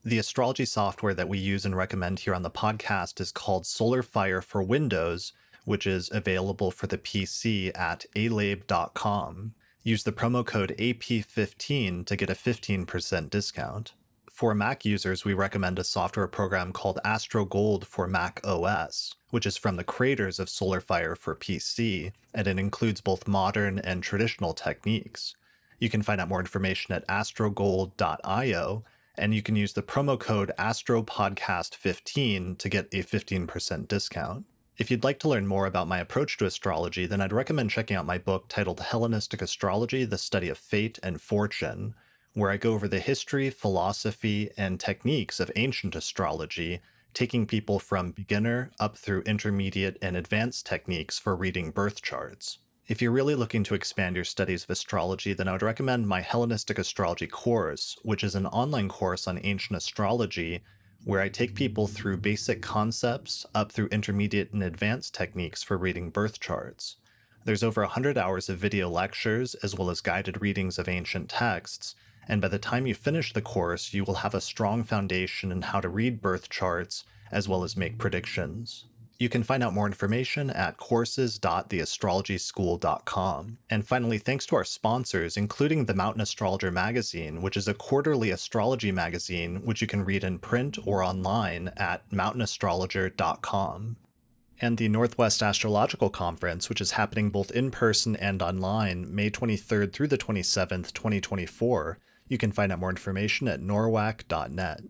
The astrology software that we use and recommend here on the podcast is called SolarFire for Windows, which is available for the PC at alabe.com. Use the promo code AP15 to get a 15% discount. For Mac users, we recommend a software program called AstroGold for Mac OS, which is from the creators of SolarFire for PC, and it includes both modern and traditional techniques. You can find out more information at astrogold.io, and you can use the promo code AstroPodcast15 to get a 15% discount. If you'd like to learn more about my approach to astrology, then I'd recommend checking out my book titled Hellenistic Astrology, The Study of Fate and Fortune, where I go over the history, philosophy, and techniques of ancient astrology, taking people from beginner up through intermediate and advanced techniques for reading birth charts. If you're really looking to expand your studies of astrology, then I would recommend my Hellenistic Astrology course, which is an online course on ancient astrology where I take people through basic concepts up through intermediate and advanced techniques for reading birth charts. There's over 100 hours of video lectures as well as guided readings of ancient texts, and by the time you finish the course, you will have a strong foundation in how to read birth charts as well as make predictions. You can find out more information at courses.theastrologyschool.com. And finally, thanks to our sponsors, including the Mountain Astrologer magazine, which is a quarterly astrology magazine which you can read in print or online at mountainastrologer.com. And the Northwest Astrological Conference, which is happening both in person and online, May 23rd through the 27th, 2024. You can find out more information at norwac.net.